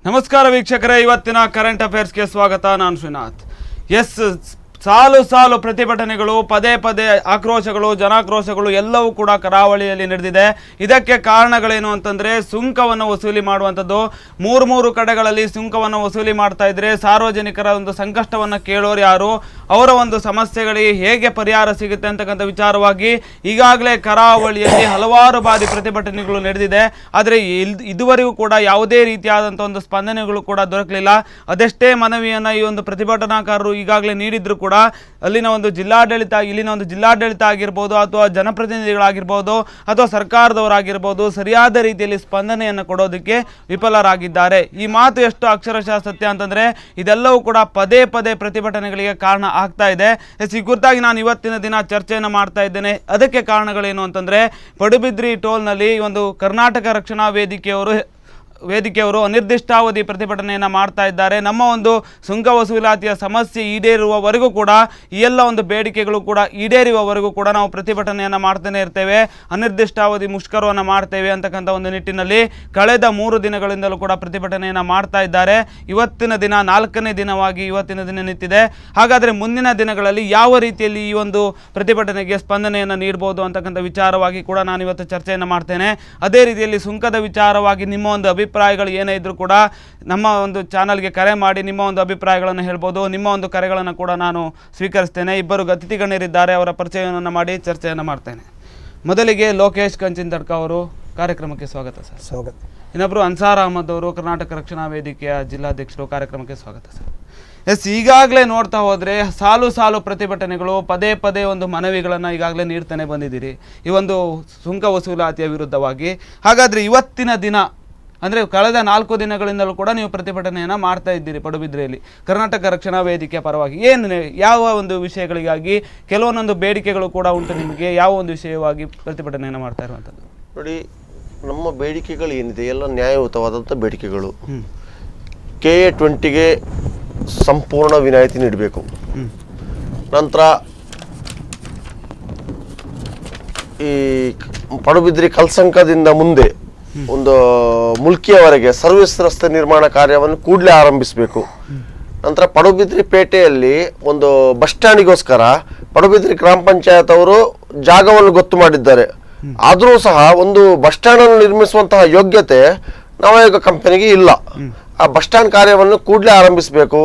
ನಮಸ್ಕಾರ ವೀಕ್ಷಕರೇ, ಇವತ್ತಿನ ಕರೆಂಟ್ ಅಫೇರ್ಸ್ಗೆ ಸ್ವಾಗತ. ನಾನು ಶ್ರೀನಾಥ್. ಸಾಲು ಸಾಲು ಪ್ರತಿಭಟನೆಗಳು, ಪದೇ ಪದೇ ಆಕ್ರೋಶಗಳು, ಜನಾಕ್ರೋಶಗಳು ಎಲ್ಲವೂ ಕೂಡ ಕರಾವಳಿಯಲ್ಲಿ ನಡೆದಿದೆ. ಇದಕ್ಕೆ ಕಾರಣಗಳೇನು ಅಂತಂದರೆ ಸುಂಕವನ್ನು ವಸೂಲಿ ಮಾಡುವಂಥದ್ದು. ಮೂರು ಕಡೆಗಳಲ್ಲಿ ಸುಂಕವನ್ನು ವಸೂಲಿ ಮಾಡ್ತಾ ಇದ್ರೆ ಸಾರ್ವಜನಿಕರ ಒಂದು ಸಂಕಷ್ಟವನ್ನು ಕೇಳೋರು ಯಾರು, ಅವರ ಒಂದು ಸಮಸ್ಯೆಗಳಿಗೆ ಹೇಗೆ ಪರಿಹಾರ ಸಿಗುತ್ತೆ ಅಂತಕ್ಕಂಥ ವಿಚಾರವಾಗಿ ಈಗಾಗಲೇ ಕರಾವಳಿಯಲ್ಲಿ ಹಲವಾರು ಬಾರಿ ಪ್ರತಿಭಟನೆಗಳು ನಡೆದಿದೆ. ಆದರೆ ಇದುವರೆಗೂ ಕೂಡ ಯಾವುದೇ ರೀತಿಯಾದಂಥ ಒಂದು ಸ್ಪಂದನೆಗಳು ಕೂಡ ದೊರಕಲಿಲ್ಲ. ಅದೆಷ್ಟೇ ಮನವಿಯನ್ನು ಈ ಒಂದು ಪ್ರತಿಭಟನಾಕಾರರು ಈಗಾಗಲೇ ನೀಡಿದ್ರು ಕೂಡ ಇಲ್ಲಿನ ಒಂದು ಜಿಲ್ಲಾಡಳಿತ ಆಗಿರ್ಬೋದು ಅಥವಾ ಜನಪ್ರತಿನಿಧಿಗಳಾಗಿರ್ಬೋದು ಅಥವಾ ಸರ್ಕಾರದವರಾಗಿರ್ಬೋದು ಸರಿಯಾದ ರೀತಿಯಲ್ಲಿ ಸ್ಪಂದನೆಯನ್ನು ಕೊಡೋದಕ್ಕೆ ವಿಫಲರಾಗಿದ್ದಾರೆ. ಈ ಮಾತು ಎಷ್ಟು ಅಕ್ಷರಶಃ ಸತ್ಯ ಅಂತಂದರೆ ಇದೆಲ್ಲವೂ ಕೂಡ ಪದೇ ಪದೇ ಪ್ರತಿಭಟನೆಗಳಿಗೆ ಕಾರಣ ಆಗ್ತಾ ಇದೆ. ಈ ಕುರಿತಾಗಿ ನಾನು ಇವತ್ತಿನ ದಿನ ಚರ್ಚೆಯನ್ನು ಮಾಡ್ತಾ ಇದ್ದೇನೆ. ಅದಕ್ಕೆ ಕಾರಣಗಳೇನು ಅಂತಂದರೆ ಪಡುಬಿದ್ರಿ ಟೋಲ್ನಲ್ಲಿ ಒಂದು ಕರ್ನಾಟಕ ರಕ್ಷಣಾ ವೇದಿಕೆಯವರು ಅನಿರ್ದಿಷ್ಟಾವಧಿ ಪ್ರತಿಭಟನೆಯನ್ನು ಮಾಡ್ತಾ ಇದ್ದಾರೆ. ನಮ್ಮ ಒಂದು ಸುಂಕ ವಸೂಲಾತಿಯ ಸಮಸ್ಯೆ ಈಡೇರುವವರೆಗೂ ಕೂಡ ಈ ಎಲ್ಲ ಒಂದು ಬೇಡಿಕೆಗಳು ಕೂಡ ಈಡೇರುವವರೆಗೂ ಕೂಡ ನಾವು ಪ್ರತಿಭಟನೆಯನ್ನು ಮಾಡ್ತಾನೆ ಇರ್ತೇವೆ, ಅನಿರ್ದಿಷ್ಟಾವಧಿ ಮುಷ್ಕರವನ್ನು ಮಾಡ್ತೇವೆ ಅಂತಕ್ಕಂಥ ಒಂದು ನಿಟ್ಟಿನಲ್ಲಿ ಕಳೆದ 3 ದಿನಗಳಿಂದಲೂ ಕೂಡ ಪ್ರತಿಭಟನೆಯನ್ನು ಮಾಡ್ತಾ ಇದ್ದಾರೆ. ಇವತ್ತಿನ ದಿನ 4ನೇ ದಿನವಾಗಿ ಇವತ್ತಿನ ದಿನ ನಿಂತಿದೆ. ಹಾಗಾದರೆ ಮುಂದಿನ ದಿನಗಳಲ್ಲಿ ಯಾವ ರೀತಿಯಲ್ಲಿ ಈ ಒಂದು ಪ್ರತಿಭಟನೆಗೆ ಸ್ಪಂದನೆಯನ್ನು ನೀಡಬಹುದು ಅಂತಕ್ಕಂಥ ವಿಚಾರವಾಗಿ ಕೂಡ ನಾನು ಇವತ್ತು ಚರ್ಚೆಯನ್ನು ಮಾಡ್ತೇನೆ. ಅದೇ ರೀತಿಯಲ್ಲಿ ಸುಂಕದ ವಿಚಾರವಾಗಿ ನಿಮ್ಮ ಒಂದು ಅಭಿಪ್ರಾಯಗಳು ಏನೇ ಇದ್ರೂ ಕೂಡ ನಮ್ಮ ಒಂದು ಚಾನಲ್ಗೆ ಕರೆ ಮಾಡಿ ನಿಮ್ಮ ಒಂದು ಅಭಿಪ್ರಾಯಗಳನ್ನು ಹೇಳ್ಬೋದು. ನಿಮ್ಮ ಒಂದು ಕರೆಗಳನ್ನು ಕೂಡ ನಾನು ಸ್ವೀಕರಿಸ್ತೇನೆ. ಇಬ್ಬರು ಅತಿಥಿ ಗಣ್ಯರಿದ್ದಾರೆ, ಅವರ ಪರಿಚಯವನ್ನು ಮಾಡಿ ಚರ್ಚೆಯನ್ನು ಮಾಡ್ತೇನೆ. ಮೊದಲಿಗೆ ಲೋಕೇಶ್ ಕಂಚಿಂತಡ್ಕ ಅವರು ಕಾರ್ಯಕ್ರಮಕ್ಕೆ ಸ್ವಾಗತ ಸರ್. ಸ್ವಾಗತ. ಇನ್ನೊಬ್ಬರು ಅನ್ಸಾರ್ ಅಹಮದ್ ಅವರು ಕರ್ನಾಟಕ ರಕ್ಷಣಾ ವೇದಿಕೆಯ ಜಿಲ್ಲಾಧ್ಯಕ್ಷರು, ಕಾರ್ಯಕ್ರಮಕ್ಕೆ ಸ್ವಾಗತ ಸರ್. ಈಗಾಗಲೇ ನೋಡ್ತಾ ಹೋದರೆ ಸಾಲು ಪ್ರತಿಭಟನೆಗಳು, ಪದೇ ಪದೇ ಒಂದು ಮನವಿಗಳನ್ನು ಈಗಾಗಲೇ ನೀಡ್ತಾನೆ ಬಂದಿದ್ದೀರಿ ಈ ಒಂದು ಸುಂಕ ವಸೂಲಾತಿಯ ವಿರುದ್ಧವಾಗಿ. ಹಾಗಾದರೆ ಇವತ್ತಿನ ದಿನ ಅಂದರೆ ಕಳೆದ 4 ದಿನಗಳಿಂದಲೂ ಕೂಡ ನೀವು ಪ್ರತಿಭಟನೆಯನ್ನು ಮಾಡ್ತಾ ಇದ್ದೀರಿ ಪಡುಬಿದ್ರಿಯಲ್ಲಿ ಕರ್ನಾಟಕ ರಕ್ಷಣಾ ವೇದಿಕೆಯ ಪರವಾಗಿ. ಯಾವ ಒಂದು ವಿಷಯಗಳಿಗಾಗಿ, ಕೆಲವೊಂದೊಂದು ಬೇಡಿಕೆಗಳು ಕೂಡ ಉಂಟು ನಿಮಗೆ, ಯಾವ ಒಂದು ವಿಷಯವಾಗಿ ಪ್ರತಿಭಟನೆಯನ್ನು ಮಾಡ್ತಾ ಇರುವಂಥದ್ದು? ನೋಡಿ, ನಮ್ಮ ಬೇಡಿಕೆಗಳು ಏನಿದೆ ಎಲ್ಲ ನ್ಯಾಯಯುತವಾದಂಥ ಬೇಡಿಕೆಗಳು. KA20ಗೆ ಸಂಪೂರ್ಣ ವಿನಾಯಿತಿ ನೀಡಬೇಕು. ನಂತರ ಈ ಪಡುಬಿದ್ರಿ ಕಲ್ಸಂಕದಿಂದ ಮುಂದೆ ಒಂದು ಮುಲ್ಕಿಯವರೆಗೆ ಸರ್ವಿಸ್ ರಸ್ತೆ ನಿರ್ಮಾಣ ಕಾರ್ಯವನ್ನು ಕೂಡಲೇ ಆರಂಭಿಸಬೇಕು. ನಂತರ ಪಡುಬಿದ್ರಿ ಪೇಟೆಯಲ್ಲಿ ಒಂದು ಬಸ್ ಸ್ಟ್ಯಾಂಡಿಗೋಸ್ಕರ ಪಡುಬಿದ್ರಿ ಗ್ರಾಮ ಪಂಚಾಯತ್ ಅವರು ಜಾಗವನ್ನು ಗೊತ್ತು ಮಾಡಿದ್ದಾರೆ. ಆದರೂ ಸಹ ಒಂದು ಬಸ್ ಸ್ಟ್ಯಾಂಡ್ ಅನ್ನು ನಿರ್ಮಿಸುವಂತಹ ಯೋಗ್ಯತೆ ನವಯುಗ ಕಂಪನಿಗೆ ಇಲ್ಲ. ಆ ಬಸ್ ಸ್ಟ್ಯಾಂಡ್ ಕಾರ್ಯವನ್ನು ಕೂಡಲೇ ಆರಂಭಿಸಬೇಕು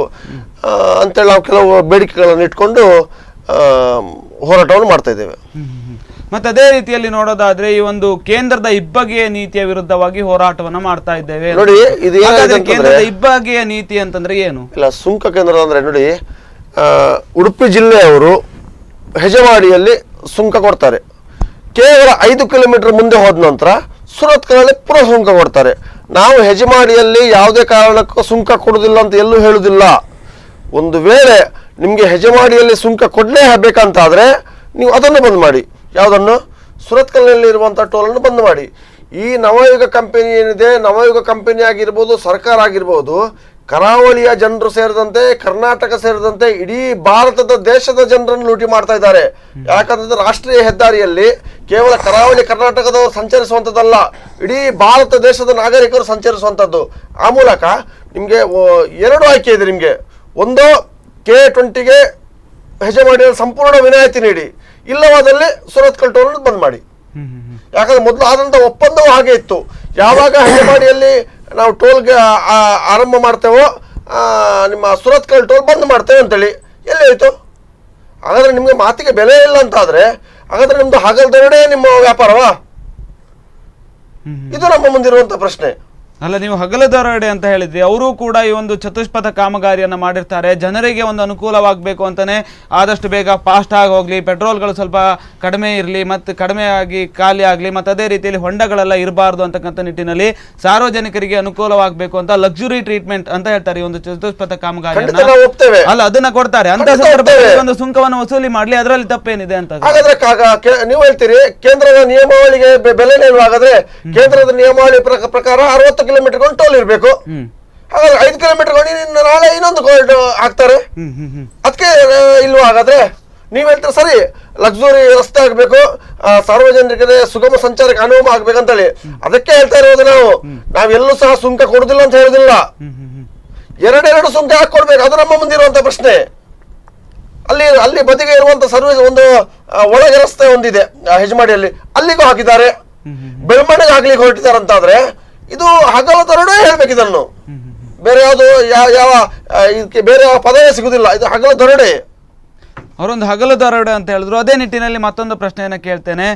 ಅಂತೇಳಿ ನಾವು ಕೆಲವು ಬೇಡಿಕೆಗಳನ್ನು ಇಟ್ಕೊಂಡು ಹೋರಾಟವನ್ನು ಮಾಡ್ತಾ ಇದ್ದೇವೆ. ಮತ್ತೆ ಅದೇ ರೀತಿಯಲ್ಲಿ ನೋಡೋದಾದ್ರೆ ಈ ಒಂದು ಕೇಂದ್ರದ ಇಬ್ಬಗೆಯ ನೀತಿಯ ವಿರುದ್ಧವಾಗಿ ಹೋರಾಟವನ್ನ ಮಾಡ್ತಾ ಇದ್ದೇವೆ. ನೋಡಿ, ಇದು ಕೇಂದ್ರದ ಇಬ್ಬಗೆಯ ನೀತಿ ಅಂತಂದ್ರೆ ಏನು? ಇಲ್ಲ, ಸುಂಕ ಕೇಂದ್ರ ಅಂದ್ರೆ ನೋಡಿ, ಉಡುಪಿ ಜಿಲ್ಲೆಯವರು ಹೆಜಮಾಡಿಯಲ್ಲಿ ಸುಂಕ ಕೊಡ್ತಾರೆ. ಕೇವಲ 5 ಕಿಲೋಮೀಟರ್ ಮುಂದೆ ಹೋದ ನಂತರ ಸುರತ್ಕಲಲ್ಲಿ ಪುನಃ ಸುಂಕ ಕೊಡ್ತಾರೆ. ನಾವು ಹೆಜಮಾಡಿಯಲ್ಲಿ ಯಾವುದೇ ಕಾರಣಕ್ಕೂ ಸುಂಕ ಕೊಡುವುದಿಲ್ಲ ಅಂತ ಎಲ್ಲೂ ಹೇಳುವುದಿಲ್ಲ. ಒಂದು ವೇಳೆ ನಿಮಗೆ ಹೆಜಮಾಡಿಯಲ್ಲಿ ಸುಂಕ ಕೊಡಲೇಬೇಕಂತಾದ್ರೆ ನೀವು ಅದನ್ನು ಬಂದ್ ಮಾಡಿ. ಯಾವುದನ್ನು? ಸುರತ್ಕಲ್ನಲ್ಲಿ ಇರುವಂಥ ಟೋಲನ್ನು ಬಂದ್ ಮಾಡಿ. ಈ ನವಯುಗ ಕಂಪನಿ ಏನಿದೆ, ನವಯುಗ ಕಂಪನಿ ಆಗಿರ್ಬೋದು, ಸರ್ಕಾರ ಆಗಿರ್ಬೋದು, ಕರಾವಳಿಯ ಜನರು ಸೇರಿದಂತೆ, ಕರ್ನಾಟಕ ಸೇರಿದಂತೆ ಇಡೀ ಭಾರತದ ದೇಶದ ಜನರನ್ನು ಲೂಟಿ ಮಾಡ್ತಾ ಇದ್ದಾರೆ. ಯಾಕಂತಂದ್ರೆ ರಾಷ್ಟ್ರೀಯ ಹೆದ್ದಾರಿಯಲ್ಲಿ ಕೇವಲ ಕರಾವಳಿ ಕರ್ನಾಟಕದವರು ಸಂಚರಿಸುವಂಥದ್ದಲ್ಲ, ಇಡೀ ಭಾರತ ದೇಶದ ನಾಗರಿಕರು ಸಂಚರಿಸುವಂಥದ್ದು. ಆ ಮೂಲಕ ನಿಮಗೆ 2 ಆಯ್ಕೆ ಇದೆ. ನಿಮಗೆ ಒಂದು, KA20ಗೆ ಹೆಜಮಾಡಿಯಲ್ಲಿ ಸಂಪೂರ್ಣ ವಿನಾಯಿತಿ ನೀಡಿ, ಇಲ್ಲವಾದಲ್ಲಿ ಸುರತ್ಕಲ್ ಟೋಲ್ ಬಂದ್ ಮಾಡಿ. ಯಾಕಂದ್ರೆ ಮೊದಲು ಆದಂತ ಒಪ್ಪಂದವೂ ಹಾಗೆ ಇತ್ತು. ಯಾವಾಗ ಹೆಜಮಾಡಿಯಲ್ಲಿ ನಾವು ಟೋಲ್ಗೆ ಆರಂಭ ಮಾಡ್ತೇವೋ ನಿಮ್ಮ ಸುರತ್ಕಲ್ ಟೋಲ್ ಬಂದ್ ಮಾಡ್ತೇವೆ ಅಂತೇಳಿ ಎಲ್ಲಿ ಹೋಯ್ತು? ಹಾಗಾದ್ರೆ ನಿಮ್ಗೆ ಮಾತಿಗೆ ಬೆಲೆ ಇಲ್ಲ ಅಂತಾದ್ರೆ ಹಾಗಾದ್ರೆ ನಿಮ್ದು ಹಗಲ್ದೊರಡೆ ನಿಮ್ಮ ವ್ಯಾಪಾರವಾ? ಇದು ನಮ್ಮ ಮುಂದಿರುವಂತ ಪ್ರಶ್ನೆ. ಅಲ್ಲ, ನೀವು ಹಗಲದೊರಡೆ ಅಂತ ಹೇಳಿದ್ರಿ, ಅವರು ಕೂಡ ಈ ಒಂದು ಚತುಷ್ಪಥ ಕಾಮಗಾರಿಯನ್ನು ಮಾಡಿರ್ತಾರೆ. ಜನರಿಗೆ ಒಂದು ಅನುಕೂಲವಾಗಬೇಕು ಅಂತಾನೆ ಆದಷ್ಟು ಬೇಗ ಫಾಸ್ಟ್ ಆಗಿ ಹೋಗ್ಲಿ, ಪೆಟ್ರೋಲ್ಗಳು ಸ್ವಲ್ಪ ಕಡಿಮೆ ಇರಲಿ, ಮತ್ತು ಕಡಿಮೆ ಆಗಿ ಖಾಲಿ ಆಗಲಿ, ಮತ್ತು ಅದೇ ರೀತಿಯಲ್ಲಿ ಹೊಂಡಗಳೆಲ್ಲ ಇರಬಾರ್ದು ಅಂತಕ್ಕಂಥ ನಿಟ್ಟಿನಲ್ಲಿ ಸಾರ್ವಜನಿಕರಿಗೆ ಅನುಕೂಲವಾಗಬೇಕು ಅಂತ ಲಕ್ಸುರಿ ಟ್ರೀಟ್ಮೆಂಟ್ ಅಂತ ಹೇಳ್ತಾರೆ ಈ ಒಂದು ಚತುಷ್ಪಥ ಕಾಮಗಾರಿಯನ್ನು. ಅಲ್ಲ, ಅದನ್ನ ಕೊಡ್ತಾರೆ. ಅಂತ ಸಂದರ್ಭದಲ್ಲಿ ಒಂದು ಸುಂಕವನ್ನು ವಸೂಲಿ ಮಾಡ್ಲಿ, ಅದರಲ್ಲಿ ತಪ್ಪೇನಿದೆ ಅಂತ ನೀವು ಹೇಳ್ತೀರಿ. ಕೇಂದ್ರದ ನಿಯಮಾವಳಿಗೆ ಬೆಲೆ ಹಾಗಾದ್ರೆ ಕೇಂದ್ರದ ನಿಯಮಾವಳಿ ಪ್ರಕಾರ 60 ಕಿಲೋಮೀಟರ್ ಟೋಲ್ ಇರಬೇಕು. ಹಾಗಾದ್ರೆ 5 ಕಿಲೋಮೀಟರ್ ನಾಳೆ ಇನ್ನೊಂದು ಹಾಕ್ತಾರೆ. ಅದಕ್ಕೆ ಇಲ್ವಾ? ಹಾಗಾದ್ರೆ ನೀವ್ ಹೇಳ್ತೀರ ಸರಿ, ಲಕ್ಸುರಿ ರಸ್ತೆ ಆಗ್ಬೇಕು, ಸಾರ್ವಜನಿಕರಿಗೆ ಸುಗಮ ಸಂಚಾರಕ್ಕೆ ಅನುವು ಆಗ್ಬೇಕಂತೇಳಿ ಅದಕ್ಕೆ ಹೇಳ್ತಾ ಇರೋದು ನಾವೆಲ್ಲೂ ಸಹ ಸುಂಕ ಕೊಡುದಿಲ್ಲ ಅಂತ ಹೇಳುದಿಲ್ಲ. ಎರಡೆರಡು ಸುಂಕ ಯಾಕೆ ಕೊಡ್ಬೇಕು, ಅದು ನಮ್ಮ ಮುಂದಿರುವಂತ ಪ್ರಶ್ನೆ. ಅಲ್ಲಿ ಬದಿಗೆ ಇರುವಂತ ಸರ್ವಿಸ್ ಒಂದು ಒಳಗೆ ರಸ್ತೆ ಒಂದಿದೆ ಹೆಜಮಾಡಿಯಲ್ಲಿ, ಅಲ್ಲಿಗೂ ಹಾಕಿದ್ದಾರೆ. ಬೆಳ್ಮಣ್ಣಿಗೆ ಹಾಕ್ಲಿಕ್ಕೆ ಹೊರಟಿದ್ದಾರೆ ಅಂತಾದ್ರೆ ಇದು ಹಗಲ ದರೋಡೆ ಹೇಳ್ಬೇಕು. ಇದನ್ನು ಬೇರೆ ಯಾವುದು ಯಾವ ಇದಕ್ಕೆ ಬೇರೆ ಯಾವ ಪದವೇ ಸಿಗುದಿಲ್ಲ, ಇದು ಹಗಲ ದರೋಡೆ. ಅವರೊಂದು ಹಗಲು ದರೋಡೆ ಅಂತ ಹೇಳಿದ್ರು. ಅದೇ ನಿಟ್ಟಿನಲ್ಲಿ ಮತ್ತೊಂದು ಪ್ರಶ್ನೆಯನ್ನು ಕೇಳ್ತೇನೆ.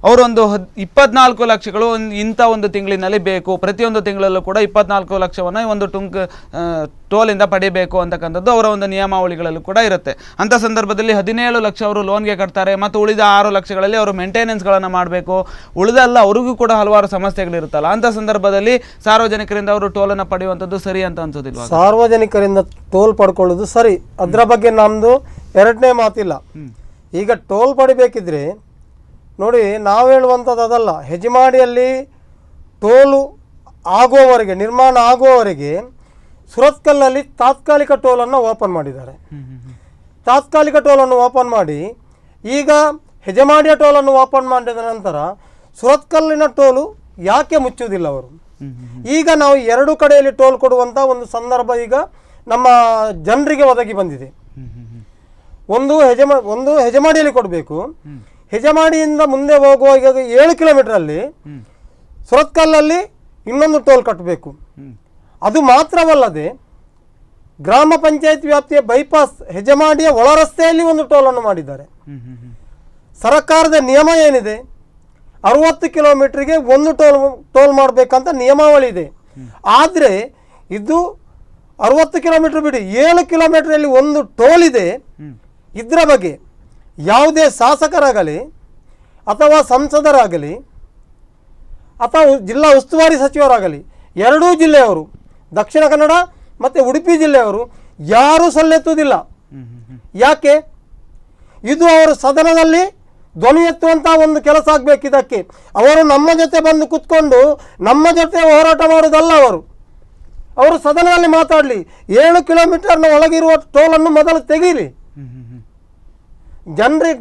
ಅವರೊಂದು 24 ಲಕ್ಷಗಳು ಇಂಥ ಒಂದು ತಿಂಗಳಿನಲ್ಲಿ ಬೇಕು, ಪ್ರತಿಯೊಂದು ತಿಂಗಳಲ್ಲೂ ಕೂಡ 24 ಲಕ್ಷವನ್ನು ಒಂದು ಟೋಲಿಂದ ಪಡಿಬೇಕು ಅಂತಕ್ಕಂಥದ್ದು ಅವರ ಒಂದು ನಿಯಮಾವಳಿಗಳಲ್ಲೂ ಕೂಡ ಇರುತ್ತೆ. ಅಂಥ ಸಂದರ್ಭದಲ್ಲಿ 17 ಲಕ್ಷ ಅವರು ಲೋನ್ಗೆ ಕಟ್ತಾರೆ ಮತ್ತು ಉಳಿದ 6 ಲಕ್ಷಗಳಲ್ಲಿ ಅವರು ಮೇಂಟೆನೆನ್ಸ್ಗಳನ್ನು ಮಾಡಬೇಕು. ಉಳಿದಲ್ಲ ಅವ್ರಿಗೂ ಕೂಡ ಹಲವಾರು ಸಮಸ್ಯೆಗಳಿರುತ್ತಲ್ಲ. ಅಂಥ ಸಂದರ್ಭದಲ್ಲಿ ಸಾರ್ವಜನಿಕರಿಂದ ಅವರು ಟೋಲನ್ನು ಪಡೆಯುವಂಥದ್ದು ಸರಿ ಅಂತ ಅನ್ಸೋದಿಲ್ವಾ? ಸಾರ್ವಜನಿಕರಿಂದ ಟೋಲ್ ಪಡ್ಕೊಳ್ಳೋದು ಸರಿ, ಅದರ ಬಗ್ಗೆ ನಮ್ಮದು ಎರಡನೇ ಮಾತಿಲ್ಲ. ಈಗ ಟೋಲ್ ಪಡಿಬೇಕಿದ್ರೆ ನೋಡಿ, ನಾವು ಹೇಳುವಂಥದ್ದು ಅದಲ್ಲ. ಹೆಜಮಾಡಿಯಲ್ಲಿ ಟೋಲು ಆಗುವವರೆಗೆ, ನಿರ್ಮಾಣ ಆಗುವವರೆಗೆ ಸುರತ್ಕಲ್ನಲ್ಲಿ ತಾತ್ಕಾಲಿಕ ಟೋಲನ್ನು ಓಪನ್ ಮಾಡಿದ್ದಾರೆ. ತಾತ್ಕಾಲಿಕ ಟೋಲನ್ನು ಓಪನ್ ಮಾಡಿ ಈಗ ಹೆಜಮಾಡಿಯ ಟೋಲನ್ನು ಓಪನ್ ಮಾಡಿದ ನಂತರ ಸುರತ್ಕಲ್ಲಿನ ಟೋಲು ಯಾಕೆ ಮುಚ್ಚುವುದಿಲ್ಲ ಅವರು? ಈಗ ನಾವು ಎರಡು ಕಡೆಯಲ್ಲಿ ಟೋಲ್ ಕೊಡುವಂಥ ಒಂದು ಸಂದರ್ಭ ಈಗ ನಮ್ಮ ಜನರಿಗೆ ಒದಗಿ ಬಂದಿದೆ. ಒಂದು ಹೆಜಮಾಡಿಯಲ್ಲಿ ಕೊಡಬೇಕು, ಹೆಜಮಾಡಿಯಿಂದ ಮುಂದೆ ಹೋಗುವ ಈಗ 7 ಕಿಲೋಮೀಟರಲ್ಲಿ ಸುರತ್ಕಲ್ಲಲ್ಲಿ ಇನ್ನೊಂದು ಟೋಲ್ ಕಟ್ಟಬೇಕು. ಅದು ಮಾತ್ರವಲ್ಲದೆ ಗ್ರಾಮ ಪಂಚಾಯತ್ ವ್ಯಾಪ್ತಿಯ ಬೈಪಾಸ್ ಹೆಜಮಾಡಿಯ ಒಳ ರಸ್ತೆಯಲ್ಲಿ ಒಂದು ಟೋಲನ್ನು ಮಾಡಿದ್ದಾರೆ. ಸರ್ಕಾರದ ನಿಯಮ ಏನಿದೆ, 60 ಕಿಲೋಮೀಟ್ರಿಗೆ ಒಂದು ಟೋಲ್ ಮಾಡಬೇಕಂತ ನಿಯಮಾವಳಿ ಇದೆ. ಆದರೆ ಇದು 60 ಕಿಲೋಮೀಟರ್ ಬಿಡಿ, 7 ಕಿಲೋಮೀಟರಲ್ಲಿ ಒಂದು ಟೋಲ್ ಇದೆ. ಇದರ ಬಗ್ಗೆ ಯಾವುದೇ ಶಾಸಕರಾಗಲಿ ಅಥವಾ ಸಂಸದರಾಗಲಿ ಅಥವಾ ಜಿಲ್ಲಾ ಉಸ್ತುವಾರಿ ಸಚಿವರಾಗಲಿ, ಎರಡೂ ಜಿಲ್ಲೆಯವರು, ದಕ್ಷಿಣ ಕನ್ನಡ ಮತ್ತು ಉಡುಪಿ ಜಿಲ್ಲೆಯವರು ಯಾರೂ ಸಲ್ಲೆತ್ತುವುದಿಲ್ಲ. ಯಾಕೆ? ಇದು ಅವರು ಸದನದಲ್ಲಿ ಧ್ವನಿ ಎತ್ತುವಂಥ ಒಂದು ಕೆಲಸ ಆಗಬೇಕು. ಇದಕ್ಕೆ ಅವರು ನಮ್ಮ ಜೊತೆ ಬಂದು ಕೂತ್ಕೊಂಡು ನಮ್ಮ ಜೊತೆ ಹೋರಾಟ ಮಾಡೋದಲ್ಲ. ಅವರು ಸದನದಲ್ಲಿ ಮಾತಾಡಲಿ. 7 ಕಿಲೋಮೀಟರ್ನ ಒಳಗಿರುವ ಟೋಲನ್ನು ಮೊದಲು ತೆಗೀಲಿ.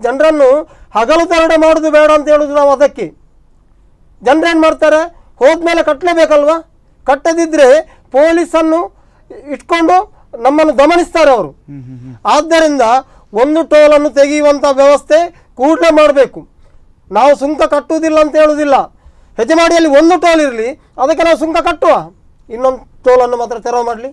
ಜನರನ್ನು ಹಗಲು ದರೋಡೆ ಮಾಡೋದು ಬೇಡ ಅಂತ ಹೇಳೋದು ನಾವು. ಅದಕ್ಕೆ ಜನರೇನು ಮಾಡ್ತಾರೆ, ಹೋದ್ಮೇಲೆ ಕಟ್ಟಲೇಬೇಕಲ್ವಾ? ಕಟ್ಟದಿದ್ದರೆ ಪೊಲೀಸನ್ನು ಇಟ್ಕೊಂಡು ನಮ್ಮನ್ನು ಗಮನಿಸ್ತಾರೆ ಅವರು. ಆದ್ದರಿಂದ ಒಂದು ಟೋಲನ್ನು ತೆಗೆಯುವಂಥ ವ್ಯವಸ್ಥೆ ಕೂಡಲೇ ಮಾಡಬೇಕು. ನಾವು ಸುಂಕ ಕಟ್ಟುವುದಿಲ್ಲ ಅಂತ ಹೇಳುವುದಿಲ್ಲ. ಹೆಜಮಾಡಿಯಲ್ಲಿ ಒಂದು ಟೋಲ್ ಇರಲಿ, ಅದಕ್ಕೆ ನಾವು ಸುಂಕ ಕಟ್ಟುವ, ಇನ್ನೊಂದು ಟೋಲನ್ನು ಮಾತ್ರ ತೆರವು ಮಾಡಲಿ.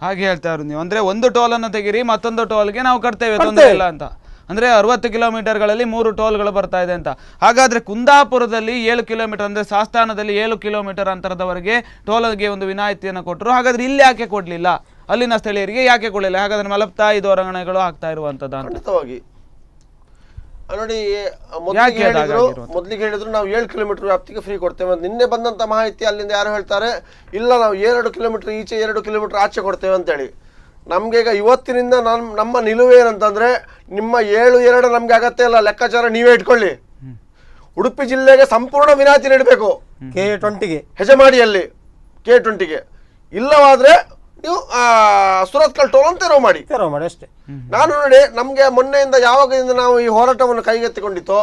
ಹಾಗೆ ಹೇಳ್ತಾ ಇರೋದು ನೀವು. ಅಂದ್ರೆ ಒಂದು ಟೋಲನ್ನು ತೆಗಿರಿ, ಮತ್ತೊಂದು ಟೋಲ್ಗೆ ನಾವು ಕಟ್ತೇವೆ, ತೊಂದರೆ ಇಲ್ಲ ಅಂತ. ಅಂದ್ರೆ 60 ಕಿಲೋಮೀಟರ್ಗಳಲ್ಲಿ 3 ಟೋಲ್ಗಳು ಬರ್ತಾ ಇದೆ ಅಂತ. ಹಾಗಾದ್ರೆ ಕುಂದಾಪುರದಲ್ಲಿ 7 ಕಿಲೋಮೀಟರ್, ಅಂದ್ರೆ ಸಾಸ್ತಾನದಲ್ಲಿ 7 ಕಿಲೋಮೀಟರ್ ಅಂತರದವರೆಗೆ ಟೋಲ್ಗೆ ಒಂದು ವಿನಾಯಿತಿಯನ್ನು ಕೊಟ್ಟರು. ಹಾಗಾದ್ರೆ ಇಲ್ಲಿ ಯಾಕೆ ಕೊಡ್ಲಿಲ್ಲ? ಅಲ್ಲಿನ ಸ್ಥಳೀಯರಿಗೆ ಯಾಕೆ ಕೊಡಲಿಲ್ಲ? ಹಾಗಾದ್ರೆ ಮಲಪ್ತಾ ಇದು ಹೊರಗಣೆಗಳು ಆಗ್ತಾ ಇರುವಂತದ್ದು ಖಂಡಿತವಾಗಿ. ನೋಡಿ, ಮೊದಲಿಗೆ ಹೇಳಿದ್ರು ನಾವು 7 ಕಿಲೋಮೀಟರ್ ವ್ಯಾಪ್ತಿಗೆ ಫ್ರೀ ಕೊಡ್ತೇವೆ. ನಿನ್ನೆ ಬಂದಂತ ಮಾಹಿತಿ ಅಲ್ಲಿಂದ ಯಾರು ಹೇಳ್ತಾರೆ, ಇಲ್ಲ ನಾವು 2 ಕಿಲೋಮೀಟರ್ ಈಚೆ 2 ಕಿಲೋಮೀಟರ್ ಆಚೆ ಕೊಡ್ತೇವೆ ಅಂತೇಳಿ. ನಮ್ಗೆ ಈಗ ಇವತ್ತಿನಿಂದ ನಮ್ಮ ನಿಲುವು ಏನಂತಂದ್ರೆ, ನಿಮ್ಮ 7-2 ನಮ್ಗೆ ಅಗತ್ಯ ಇಲ್ಲ, ಲೆಕ್ಕಾಚಾರ ನೀವೇ ಇಟ್ಕೊಳ್ಳಿ. ಉಡುಪಿ ಜಿಲ್ಲೆಗೆ ಸಂಪೂರ್ಣ ವಿನಾಯಿತಿ ನೀಡಬೇಕು K20ಗೆ, ಹೆಜಮಾಡಿಯಲ್ಲಿ K20ಗೆ. ಇಲ್ಲವಾದ್ರೆ ನೀವು ಸುರತ್ಕಲ್ ಟೋಲ್ ಅಂತ ತೆರವು ಮಾಡಿ ಅಷ್ಟೇ. ನಾನು ನೋಡಿ, ನಮ್ಗೆ ಮೊನ್ನೆಯಿಂದ ಯಾವಾಗಿಂದ ನಾವು ಈ ಹೋರಾಟವನ್ನು ಕೈಗೆತ್ತಿಕೊಂಡಿತ್ತೋ,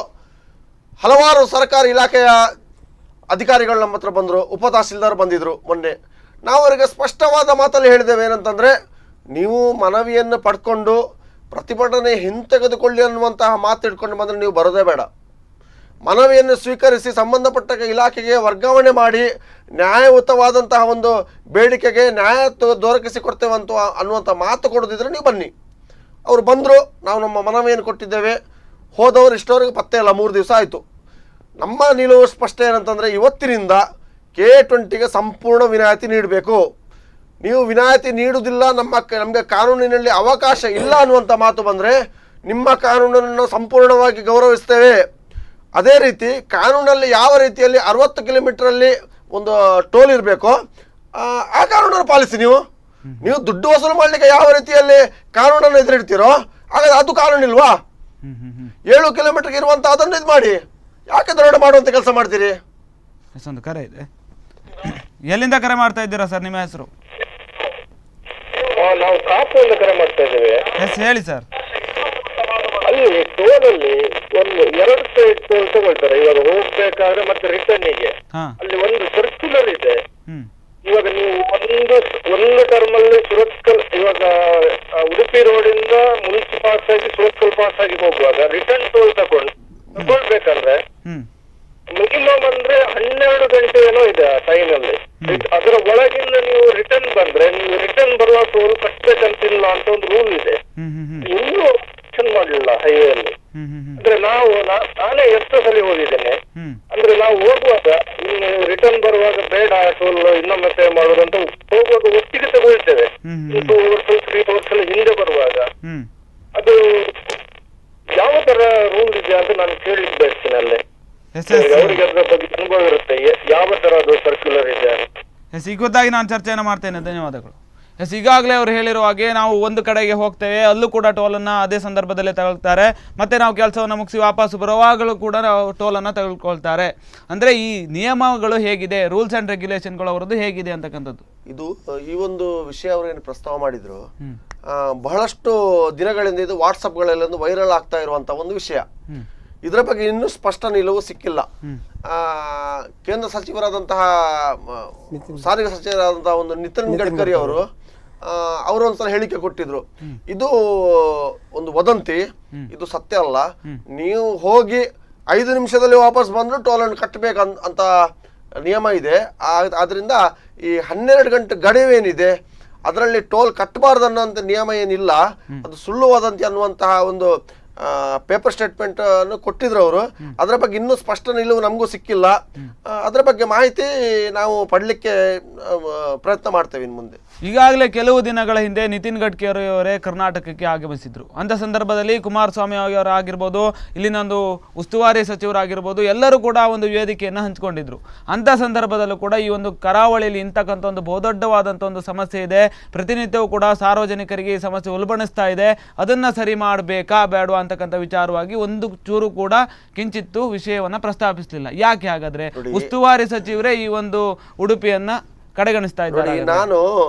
ಹಲವಾರು ಸರ್ಕಾರಿ ಇಲಾಖೆಯ ಅಧಿಕಾರಿಗಳು ನಮ್ಮ ಹತ್ರ ಬಂದರು, ಉಪ ತಹಸೀಲ್ದಾರ್ ಬಂದಿದ್ರು ಮೊನ್ನೆ. ನಾವು ಅವರಿಗೆ ಸ್ಪಷ್ಟವಾದ ಮಾತಲ್ಲಿ ಹೇಳಿದ್ದೇವೆ ಏನಂತಂದ್ರೆ, ನೀವು ಮನವಿಯನ್ನು ಪಡ್ಕೊಂಡು ಪ್ರತಿಭಟನೆ ಹಿಂತೆಗೆದುಕೊಳ್ಳಿ ಅನ್ನುವಂತಹ ಮಾತು ಇಟ್ಕೊಂಡು ಬಂದರೆ ನೀವು ಬರೋದೇ ಬೇಡ. ಮನವಿಯನ್ನು ಸ್ವೀಕರಿಸಿ ಸಂಬಂಧಪಟ್ಟ ಇಲಾಖೆಗೆ ವರ್ಗಾವಣೆ ಮಾಡಿ ನ್ಯಾಯಯುತವಾದಂತಹ ಒಂದು ಬೇಡಿಕೆಗೆ ನ್ಯಾಯ ದೊರಕಿಸಿಕೊಡ್ತೇವೆ ಅನ್ನುವಂಥ ಮಾತು ಕೊಡೋದಿದ್ರೆ ನೀವು ಬನ್ನಿ. ಅವರು ಬಂದರು, ನಾವು ನಮ್ಮ ಮನವಿಯನ್ನು ಕೊಟ್ಟಿದ್ದೇವೆ. ಹೋದವರು ಇಷ್ಟವರೆಗೆ ಪತ್ತೆ ಇಲ್ಲ, 3 ದಿವಸ ಆಯಿತು. ನಮ್ಮ ನಿಲುವು ಸ್ಪಷ್ಟ ಏನಂತಂದರೆ, ಇವತ್ತಿನಿಂದ K20ಗೆ ಸಂಪೂರ್ಣ ವಿನಾಯಿತಿ ನೀಡಬೇಕು. ನೀವು ವಿನಾಯಿತಿ ನೀಡುವುದಿಲ್ಲ, ನಮಗೆ ಕಾನೂನಿನಲ್ಲಿ ಅವಕಾಶ ಇಲ್ಲ ಅನ್ನುವಂಥ ಮಾತು ಬಂದರೆ ನಿಮ್ಮ ಕಾನೂನನ್ನು ಸಂಪೂರ್ಣವಾಗಿ ಗೌರವಿಸ್ತೇವೆ. ಅದೇ ರೀತಿ ಕಾನೂನಲ್ಲಿ ಯಾವ ರೀತಿಯಲ್ಲಿ 60 ಕಿಲೋಮೀಟರಲ್ಲಿ ಒಂದು ಟೋಲ್ ಇರಬೇಕೋ ಆ ಕಾನೂನನ್ನು ಪಾಲಿಸಿ. ನೀವು ದುಡ್ಡು ವಸೂಲು ಮಾಡಲಿಕ್ಕೆ ಯಾವ ರೀತಿಯಲ್ಲಿ ಕಾನೂನನ್ನು ಎದುರಿಡ್ತೀರೋ, ಹಾಗಾದ್ರೆ ಅದು ಕಾನೂನಿಲ್ವಾ? 7 ಕಿಲೋಮೀಟರ್ಗೆ ಇರುವಂಥ ಅದನ್ನು ಇದು ಮಾಡಿ, ಯಾಕೆ ದರೋಡೆ ಮಾಡುವಂಥ ಕೆಲಸ ಮಾಡ್ತೀರಿ? ಒಂದು ಕರೆ ಇದೆ. ಎಲ್ಲಿಂದ ಕರೆ ಮಾಡ್ತಾ ಇದ್ದೀರಾ ಸರ್? ನಿಮ್ಮ ಹೆಸರು? ನಾವು ಕಾಪುವಿಂದ ಕರೆ ಮಾಡ್ತಾ ಇದ್ದೇವೆ. ಎಸ್, ಹೇಳಿ ಸರ್. ಅಲ್ಲಿ ಟೋಲಲ್ಲಿ ಒಂದು 2 ಸೈಡ್ ಟೋಲ್ ತಗೊಳ್ತಾರೆ. ಇವಾಗ ಹೋಗ್ಬೇಕಾದ್ರೆ ಮತ್ತೆ ರಿಟರ್ನಿಗೆ ಹಾ ಅಲ್ಲಿ ಒಂದು ಸರ್ಕ್ಯುಲರ್ ಇದೆ. ಹ್ಮ್ ಇವಾಗ ನೀವು ಒಂದು ಟರ್ಮ್ ಅಲ್ಲಿ ಸುರತ್ಕಲ್, ಇವಾಗ ಉಡುಪಿ ರೋಡ್ ಇಂದ ಮುನ್ಸಿ ಪಾಸ್ ಆಗಿ ಸುರತ್ಕಲ್ ಪಾಸ್ ಆಗಿ ಹೋಗುವಾಗ ರಿಟರ್ನ್ ಟೋಲ್ ತಗೊಳ್ಬೇಕಂದ್ರೆ ಹ್ಮ್ ಮಿನಿಮಮ್ ಅಂದ್ರೆ 12 ಗಂಟೆ ಏನೋ ಇದೆ ಆ ಟೈಮ್ ಅಲ್ಲಿ. ಅದರ ಒಳಗಿಂದ ನೀವು ರಿಟರ್ನ್ ಬಂದ್ರೆ ನೀವು ರಿಟರ್ನ್ ಬರುವ ಟೋಲ್ ಕಟ್ಟಬೇಕಂತಿಲ್ಲ ಅಂತ ಒಂದು ರೂಲ್ ಇದೆ. ಹ್ಮ್ ಹ್ಮ್ ಹ್ಮ್ ಇನ್ನೂ ಆಪ್ಷನ್ ಮಾಡಲಿಲ್ಲ ಹೈವೇ ಅಲ್ಲಿ. ಹ್ಮ್ ಹ್ಮ್ ಹ್ಮ್ ಅಂದ್ರೆ ನಾನೇ ಎಷ್ಟು ಸಲ ಹೋಗಿದ್ದೇನೆ. ಹ್ಮ್ ಅಂದ್ರೆ ನಾವು ಹೋಗುವಾಗ ಇನ್ನು ರಿಟರ್ನ್ ಬರುವಾಗ ಬೇಡ ಟೋಲ್ ಇನ್ನೊಮ್ಮೆ ಪೇ ಮಾಡೋದು ಅಂತ ಹೋಗುವಾಗ ಒಟ್ಟಿಗೆ ತಗೊಳ್ತೇವೆ. 2 hours 3 hours ಎಲ್ಲ ಹಿಂದೆ ಬರುವಾಗ ಹ್ಮ್ ಅದು ಯಾವ ತರ ರೂಲ್ ಇದೆ ಅಂತ ನಾನು ಕೇಳಿಕ್ ಬಯಸ್ತೇನೆ ಅಲ್ಲೇ. ಎಸ್ ಎಸ್ ಅವರಿಗೆ ಅದ್ರ ಬಗ್ಗೆ ಅನುಭವ ಇರುತ್ತೆ, ಯಾವ ತರ ಅದು ಸರ್ಕ್ಯುಲರ್ ಇದೆ ಅಂತ. ಎಸ್ ಈ ಕುರಿತಾಗಿ ನಾನು ಚರ್ಚೆಯನ್ನು ಮಾಡ್ತೇನೆ. ಧನ್ಯವಾದಗಳು. ಎಸ್ ಈಗಾಗಲೇ ಅವರು ಹೇಳಿರುವ ಹಾಗೆ ನಾವು ಒಂದು ಕಡೆಗೆ ಹೋಗ್ತೇವೆ, ಅಲ್ಲೂ ಕೂಡ ಟೋಲನ್ನು ಅದೇ ಸಂದರ್ಭದಲ್ಲೇ ತಗೊಳ್ತಾರೆ, ಮತ್ತೆ ನಾವು ಕೆಲಸವನ್ನು ಮುಗಿಸಿ ವಾಪಸ್ಸು ಬರುವಾಗಲೂ ಕೂಡ ಟೋಲನ್ನು ತೆಗೆದುಕೊಳ್ತಾರೆ. ಅಂದರೆ ಈ ನಿಯಮಗಳು ಹೇಗಿದೆ, ರೂಲ್ಸ್ ಆ್ಯಂಡ್ ರೆಗ್ಯುಲೇಷನ್ಗಳು ಅವರದ್ದು ಹೇಗಿದೆ ಅಂತಕ್ಕಂಥದ್ದು. ಇದು ಈ ಒಂದು ವಿಷಯ ಅವರು ಏನು ಪ್ರಸ್ತಾವ ಮಾಡಿದ್ರು, ಬಹಳಷ್ಟು ದಿನಗಳಿಂದ ಇದು ವಾಟ್ಸಪ್ಗಳಲ್ಲಿ ವೈರಲ್ ಆಗ್ತಾ ಇರುವಂತ ಒಂದು ವಿಷಯ. ಇದರ ಬಗ್ಗೆ ಇನ್ನೂ ಸ್ಪಷ್ಟ ನಿಲುವು ಸಿಕ್ಕಿಲ್ಲ. ಕೇಂದ್ರ ಸಚಿವರಾದಂತಹ ಸಾರಿಗೆ ಸಚಿವರಾದಂತಹ ಒಂದು ನಿತಿನ್ ಗಡ್ಕರಿ ಅವರು ಒಂದ್ಸಲ ಹೇಳಿಕೆ ಕೊಟ್ಟಿದ್ರು, ಇದು ಒಂದು ವದಂತಿ, ಇದು ಸತ್ಯ ಅಲ್ಲ, ನೀವು ಹೋಗಿ 5 ನಿಮಿಷದಲ್ಲಿ ವಾಪಸ್ ಬಂದ್ರು ಟೋಲ್ ಅನ್ನು ಕಟ್ಟಬೇಕಂತ ನಿಯಮ ಇದೆ. ಆದ್ರಿಂದ ಈ 12 ಗಂಟೆ ಗಡುವೇನಿದೆ ಅದರಲ್ಲಿ ಟೋಲ್ ಕಟ್ಟಬಾರ್ದು ಅನ್ನೋಂಥ ನಿಯಮ ಏನಿಲ್ಲ, ಅದು ಸುಳ್ಳು ವದಂತಿ ಅನ್ನುವಂತಹ ಒಂದು ಪೇಪರ್ ಸ್ಟೇಟ್ಮೆಂಟ್ ಅನ್ನು ಕೊಟ್ಟಿದ್ರು ಅವರು. ಅದರ ಬಗ್ಗೆ ಇನ್ನೂ ಸ್ಪಷ್ಟ ನಿಲುವು ನಮಗೂ ಸಿಕ್ಕಿಲ್ಲ. ಅದರ ಬಗ್ಗೆ ಮಾಹಿತಿ ನಾವು ಪಡಲಿಕ್ಕೆ ಪ್ರಯತ್ನ ಮಾಡ್ತೇವೆ ಇನ್ನು ಮುಂದೆ. ಈಗಾಗಲೇ ಕೆಲವು ದಿನಗಳ ಹಿಂದೆ ನಿತಿನ್ ಗಡ್ಕರಿ ಅವರೇ ಕರ್ನಾಟಕಕ್ಕೆ ಆಗಮಿಸಿದ್ರು. ಅಂಥ ಸಂದರ್ಭದಲ್ಲಿ ಕುಮಾರಸ್ವಾಮಿ ಅವರಾಗಿರ್ಬೋದು, ಇಲ್ಲಿನೊಂದು ಉಸ್ತುವಾರಿ ಸಚಿವರಾಗಿರ್ಬೋದು, ಎಲ್ಲರೂ ಕೂಡ ಒಂದು ವೇದಿಕೆಯನ್ನು ಹಂಚಿಕೊಂಡಿದ್ರು. ಅಂಥ ಸಂದರ್ಭದಲ್ಲೂ ಕೂಡ ಈ ಒಂದು ಕರಾವಳಿಯಲ್ಲಿ ಇಂತಕ್ಕಂಥ ಒಂದು ಬಹುದೊಡ್ಡವಾದಂಥ ಒಂದು ಸಮಸ್ಯೆ ಇದೆ, ಪ್ರತಿನಿತ್ಯವೂ ಕೂಡ ಸಾರ್ವಜನಿಕರಿಗೆ ಈ ಸಮಸ್ಯೆ ಉಲ್ಬಣಿಸ್ತಾ ಇದೆ, ಅದನ್ನು ಸರಿ ಮಾಡಬೇಕಾ ಬೇಡವಾ ಅಂತಕ್ಕಂಥ ವಿಚಾರವಾಗಿ ಒಂದು ಚೂರು ಕೂಡ ಕಿಂಚಿತ್ತು ವಿಷಯವನ್ನು ಪ್ರಸ್ತಾಪಿಸಲಿಲ್ಲ. ಯಾಕೆ ಹಾಗಾದ್ರೆ ಉಸ್ತುವಾರಿ ಸಚಿವರೇ ಈ ಒಂದು ಉಡುಪಿಯನ್ನ ಕಡೆಗಣಿಸ್ತಾ ಇದ್ದಾರೆ? ನಾನು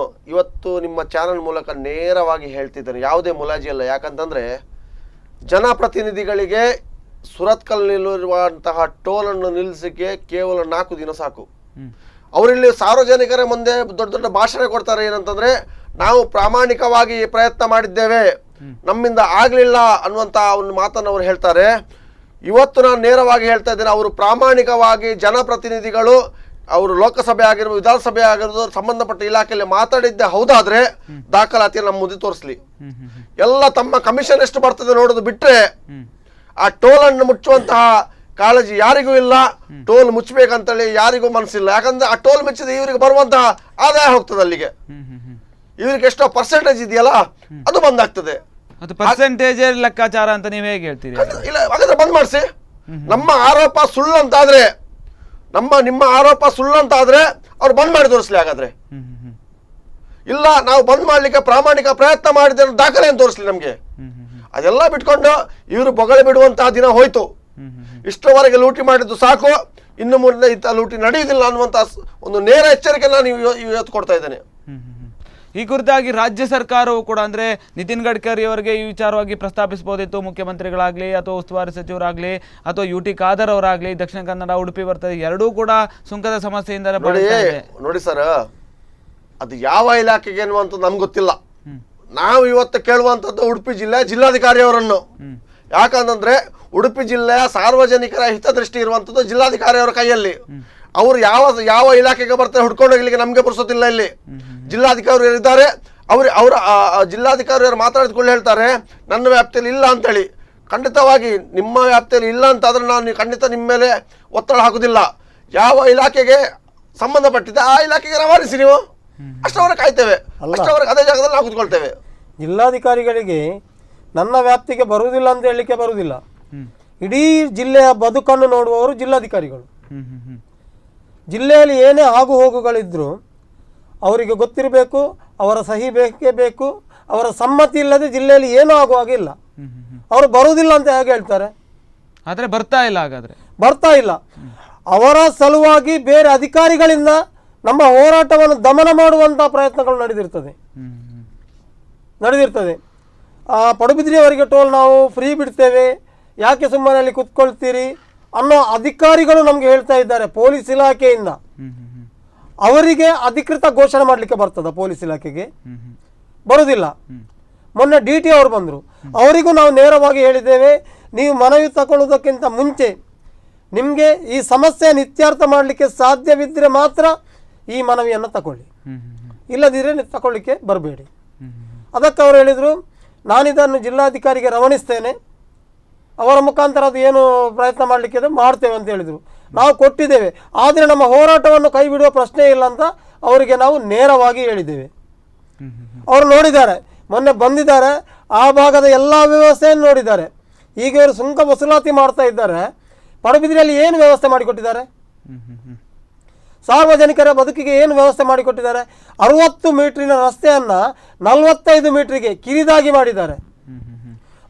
ಇವತ್ತು ನಿಮ್ಮ ಚಾನೆಲ್ ಮೂಲಕ ನೇರವಾಗಿ ಹೇಳ್ತಿದ್ದೇನೆ, ಯಾವುದೇ ಮುಲಾಜಿ ಅಲ್ಲ. ಯಾಕಂತಂದ್ರೆ ಜನಪ್ರತಿನಿಧಿಗಳಿಗೆ ಸುರತ್ಕಲ್ನಲ್ಲಿರುವಂತಹ ಟೋಲ್ ಅನ್ನು ನಿಲ್ಲಿಸಕ್ಕೆ ಕೇವಲ 4 ದಿನ ಸಾಕು. ಅವರಿಲ್ಲಿ ಸಾರ್ವಜನಿಕರ ಮುಂದೆ ದೊಡ್ಡ ದೊಡ್ಡ ಭಾಷಣ ಕೊಡ್ತಾರೆ. ಏನಂತಂದ್ರೆ ನಾವು ಪ್ರಾಮಾಣಿಕವಾಗಿ ಪ್ರಯತ್ನ ಮಾಡಿದ್ದೇವೆ, ನಮ್ಮಿಂದ ಆಗ್ಲಿಲ್ಲ ಅನ್ನುವಂತ ಒಂದು ಮಾತನ್ನು ಅವರು ಹೇಳ್ತಾರೆ. ಇವತ್ತು ನಾನು ನೇರವಾಗಿ ಹೇಳ್ತಾ ಇದ್ದೇನೆ, ಅವರು ಪ್ರಾಮಾಣಿಕವಾಗಿ ಜನಪ್ರತಿನಿಧಿಗಳು ಅವರು ಲೋಕಸಭೆ ಆಗಿರ್ಬೋದು, ವಿಧಾನಸಭೆ ಆಗಿರ್ಬೋದು, ಸಂಬಂಧಪಟ್ಟ ಇಲಾಖೆಯಲ್ಲಿ ಮಾತಾಡಿದ್ದೆ ಹೌದಾದ್ರೆ ದಾಖಲಾತಿಯನ್ನು ನಮ್ಮ ಮುಂದೆ ತೋರಿಸ್ಲಿ. ಎಲ್ಲ ತಮ್ಮ ಕಮಿಷನ್ ಎಷ್ಟು ಬರ್ತದೆ ನೋಡೋದು ಬಿಟ್ರೆ ಆ ಟೋಲ್ ಅನ್ನು ಮುಚ್ಚುವಂತಹ ಕಾಳಜಿ ಯಾರಿಗೂ ಇಲ್ಲ. ಟೋಲ್ ಮುಚ್ಚಬೇಕಂತೇಳಿ ಯಾರಿಗೂ ಮನಸ್ಸಿಲ್ಲ. ಯಾಕಂದ್ರೆ ಆ ಟೋಲ್ ಮುಚ್ಚಿದ ಇವರಿಗೆ ಬರುವಂತಹ ಆದಾಯ ಹೋಗ್ತದೆ ಅಲ್ಲಿಗೆ. ಇವರಿಗೆ ಎಷ್ಟೋ ಪರ್ಸೆಂಟೇಜ್ ಇದೆಯಲ್ಲ ಅದು ಬಂದಾಗ್ತದೆ. ಅದು ಪರ್ಸೆಂಟೇಜ್ ಲೆಕ್ಕಾಚಾರ ಅಂತ ನೀವು ಹೇಗೆ ಹೇಳ್ತೀರಿ? ಇಲ್ಲ, ಹಾಗಾದ್ರೆ ಬಂದ್ ಮಾಡಿಸಿ. ನಮ್ಮ ಆರೋಪ ಸುಳ್ಳು ಅಂತಾದ್ರೆ, ನಿಮ್ಮ ಆರೋಪ ಸುಳ್ಳು ಅಂತಾದ್ರೆ ಅವ್ರು ಬಂದ್ ಮಾಡಿ ತೋರಿಸ್ಲಿ. ಹಾಗಾದ್ರೆ ಇಲ್ಲ, ನಾವು ಬಂದ್ ಮಾಡ್ಲಿಕ್ಕೆ ಪ್ರಾಮಾಣಿಕ ಪ್ರಯತ್ನ ಮಾಡಿದ ದಾಖಲೆ ಅಂತ ತೋರಿಸ್ಲಿ ನಮ್ಗೆ. ಅದೆಲ್ಲ ಬಿಟ್ಕೊಂಡು ಇವರು ಬೊಗಳೆ ಬಿಡುವಂತಹ ದಿನ ಹೋಯ್ತು. ಇಷ್ಟರವರೆಗೆ ಲೂಟಿ ಮಾಡಿದ್ದು ಸಾಕು, ಇನ್ನು ಮುಂದೆ ಇಂಥ ಲೂಟಿ ನಡೆಯುವುದಿಲ್ಲ ಅನ್ನುವಂತ ಒಂದು ನೇರ ಎಚ್ಚರಿಕೆ ನಾನು ಇವತ್ತು ಕೊಡ್ತಾ ಇದ್ದೇನೆ. ಈ ಕುರಿತಾಗಿ ರಾಜ್ಯ ಸರ್ಕಾರವು ಕೂಡ ಅಂದರೆ ನಿತಿನ್ ಗಡ್ಕರಿ ಅವರಿಗೆ ಈ ವಿಚಾರವಾಗಿ ಪ್ರಸ್ತಾಪಿಸಬಹುದಿತ್ತು. ಮುಖ್ಯಮಂತ್ರಿಗಳಾಗಲಿ ಅಥವಾ ಉಸ್ತುವಾರಿ ಸಚಿವರಾಗಲಿ ಅಥವಾ UT ಖಾದರ್ ಅವರಾಗಲಿ, ದಕ್ಷಿಣ ಕನ್ನಡ ಉಡುಪಿ ಬರ್ತದೆ, ಎರಡೂ ಕೂಡ ಸುಂಕದ ಸಮಸ್ಯೆಯಿಂದ ನೋಡಿ ಸರ್, ಅದು ಯಾವ ಇಲಾಖೆಗೆ ಅನ್ನುವಂಥದ್ದು ನಮ್ಗೆ ಗೊತ್ತಿಲ್ಲ. ನಾವು ಇವತ್ತು ಕೇಳುವಂಥದ್ದು ಉಡುಪಿ ಜಿಲ್ಲಾಧಿಕಾರಿ ಅವರನ್ನು. ಯಾಕಂತಂದ್ರೆ ಉಡುಪಿ ಜಿಲ್ಲೆಯ ಸಾರ್ವಜನಿಕರ ಹಿತದೃಷ್ಟಿ ಇರುವಂಥದ್ದು ಜಿಲ್ಲಾಧಿಕಾರಿ ಅವರ ಕೈಯಲ್ಲಿ. ಅವರು ಯಾವ ಇಲಾಖೆಗೆ ಬರ್ತಾರೆ ಹುಡ್ಕೊಂಡು ಹೋಗ್ಲಿಕ್ಕೆ ನಮ್ಗೆ ಪುರ್ಸೊತ್ತಿಲ್ಲ. ಇಲ್ಲಿ ಜಿಲ್ಲಾಧಿಕಾರಿ ಇದ್ದಾರೆ, ಅವರ ಜಿಲ್ಲಾಧಿಕಾರಿ ಅವರು ಮಾತಾಡಿದ್ಕೊಳ್ಳಿ ಹೇಳ್ತಾರೆ ನನ್ನ ವ್ಯಾಪ್ತಿಯಲ್ಲಿ ಇಲ್ಲ ಅಂತೇಳಿ. ಖಂಡಿತವಾಗಿ ನಿಮ್ಮ ವ್ಯಾಪ್ತಿಯಲ್ಲಿ ಇಲ್ಲ ಅಂತ ಆದ್ರೆ ನಾನು ಖಂಡಿತ ನಿಮ್ಮ ಮೇಲೆ ಒತ್ತಡ ಹಾಕುದಿಲ್ಲ. ಯಾವ ಇಲಾಖೆಗೆ ಸಂಬಂಧಪಟ್ಟಿದೆ ಆ ಇಲಾಖೆಗೆ ರವಾನಿಸಿ, ನೀವು ಅಷ್ಟವರೆಗೆ ಕಾಯ್ತೇವೆ, ಅಷ್ಟವರೆಗೆ ಅದೇ ಜಾಗದಲ್ಲಿ ನಾವು ಕೂತ್ಕೊಳ್ತೇವೆ. ಜಿಲ್ಲಾಧಿಕಾರಿಗಳಿಗೆ ನನ್ನ ವ್ಯಾಪ್ತಿಗೆ ಬರುವುದಿಲ್ಲ ಅಂತ ಹೇಳಲಿಕ್ಕೆ ಬರುವುದಿಲ್ಲ. ಇಡೀ ಜಿಲ್ಲೆಯ ಬದುಕನ್ನು ನೋಡುವವರು ಜಿಲ್ಲಾಧಿಕಾರಿಗಳು. ಜಿಲ್ಲೆಯಲ್ಲಿ ಏನೇ ಆಗು ಹೋಗುಗಳಿದ್ರು ಅವರಿಗೆ ಗೊತ್ತಿರಬೇಕು, ಅವರ ಸಹಿ ಬೇಕೇ ಬೇಕು. ಅವರ ಸಮ್ಮತಿ ಇಲ್ಲದೆ ಜಿಲ್ಲೆಯಲ್ಲಿ ಏನೂ ಆಗುವಾಗಿಲ್ಲ. ಅವರು ಬರುವುದಿಲ್ಲ ಅಂತ ಹೇಗೆ ಹೇಳ್ತಾರೆ? ಆದರೆ ಬರ್ತಾ ಇಲ್ಲ. ಹಾಗಾದ್ರೆ ಬರ್ತಾ ಇಲ್ಲ. ಅವರ ಸಲುವಾಗಿ ಬೇರೆ ಅಧಿಕಾರಿಗಳಿಂದ ನಮ್ಮ ಹೋರಾಟವನ್ನು ದಮನ ಮಾಡುವಂತಹ ಪ್ರಯತ್ನಗಳು ನಡೆದಿರ್ತದೆ. ಪಡುಬಿದ್ರಿಯವರಿಗೆ ಟೋಲ್ ನಾವು ಫ್ರೀ ಬಿಡ್ತೇವೆ, ಯಾಕೆ ಸುಮ್ಮನೆ ಅಲ್ಲಿ ಕುತ್ಕೊಳ್ತೀರಿ ಅನ್ನೋ ಅಧಿಕಾರಿಗಳು ನಮಗೆ ಹೇಳ್ತಾ ಇದ್ದಾರೆ ಪೊಲೀಸ್ ಇಲಾಖೆಯಿಂದ. ಅವರಿಗೆ ಅಧಿಕೃತ ಘೋಷಣೆ ಮಾಡಲಿಕ್ಕೆ ಬರ್ತದ ಪೊಲೀಸ್ ಇಲಾಖೆಗೆ? ಬರುವುದಿಲ್ಲ. ಮೊನ್ನೆ DT ಅವರು ಬಂದರು, ಅವರಿಗೂ ನಾವು ನೇರವಾಗಿ ಹೇಳಿದ್ದೇವೆ, ನೀವು ಮನವಿ ತಗೊಳ್ಳೋದಕ್ಕಿಂತ ಮುಂಚೆ ನಿಮಗೆ ಈ ಸಮಸ್ಯೆಯನ್ನು ಇತ್ಯರ್ಥ ಮಾಡಲಿಕ್ಕೆ ಸಾಧ್ಯವಿದ್ದರೆ ಮಾತ್ರ ಈ ಮನವಿಯನ್ನು ತಗೊಳ್ಳಿ, ಇಲ್ಲದಿದ್ದರೆ ನೀವು ತಗೊಳ್ಳಿಕ್ಕೆ ಬರಬೇಡಿ. ಅದಕ್ಕೆ ಅವರು ಹೇಳಿದರು, ನಾನಿದನ್ನು ಜಿಲ್ಲಾಧಿಕಾರಿಗೆ ರವಾನಿಸ್ತೇನೆ, ಅವರ ಮುಖಾಂತರ ಅದು ಏನು ಪ್ರಯತ್ನ ಮಾಡಲಿಕ್ಕೆ ಮಾಡ್ತೇವೆ ಅಂತ ಹೇಳಿದರು. ನಾವು ಕೊಟ್ಟಿದ್ದೇವೆ, ಆದರೆ ನಮ್ಮ ಹೋರಾಟವನ್ನು ಕೈ ಬಿಡುವ ಪ್ರಶ್ನೆ ಇಲ್ಲ ಅಂತ ಅವರಿಗೆ ನಾವು ನೇರವಾಗಿ ಹೇಳಿದ್ದೇವೆ. ಅವರು ನೋಡಿದ್ದಾರೆ, ಮೊನ್ನೆ ಬಂದಿದ್ದಾರೆ, ಆ ಭಾಗದ ಎಲ್ಲ ವ್ಯವಸ್ಥೆಯನ್ನು ನೋಡಿದ್ದಾರೆ. ಈಗ ಇವರು ಸುಂಕ ವಸೂಲಾತಿ ಮಾಡ್ತಾ ಇದ್ದಾರೆ. ಪಡುಬಿದ್ರಿಯಲ್ಲಿ ಏನು ವ್ಯವಸ್ಥೆ ಮಾಡಿಕೊಟ್ಟಿದ್ದಾರೆ? ಸಾರ್ವಜನಿಕರ ಬದುಕಿಗೆ ಏನು ವ್ಯವಸ್ಥೆ ಮಾಡಿಕೊಟ್ಟಿದ್ದಾರೆ? 60 ಮೀಟರಿನ ರಸ್ತೆಯನ್ನು 45 ಮೀಟರಿಗೆ ಕಿರಿದಾಗಿ ಮಾಡಿದ್ದಾರೆ.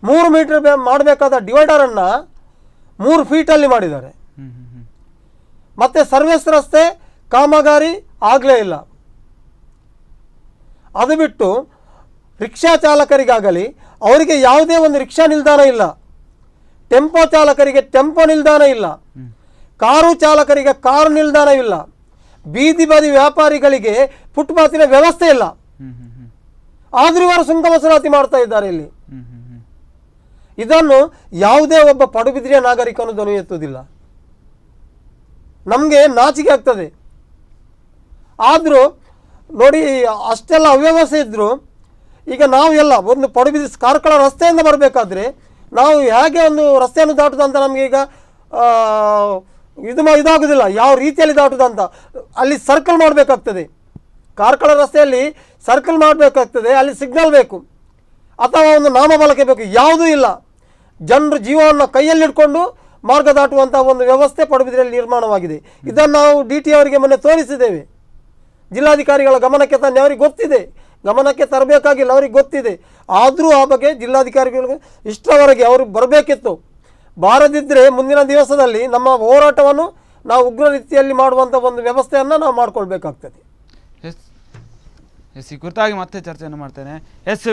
3 ಮೀಟರ್ ಮಾಡಬೇಕಾದ ಡಿವೈಡರನ್ನು 3 ಫೀಟಲ್ಲಿ ಮಾಡಿದ್ದಾರೆ. ಮತ್ತು ಸರ್ವಿಸ್ ರಸ್ತೆ ಕಾಮಗಾರಿ ಆಗಲೇ ಇಲ್ಲ. ಅದು ಬಿಟ್ಟು ರಿಕ್ಷಾ ಚಾಲಕರಿಗಾಗಲಿ ಅವರಿಗೆ ಯಾವುದೇ ಒಂದು ರಿಕ್ಷಾ ನಿಲ್ದಾಣ ಇಲ್ಲ, ಟೆಂಪೋ ಚಾಲಕರಿಗೆ ಟೆಂಪೋ ನಿಲ್ದಾಣ ಇಲ್ಲ, ಕಾರು ಚಾಲಕರಿಗೆ ಕಾರು ನಿಲ್ದಾಣವಿಲ್ಲ, ಬೀದಿ ಬದಿ ವ್ಯಾಪಾರಿಗಳಿಗೆ ಫುಟ್ಪಾತಿನ ವ್ಯವಸ್ಥೆ ಇಲ್ಲ. ಆದರೂ ಇವರು ಸುಂಕ ವಸೂಲಾತಿ ಮಾಡ್ತಾ ಇದ್ದಾರೆ ಇಲ್ಲಿ. ಇದನ್ನು ಯಾವುದೇ ಒಬ್ಬ ಪಡುಬಿದ್ರಿಯ ನಾಗರಿಕನು ಧ್ವನಿ ಎತ್ತುವುದಿಲ್ಲ. ನಮಗೆ ನಾಚಿಕೆ ಆಗ್ತದೆ. ಆದರೂ ನೋಡಿ, ಅಷ್ಟೆಲ್ಲ ಅವ್ಯವಸ್ಥೆ ಇದ್ದರೂ ಈಗ ನಾವು ಎಲ್ಲ ಒಂದು ಪಡುಬಿದ್ರಿ ಕಾರ್ಕಳ ರಸ್ತೆಯಿಂದ ಬರಬೇಕಾದ್ರೆ ನಾವು ಹೇಗೆ ಒಂದು ರಸ್ತೆಯನ್ನು ದಾಟುದಂತ ನಮಗೆ ಈಗ ಇದಾಗೋದಿಲ್ಲ, ಯಾವ ರೀತಿಯಲ್ಲಿ ದಾಟುದಂತ. ಅಲ್ಲಿ ಸರ್ಕಲ್ ಮಾಡಬೇಕಾಗ್ತದೆ, ಕಾರ್ಕಳ ರಸ್ತೆಯಲ್ಲಿ ಸರ್ಕಲ್ ಮಾಡಬೇಕಾಗ್ತದೆ, ಅಲ್ಲಿ ಸಿಗ್ನಲ್ ಬೇಕು ಅಥವಾ ಒಂದು ನಾಮಫಲಕೆ ಬೇಕು, ಯಾವುದೂ ಇಲ್ಲ. ಜನರು ಜೀವವನ್ನು ಕೈಯಲ್ಲಿ ಹಿಡ್ಕೊಂಡು ಮಾರ್ಗ ದಾಟುವಂಥ ಒಂದು ವ್ಯವಸ್ಥೆ ಪಡುಬಿದ್ರಿಯಲ್ಲಿ ನಿರ್ಮಾಣವಾಗಿದೆ. ಇದನ್ನು ನಾವು DT ಅವರಿಗೆ ಮೊನ್ನೆ ತೋರಿಸಿದ್ದೇವೆ. ಜಿಲ್ಲಾಧಿಕಾರಿಗಳ ಗಮನಕ್ಕೆ ತಂದು ಅವರಿಗೆ ಗೊತ್ತಿದೆ, ಗಮನಕ್ಕೆ ತರಬೇಕಾಗಿಲ್ಲ, ಅವರಿಗೆ ಗೊತ್ತಿದೆ. ಆದರೂ ಆ ಬಗ್ಗೆ ಜಿಲ್ಲಾಧಿಕಾರಿಗಳಿಗೆ ಇಷ್ಟರವರೆಗೆ ಅವರು ಬರಬೇಕಿತ್ತು. ಬಾರದಿದ್ದರೆ ಮುಂದಿನ ದಿವಸದಲ್ಲಿ ನಮ್ಮ ಹೋರಾಟವನ್ನು ನಾವು ಉಗ್ರ ರೀತಿಯಲ್ಲಿ ಮಾಡುವಂಥ ಒಂದು ವ್ಯವಸ್ಥೆಯನ್ನು ನಾವು ಮಾಡಿಕೊಳ್ಬೇಕಾಗ್ತದೆ. ಈ ಕುರಿತಾಗಿ ಮತ್ತೆ ಚರ್ಚೆಯನ್ನು ಮಾಡ್ತೇನೆ.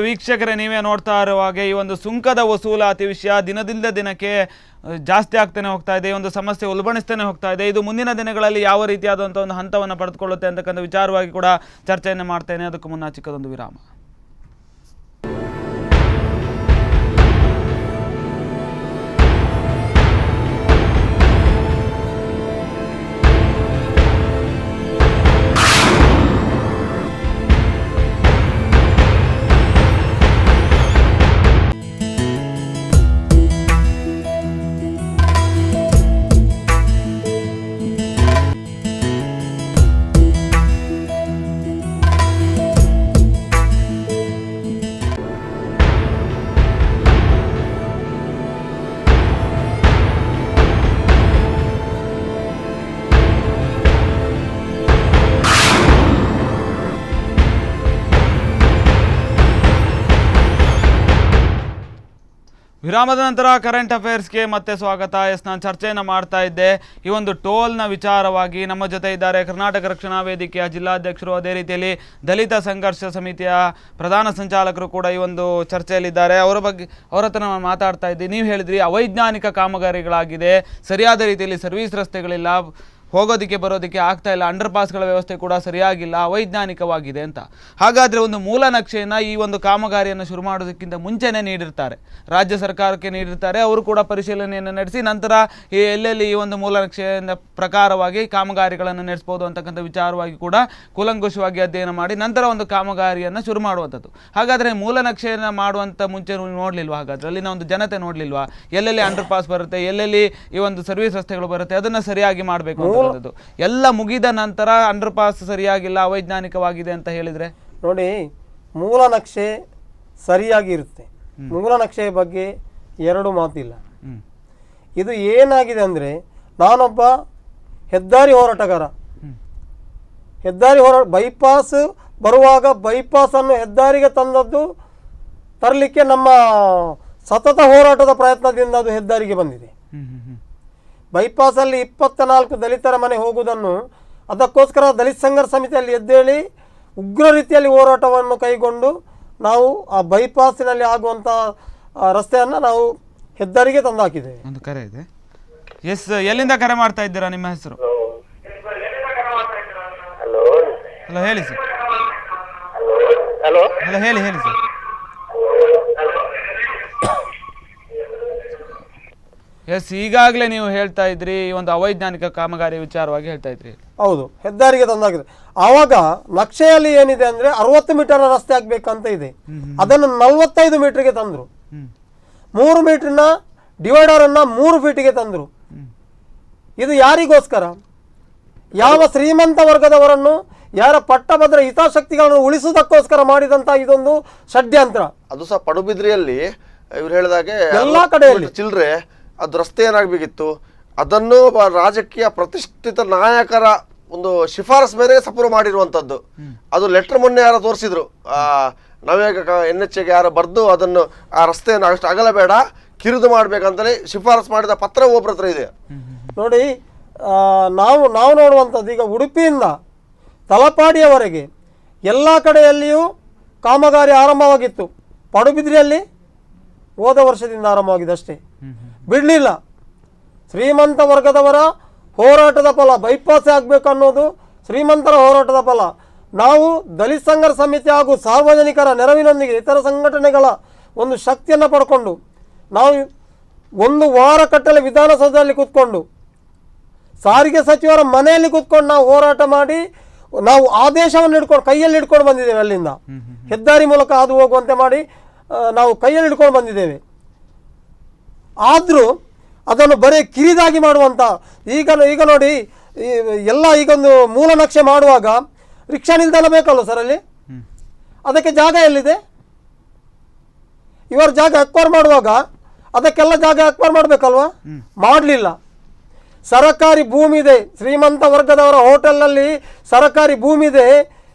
ವೀಕ್ಷಕರೇ, ನೀವೇ ನೋಡ್ತಾ ಇರುವ ಹಾಗೆ ಈ ಒಂದು ಸುಂಕದ ವಸೂಲಾತಿ ವಿಷಯ ದಿನದಿಂದ ದಿನಕ್ಕೆ ಜಾಸ್ತಿ ಆಗ್ತಾನೆ ಹೋಗ್ತಾ ಇದೆ. ಈ ಒಂದು ಸಮಸ್ಯೆ ಉಲ್ಬಣಿಸ್ತಾನೆ ಹೋಗ್ತಾ ಇದೆ. ಇದು ಮುಂದಿನ ದಿನಗಳಲ್ಲಿ ಯಾವ ರೀತಿಯಾದಂಥ ಒಂದು ಹಂತವನ್ನು ಪಡೆದುಕೊಳ್ಳುತ್ತೆ ಅಂತಕ್ಕಂಥ ವಿಚಾರವಾಗಿ ಕೂಡ ಚರ್ಚೆಯನ್ನು ಮಾಡ್ತೇನೆ. ಅದಕ್ಕೂ ಮುನ್ನ ಚಿಕ್ಕದೊಂದು ವಿರಾಮ. ವಿರಾಮದ ನಂತರ ಕರೆಂಟ್ ಅಫೇರ್ಸ್ಗೆ ಮತ್ತೆ ಸ್ವಾಗತ. ನಾನು ಚರ್ಚೆಯನ್ನು ಮಾಡ್ತಾ ಇದ್ದೆ ಈ ಒಂದು ಟೋಲ್ನ ವಿಚಾರವಾಗಿ. ನಮ್ಮ ಜೊತೆ ಇದ್ದಾರೆ ಕರ್ನಾಟಕ ರಕ್ಷಣಾ ವೇದಿಕೆಯ ಜಿಲ್ಲಾಧ್ಯಕ್ಷರು, ಅದೇ ರೀತಿಯಲ್ಲಿ ದಲಿತ ಸಂಘರ್ಷ ಸಮಿತಿಯ ಪ್ರಧಾನ ಸಂಚಾಲಕರು ಕೂಡ ಈ ಒಂದು ಚರ್ಚೆಯಲ್ಲಿದ್ದಾರೆ. ಅವರ ಹತ್ರ ನಾನು ಮಾತಾಡ್ತಾ ಇದ್ದೆ. ನೀವು ಹೇಳಿದ್ರಿ ಅವೈಜ್ಞಾನಿಕ ಕಾಮಗಾರಿಗಳಾಗಿದೆ, ಸರಿಯಾದ ರೀತಿಯಲ್ಲಿ ಸರ್ವಿಸ್ ರಸ್ತೆಗಳಿಲ್ಲ, ಹೋಗೋದಕ್ಕೆ ಬರೋದಕ್ಕೆ ಆಗ್ತಾ ಇಲ್ಲ, ಅಂಡರ್ ಪಾಸ್ಗಳ ವ್ಯವಸ್ಥೆ ಕೂಡ ಸರಿಯಾಗಿಲ್ಲ, ಅವೈಜ್ಞಾನಿಕವಾಗಿದೆ ಅಂತ. ಹಾಗಾದರೆ ಒಂದು ಮೂಲ ನಕ್ಷೆಯನ್ನು ಈ ಒಂದು ಕಾಮಗಾರಿಯನ್ನು ಶುರು ಮಾಡೋದಕ್ಕಿಂತ ಮುಂಚೆನೇ ನೀಡಿರ್ತಾರೆ, ರಾಜ್ಯ ಸರ್ಕಾರಕ್ಕೆ ನೀಡಿರ್ತಾರೆ. ಅವರು ಕೂಡ ಪರಿಶೀಲನೆಯನ್ನು ನಡೆಸಿ ನಂತರ ಎಲ್ಲೆಲ್ಲಿ ಈ ಒಂದು ಮೂಲ ನಕ್ಷೆಯ ಪ್ರಕಾರವಾಗಿ ಕಾಮಗಾರಿಗಳನ್ನು ನಡೆಸ್ಬೋದು ಅಂತಕ್ಕಂಥ ವಿಚಾರವಾಗಿ ಕೂಡ ಕೂಲಂಕುಷವಾಗಿ ಅಧ್ಯಯನ ಮಾಡಿ ನಂತರ ಒಂದು ಕಾಮಗಾರಿಯನ್ನು ಶುರು ಮಾಡುವಂಥದ್ದು. ಹಾಗಾದರೆ ಮೂಲ ನಕ್ಷೆಯನ್ನು ಮಾಡುವಂಥ ಮುಂಚೆ ನೋಡಲಿಲ್ವಾ? ಹಾಗಾದರೆ ಅಲ್ಲಿನ ಒಂದು ಜನತೆ ನೋಡಲಿಲ್ವಾ? ಎಲ್ಲೆಲ್ಲಿ ಅಂಡರ್ ಪಾಸ್ ಬರುತ್ತೆ, ಎಲ್ಲೆಲ್ಲಿ ಈ ಒಂದು ಸರ್ವಿಸ್ ರಸ್ತೆಗಳು ಬರುತ್ತೆ, ಅದನ್ನು ಸರಿಯಾಗಿ ಮಾಡಬೇಕು ಅಂತ. ಎಲ್ಲ ಮುಗಿದ ನಂತರ ಅಂಡರ್ ಪಾಸ್ ಸರಿಯಾಗಿಲ್ಲ, ಅವೈಜ್ಞಾನಿಕವಾಗಿದೆ ಅಂತ ಹೇಳಿದ್ರೆ ನೋಡಿ, ಮೂಲ ನಕ್ಷೆ ಸರಿಯಾಗಿ ಇರುತ್ತೆ. ಮೂಲ ನಕ್ಷೆಯ ಬಗ್ಗೆ ಎರಡು ಮಾತಿಲ್ಲ. ಇದು ಏನಾಗಿದೆ ಅಂದರೆ, ನಾನೊಬ್ಬ ಹೆದ್ದಾರಿ ಹೋರಾಟಗಾರ. ಹೆದ್ದಾರಿ ಬೈಪಾಸ್ ಬರುವಾಗ ಬೈಪಾಸನ್ನು ಹೆದ್ದಾರಿಗೆ ತರಲಿಕ್ಕೆ ನಮ್ಮ ಸತತ ಹೋರಾಟದ ಪ್ರಯತ್ನದಿಂದ ಅದು ಹೆದ್ದಾರಿಗೆ ಬಂದಿದೆ. ಬೈಪಾಸಲ್ಲಿ 24 ದಲಿತರ ಮನೆ ಹೋಗುವುದನ್ನು, ಅದಕ್ಕೋಸ್ಕರ ದಲಿತ ಸಂಘರ್ಷ ಸಮಿತಿಯಲ್ಲಿ ಎದ್ದೇಳಿ ಉಗ್ರ ರೀತಿಯಲ್ಲಿ ಹೋರಾಟವನ್ನು ಕೈಗೊಂಡು ನಾವು ಆ ಬೈಪಾಸಿನಲ್ಲಿ ಆಗುವಂಥ ರಸ್ತೆಯನ್ನು ನಾವು ಹೆದ್ದಾರಿಗೆ ತಂದು ಹಾಕಿದ್ದೇವೆ. ಒಂದು ಕರೆ ಇದೆ. ಎಸ್, ಎಲ್ಲಿಂದ ಕರೆ ಮಾಡ್ತಾ ಇದ್ದೀರಾ? ನಿಮ್ಮ ಹೆಸರು? ಹಲೋ ಹಲೋ, ಹೇಳಿ ಸರ್. ಹಲೋ ಹಲೋ, ಹೇಳಿ ಸರ್. ಎಸ್, ಈಗಾಗಲೇ ನೀವು ಹೇಳ್ತಾ ಇದ್ರಿ ಈ ಒಂದು ಅವೈಜ್ಞಾನಿಕ ಕಾಮಗಾರಿ ವಿಚಾರವಾಗಿ ಹೇಳ್ತಾ ಇದ್ರಿ. ಹೌದು, ಹೆದ್ದಾರಿಗೆ ತಂದಾಗಿದೆ. ಆವಾಗ ನಕ್ಷೆಯಲ್ಲಿ ಏನಿದೆ ಅಂದರೆ 60 ಮೀಟರ್ ರಸ್ತೆ ಆಗಬೇಕಂತ ಇದೆ. ಅದನ್ನು 45 ಮೀಟರ್ಗೆ ತಂದರು. 3 ಮೀಟರ್ನ ಡಿವೈಡರನ್ನು 3 ಫೀಟಿಗೆ ತಂದರು. ಇದು ಯಾರಿಗೋಸ್ಕರ? ಯಾವ ಶ್ರೀಮಂತ ವರ್ಗದವರನ್ನು, ಯಾರ ಪಟ್ಟಭದ್ರ ಹಿತಾಸಕ್ತಿಗಳನ್ನು ಉಳಿಸುವುದಕ್ಕೋಸ್ಕರ ಮಾಡಿದಂಥ ಇದೊಂದು ಷಡ್ಯಂತ್ರ. ಅದು ಸಹ ಪಡುಬಿದ್ರಿಯಲ್ಲಿ ಇವ್ರು ಹೇಳಿದಾಗೆ ಎಲ್ಲಾ ಕಡೆಯಲ್ಲಿ ಚಿಲ್ಲರೆ ಅದು ರಸ್ತೆ ಏನಾಗಬೇಕಿತ್ತು, ಅದನ್ನು ರಾಜಕೀಯ ಪ್ರತಿಷ್ಠಿತ ನಾಯಕರ ಒಂದು ಶಿಫಾರಸ್ ಮೇರೆಗೆ ಸಪೂರ ಮಾಡಿರುವಂಥದ್ದು. ಅದು ಲೆಟರ್ ಮೊನ್ನೆ ಯಾರೋ ತೋರಿಸಿದ್ರು, ನವೇಗ NHAಗೆ ಯಾರೋ ಬರೆದು ಅದನ್ನು ಆ ರಸ್ತೆಯನ್ನು ಅಷ್ಟು ಅಗಲ ಬೇಡ, ಕಿರಿದು ಮಾಡ್ಬೇಕಂತಲೇ ಶಿಫಾರಸ್ ಮಾಡಿದ ಪತ್ರ ಒಬ್ಬರ ಹತ್ರ ಇದೆ. ನೋಡಿ, ನಾವು ನೋಡುವಂಥದ್ದು ಈಗ ಉಡುಪಿಯಿಂದ ತಲಪಾಡಿಯವರೆಗೆ ಎಲ್ಲ ಕಡೆಯಲ್ಲಿಯೂ ಕಾಮಗಾರಿ ಆರಂಭವಾಗಿತ್ತು. ಪಡುಬಿದ್ರಿಯಲ್ಲಿ ಹೋದ ವರ್ಷದಿಂದ ಆರಂಭವಾಗಿದೆ ಅಷ್ಟೇ, ಬಿಡಲಿಲ್ಲ. ಶ್ರೀಮಂತ ವರ್ಗದವರ ಹೋರಾಟದ ಫಲ, ಬೈಪಾಸ್ ಆಗಬೇಕು ಅನ್ನೋದು ಶ್ರೀಮಂತರ ಹೋರಾಟದ ಫಲ. ನಾವು ದಲಿತ ಸಂಘರ್ಷ ಸಮಿತಿ ಹಾಗೂ ಸಾರ್ವಜನಿಕರ ನೆರವಿನೊಂದಿಗೆ ಇತರ ಸಂಘಟನೆಗಳ ಒಂದು ಶಕ್ತಿಯನ್ನು ಪಡ್ಕೊಂಡು ನಾವು 1 ವಾರ ಕಟ್ಟಲೆ ವಿಧಾನಸೌಧದಲ್ಲಿ ಕೂತ್ಕೊಂಡು, ಸಾರಿಗೆ ಸಚಿವರ ಮನೆಯಲ್ಲಿ ಕೂತ್ಕೊಂಡು ನಾವು ಹೋರಾಟ ಮಾಡಿ ನಾವು ಆದೇಶವನ್ನು ಹಿಡ್ಕೊಂಡು ಕೈಯಲ್ಲಿ ಹಿಡ್ಕೊಂಡು ಬಂದಿದ್ದೇವೆ. ಅಲ್ಲಿಂದ ಹೆದ್ದಾರಿ ಮೂಲಕ ಹಾದು ಹೋಗುವಂತೆ ಮಾಡಿ ನಾವು ಕೈಯಲ್ಲಿ ಹಿಡ್ಕೊಂಡು ಬಂದಿದ್ದೇವೆ. ಆದರೂ ಅದನ್ನು ಬರೀ ಕಿರಿದಾಗಿ ಮಾಡುವಂಥ ಈಗ ನೋಡಿ, ಎಲ್ಲ ಈಗೊಂದು ಮೂಲ ನಕ್ಷೆ ಮಾಡುವಾಗ ರಿಕ್ಷಾ ನಿಲ್ದಾಣ ಬೇಕಲ್ಲ ಸರ್, ಅಲ್ಲಿ ಅದಕ್ಕೆ ಜಾಗ ಎಲ್ಲಿದೆ? ಇವರು ಜಾಗ ಅಕ್ವೈರ್ ಮಾಡುವಾಗ ಅದಕ್ಕೆಲ್ಲ ಜಾಗ ಅಕ್ವೈರ್ ಮಾಡಬೇಕಲ್ವಾ? ಮಾಡಲಿಲ್ಲ. ಸರಕಾರಿ ಭೂಮಿ ಇದೆ, ಶ್ರೀಮಂತ ವರ್ಗದವರ ಹೋಟೆಲ್ನಲ್ಲಿ ಸರಕಾರಿ ಭೂಮಿ ಇದೆ.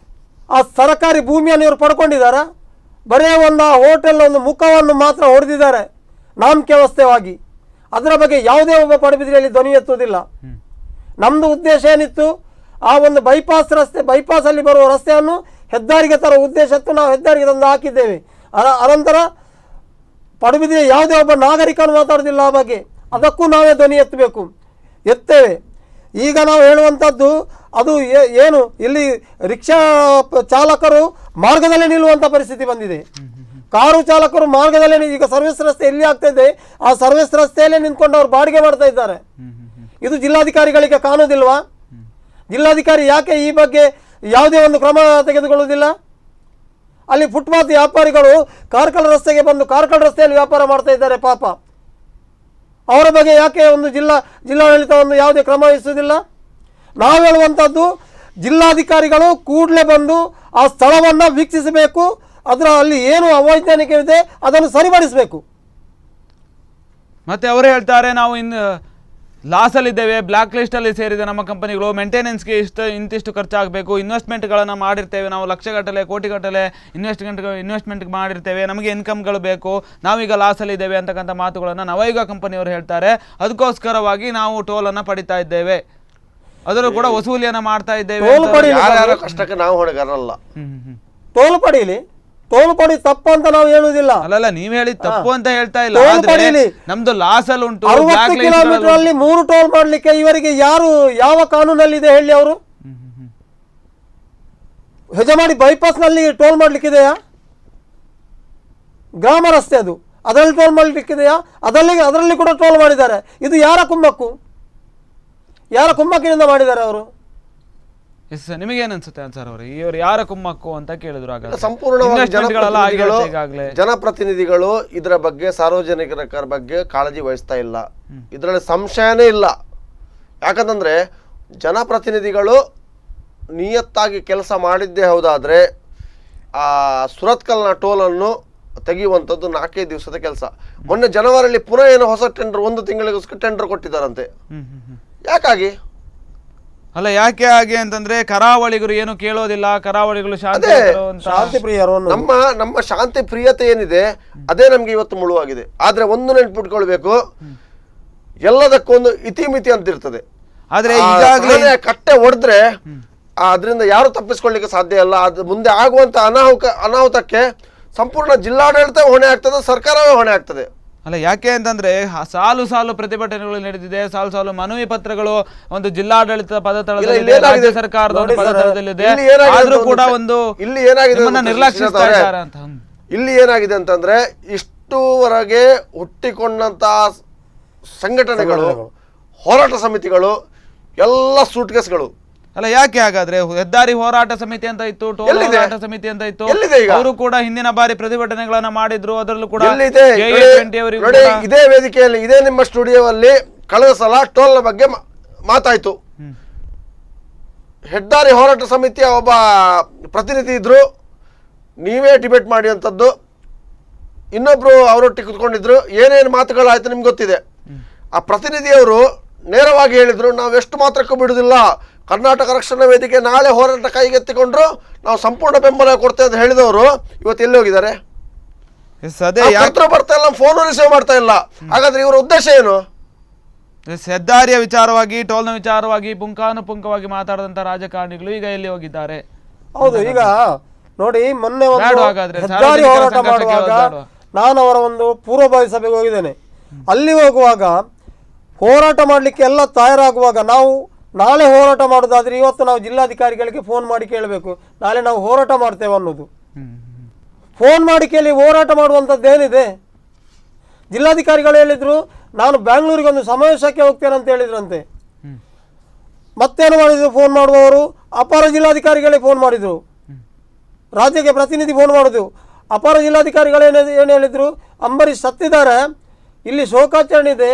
ಆ ಸರಕಾರಿ ಭೂಮಿಯನ್ನು ಇವರು ಪಡ್ಕೊಂಡಿದ್ದಾರೆ. ಬರೇ ಒಂದು ಆ ಹೋಟೆಲ್ ಒಂದು ಮುಖವನ್ನು ಮಾತ್ರ ಹೊಡೆದಿದ್ದಾರೆ ನಾಮಕೆ ವ್ಯವಸ್ಥೆವಾಗಿ. ಅದರ ಬಗ್ಗೆ ಯಾವುದೇ ಒಬ್ಬ ಪಡುಬಿದ್ರಿಯಲ್ಲಿ ಧ್ವನಿ ಎತ್ತುವುದಿಲ್ಲ. ನಮ್ಮದು ಉದ್ದೇಶ ಏನಿತ್ತು, ಆ ಒಂದು ಬೈಪಾಸ್ ರಸ್ತೆ, ಬೈಪಾಸಲ್ಲಿ ಬರುವ ರಸ್ತೆಯನ್ನು ಹೆದ್ದಾರಿಗೆ ತರುವ ಉದ್ದೇಶ ಇತ್ತು. ನಾವು ಹೆದ್ದಾರಿಗೆ ತಂದು ಹಾಕಿದ್ದೇವೆ. ಅನಂತರ ಪಡುಬಿದ್ರಿಯ ಯಾವುದೇ ಒಬ್ಬ ನಾಗರಿಕನು ಮಾತಾಡೋದಿಲ್ಲ ಆ ಬಗ್ಗೆ. ಅದಕ್ಕೂ ನಾವೇ ಧ್ವನಿ ಎತ್ತಬೇಕು, ಎತ್ತೇವೆ. ಈಗ ನಾವು ಹೇಳುವಂಥದ್ದು ಅದು ಏನು, ಇಲ್ಲಿ ರಿಕ್ಷಾ ಚಾಲಕರು ಮಾರ್ಗದಲ್ಲೇ ನಿಲ್ಲುವಂಥ ಪರಿಸ್ಥಿತಿ ಬಂದಿದೆ. ಕಾರು ಚಾಲಕರು ಮಾರ್ಗದಲ್ಲೇ, ಈಗ ಸರ್ವಿಸ್ ರಸ್ತೆ ಎಲ್ಲಿ ಆಗ್ತಾ ಇದೆ ಆ ಸರ್ವಿಸ್ ರಸ್ತೆಯಲ್ಲೇ ನಿಂತ್ಕೊಂಡು ಅವ್ರು ಬಾಡಿಗೆ ಮಾಡ್ತಾ ಇದ್ದಾರೆ. ಇದು ಜಿಲ್ಲಾಧಿಕಾರಿಗಳಿಗೆ ಕಾಣುವುದಿಲ್ವಾ? ಜಿಲ್ಲಾಧಿಕಾರಿ ಯಾಕೆ ಈ ಬಗ್ಗೆ ಯಾವುದೇ ಒಂದು ಕ್ರಮ ತೆಗೆದುಕೊಳ್ಳುವುದಿಲ್ಲ? ಅಲ್ಲಿ ಫುಟ್ಪಾತ್ ವ್ಯಾಪಾರಿಗಳು ಕಾರ್ಕಳ ರಸ್ತೆಗೆ ಬಂದು ಕಾರ್ಕಳ ರಸ್ತೆಯಲ್ಲಿ ವ್ಯಾಪಾರ ಮಾಡ್ತಾ ಇದ್ದಾರೆ. ಪಾಪ ಅವರ ಬಗ್ಗೆ ಯಾಕೆ ಒಂದು ಜಿಲ್ಲಾಡಳಿತ ಒಂದು ಯಾವುದೇ ಕ್ರಮ ವಹಿಸುವುದಿಲ್ಲ? ನಾವು ಹೇಳುವಂಥದ್ದು, ಜಿಲ್ಲಾಧಿಕಾರಿಗಳು ಕೂಡಲೇ ಬಂದು ಆ ಸ್ಥಳವನ್ನು ವೀಕ್ಷಿಸಬೇಕು. ಅಲ್ಲಿ ಏನು ಅವೈಜ್ಞಾನಿಕವಿದೆ ಅದನ್ನು ಸರಿಪಡಿಸಬೇಕು. ಮತ್ತೆ ಅವರೇ ಹೇಳ್ತಾರೆ, ನಾವು ಇನ್ನು ಲಾಸಲ್ಲಿದ್ದೇವೆ, ಬ್ಲ್ಯಾಕ್ ಲಿಸ್ಟಲ್ಲಿ ಸೇರಿದೆ ನಮ್ಮ ಕಂಪನಿಗಳು, ಮೇಂಟೆನೆನ್ಸ್ಗೆ ಇಂತಿಷ್ಟು ಖರ್ಚಾಗಬೇಕು, ಇನ್ವೆಸ್ಟ್ಮೆಂಟ್ಗಳನ್ನು ಮಾಡಿರ್ತೇವೆ ನಾವು, ಲಕ್ಷಗಟ್ಟಲೆ ಕೋಟಿಗಟ್ಟಲೆ ಇನ್ವೆಸ್ಟ್ಮೆಂಟ್ ಮಾಡಿರ್ತೇವೆ, ನಮಗೆ ಇನ್ಕಮ್ಗಳು ಬೇಕು, ನಾವೀಗ ಲಾಸಲ್ಲಿದ್ದೇವೆ ಅಂತಕ್ಕಂಥ ಮಾತುಗಳನ್ನು ನವಯುಗ ಕಂಪನಿಯವರು ಹೇಳ್ತಾರೆ. ಅದಕ್ಕೋಸ್ಕರವಾಗಿ ನಾವು ಟೋಲನ್ನು ಪಡಿತಾ ಇದ್ದೇವೆ, ಅದನ್ನು ಕೂಡ ವಸೂಲಿಯನ್ನು ಮಾಡ್ತಾ ಇದ್ದೇವೆ. ಯಾರ್ಯಾರ ಕಷ್ಟಕ್ಕೆ ನಾವು ಹೊಣೆಗಾರರಲ್ಲ. ಟೋಲ್ ಪಡೀಲಿ, ಟೋಲ್ ಪಡಿ ತಪ್ಪು ಅಂತ ನಾವು ಹೇಳುವುದಿಲ್ಲ. ಅಲ್ಲಲ್ಲ, ನೀವ್ ಹೇಳಿ ತಪ್ಪು ಅಂತ ಹೇಳ್ತಾ ಇಲ್ಲ. ನಮ್ದು ಲಾಸ್ ಅಲ್ಲಿ ಉಂಟು. 60 ಕಿಲೋಮೀಟರ್ ಅಲ್ಲಿ 3 ಟೋಲ್ ಮಾಡ್ಲಿಕ್ಕೆ ಇವರಿಗೆ ಯಾವ ಕಾನೂನಲ್ಲಿ ಇದೆ ಹೇಳಿ? ಅವರು ಹೆಜಮಾಡಿ ಬೈಪಾಸ್ ನಲ್ಲಿ ಟೋಲ್ ಮಾಡ್ಲಿಕ್ಕಿದೆಯಾ? ಗ್ರಾಮ ರಸ್ತೆ ಅದು, ಅದರಲ್ಲಿ ಟೋಲ್ ಮಾಡ್ಲಿಕ್ಕಿದೆಯಾ? ಅದರಲ್ಲಿ ಕೂಡ ಟೋಲ್ ಮಾಡಿದ್ದಾರೆ. ಇದು ಯಾರ ಕುಮ್ಮಕ್ಕು? ಯಾರ ಕುಮ್ಮಕ್ಕಿನಿಂದ ಮಾಡಿದ್ದಾರೆ ಅವರು? ಎಸ್, ನಿಮಗೇನು ಅನ್ಸುತ್ತೆ ಸರ್ ಅವರು ಇವರು ಯಾರ ಕುಮ್ಮಕ್ಕು ಅಂತ ಕೇಳಿದ್ರು? ಸಂಪೂರ್ಣವಾಗಿ ಜನಪ್ರತಿನಿಧಿಗಳು ಇದರ ಬಗ್ಗೆ, ಸಾರ್ವಜನಿಕರ ಬಗ್ಗೆ ಕಾಳಜಿ ವಹಿಸ್ತಾ ಇಲ್ಲ, ಇದರಲ್ಲಿ ಸಂಶಯನೇ ಇಲ್ಲ. ಯಾಕಂತಂದ್ರೆ ಜನಪ್ರತಿನಿಧಿಗಳು ನಿಯತ್ತಾಗಿ ಕೆಲಸ ಮಾಡಿದ್ದೇ ಹೌದಾದ್ರೆ ಆ ಸುರತ್ಕಲ್ನ ಟೋಲನ್ನು ತೆಗೆಯುವಂಥದ್ದು 4-5 ದಿವಸದ ಕೆಲಸ. ಮೊನ್ನೆ ಜನವರಿಯಲ್ಲಿ ಪುನಃ ಏನೋ ಹೊಸ ಟೆಂಡರ್ 1 ತಿಂಗಳಿಗೋಸ್ಕರ ಟೆಂಡರ್ ಕೊಟ್ಟಿದ್ದಾರಂತೆ. ಯಾಕಾಗಿ? ಅಲ್ಲ, ಯಾಕೆ ಹಾಗೆ ಅಂತಂದ್ರೆ ಕರಾವಳಿಗರು ಏನು ಕೇಳೋದಿಲ್ಲ, ಕರಾವಳಿಗಳು ಶಾಂತಿ ಪ್ರಿಯರು. ನಮ್ಮ ಶಾಂತಿ ಪ್ರಿಯತೆ ಏನಿದೆ ಅದೇ ನಮ್ಗೆ ಇವತ್ತು ಮುಳುವಾಗಿದೆ. ಆದ್ರೆ ಒಂದು ನೆನ್ಪಿಟ್ಕೊಳ್ಬೇಕು, ಎಲ್ಲದಕ್ಕೊಂದು ಇತಿಮಿತಿ ಅಂತ ಇರ್ತದೆ. ಆದ್ರೆ ಈಗಾಗಲೇ ಕಟ್ಟೆ ಹೊಡೆದ್ರೆ ಅದರಿಂದ ಯಾರು ತಪ್ಪಿಸ್ಕೊಳ್ಳಿಕ್ಕೆ ಸಾಧ್ಯ ಇಲ್ಲ. ಅದು ಮುಂದೆ ಆಗುವಂತ ಅನಾಹುತಕ್ಕೆ ಸಂಪೂರ್ಣ ಜಿಲ್ಲಾಡಳಿತ ಹೊಣೆ ಆಗ್ತದೆ, ಸರ್ಕಾರವೇ ಹೊಣೆ ಆಗ್ತದೆ. ಅಲ್ಲ, ಯಾಕೆ ಅಂತಂದ್ರೆ ಸಾಲು ಸಾಲು ಪ್ರತಿಭಟನೆಗಳು ನಡೆದಿದೆ, ಸಾಲು ಸಾಲು ಮನವಿ ಪತ್ರಗಳು ಒಂದು ಜಿಲ್ಲಾಡಳಿತ ಪದತಳದಲ್ಲಿದೆ, ರಾಜ್ಯ ಸರ್ಕಾರದ ಒಂದು ಪದತಳದಲ್ಲಿದೆ. ಆದ್ರೂ ಕೂಡ ಒಂದು ಇಲ್ಲಿ ಏನಾಗಿದೆ ನಿರ್ಲಕ್ಷಿಸ್ತಾ ಇದ್ದಾರೆ ಅಂತ. ಇಲ್ಲಿ ಏನಾಗಿದೆ ಅಂತಂದ್ರೆ ಇಷ್ಟುವರೆಗೆ ಹುಟ್ಟಿಕೊಂಡಂತ ಸಂಘಟನೆಗಳು, ಹೋರಾಟ ಸಮಿತಿಗಳು ಎಲ್ಲ ಸೂಟ್ಕೇಸ್ಗಳು. ಅಲ್ಲ, ಯಾಕೆ ಹಾಗಾದ್ರೆ ಹೆದ್ದಾರಿ ಹೋರಾಟ ಸಮಿತಿ ಅಂತ ಇತ್ತು, ಟೋಲ್ ಹೋರಾಟ ಸಮಿತಿ ಅಂತ ಇತ್ತು, ಅವರು ಕೂಡ ಹಿಂದಿನ ಬಾರಿ ಪ್ರತಿಭಟನೆಗಳನ್ನ ಮಾಡಿದ್ರು. ಅದರಲ್ಲೂ ಕೂಡ ಇದೇ ವೇದಿಕೆಯಲ್ಲಿ, ಇದೇ ನಿಮ್ಮ ಸ್ಟುಡಿಯೋ ಅಲ್ಲಿ ಕಳೆದ ಸಲ ಟೋಲ್ ಬಗ್ಗೆ ಮಾತಾಯ್ತು. ಹೆದ್ದಾರಿ ಹೋರಾಟ ಸಮಿತಿಯ ಒಬ್ಬ ಪ್ರತಿನಿಧಿ ಇದ್ರು, ನೀವೇ ಡಿಬೇಟ್ ಮಾಡಿ ಅಂತದ್ದು. ಇನ್ನೊಬ್ರು ಅವರೊಟ್ಟಿಗೆ ಕುತ್ಕೊಂಡಿದ್ರು, ಏನೇನು ಮಾತುಗಳಾಯ್ತು ನಿಮ್ಗೆ ಗೊತ್ತಿದೆ. ಆ ಪ್ರತಿನಿಧಿಯವರು ನೇರವಾಗಿ ಹೇಳಿದ್ರು, ನಾವು ಎಷ್ಟು ಮಾತ್ರಕ್ಕೂ ಬಿಡುವುದಿಲ್ಲ, ಕರ್ನಾಟಕ ರಕ್ಷಣಾ ವೇದಿಕೆ ನಾಳೆ ಹೋರಾಟ ಕೈಗೆತ್ತಿಕೊಂಡ್ರು ನಾವು ಸಂಪೂರ್ಣ ಬೆಂಬಲ ಕೊಡ್ತೇವೆ ಅಂತ ಹೇಳಿದವರು ಇವತ್ತು ಎಲ್ಲಿ ಹೋಗಿದ್ದಾರೆ? ಬರ್ತಾ ಇಲ್ಲ, ಫೋನ್ ರಿಸೀವ್ ಮಾಡ್ತಾ ಇಲ್ಲ. ಹಾಗಾದ್ರೆ ಇವರ ಉದ್ದೇಶ ಏನು? ಹೆದ್ದಾರಿಯ ವಿಚಾರವಾಗಿ, ಟೋಲ್ನ ವಿಚಾರವಾಗಿ ಪುಂಖಾನುಪುಂಖವಾಗಿ ಮಾತಾಡಿದಂತ ರಾಜಕಾರಣಿಗಳು ಈಗ ಎಲ್ಲಿ ಹೋಗಿದ್ದಾರೆ? ಹೌದು, ಈಗ ನೋಡಿ, ಮೊನ್ನೆ ಹೆದ್ದಾರಿ ಹೋರಾಟ ಮಾಡುವಾಗ ನಾನು ಅವರ ಒಂದು ಪೂರ್ವಭಾವಿ ಸಭೆಗೆ ಹೋಗಿದ್ದೇನೆ. ಅಲ್ಲಿ ಹೋಗುವಾಗ ಹೋರಾಟ ಮಾಡಲಿಕ್ಕೆ ಎಲ್ಲ ತಯಾರಾಗುವಾಗ ನಾವು ನಾಳೆ ಹೋರಾಟ ಮಾಡೋದಾದ್ರೆ ಇವತ್ತು ನಾವು ಜಿಲ್ಲಾಧಿಕಾರಿಗಳಿಗೆ ಫೋನ್ ಮಾಡಿ ಕೇಳಬೇಕು, ನಾಳೆ ನಾವು ಹೋರಾಟ ಮಾಡ್ತೇವೆ ಅನ್ನೋದು. ಫೋನ್ ಮಾಡಿ ಕೇಳಿ ಹೋರಾಟ ಮಾಡುವಂಥದ್ದು ಏನಿದೆ? ಜಿಲ್ಲಾಧಿಕಾರಿಗಳು ಹೇಳಿದ್ರು, ನಾನು ಬ್ಯಾಂಗ್ಳೂರಿಗೆ ಒಂದು ಸಮಾವೇಶಕ್ಕೆ ಹೋಗ್ತೇನೆ ಅಂತ ಹೇಳಿದ್ರಂತೆ. ಮತ್ತೇನು ಮಾಡಿದ್ರು? ಫೋನ್ ಮಾಡುವವರು ಅಪರ ಜಿಲ್ಲಾಧಿಕಾರಿಗಳೇ ಫೋನ್ ಮಾಡಿದರು, ರಾಜ್ಯಕ್ಕೆ ಪ್ರತಿನಿಧಿ ಫೋನ್ ಮಾಡೋದು. ಅಪರ ಜಿಲ್ಲಾಧಿಕಾರಿಗಳು ಏನು ಹೇಳಿದರು? ಅಂಬರೀಷ್ ಸತ್ತಿದ್ದಾರೆ, ಇಲ್ಲಿ ಶೋಕಾಚರಣೆ ಇದೆ,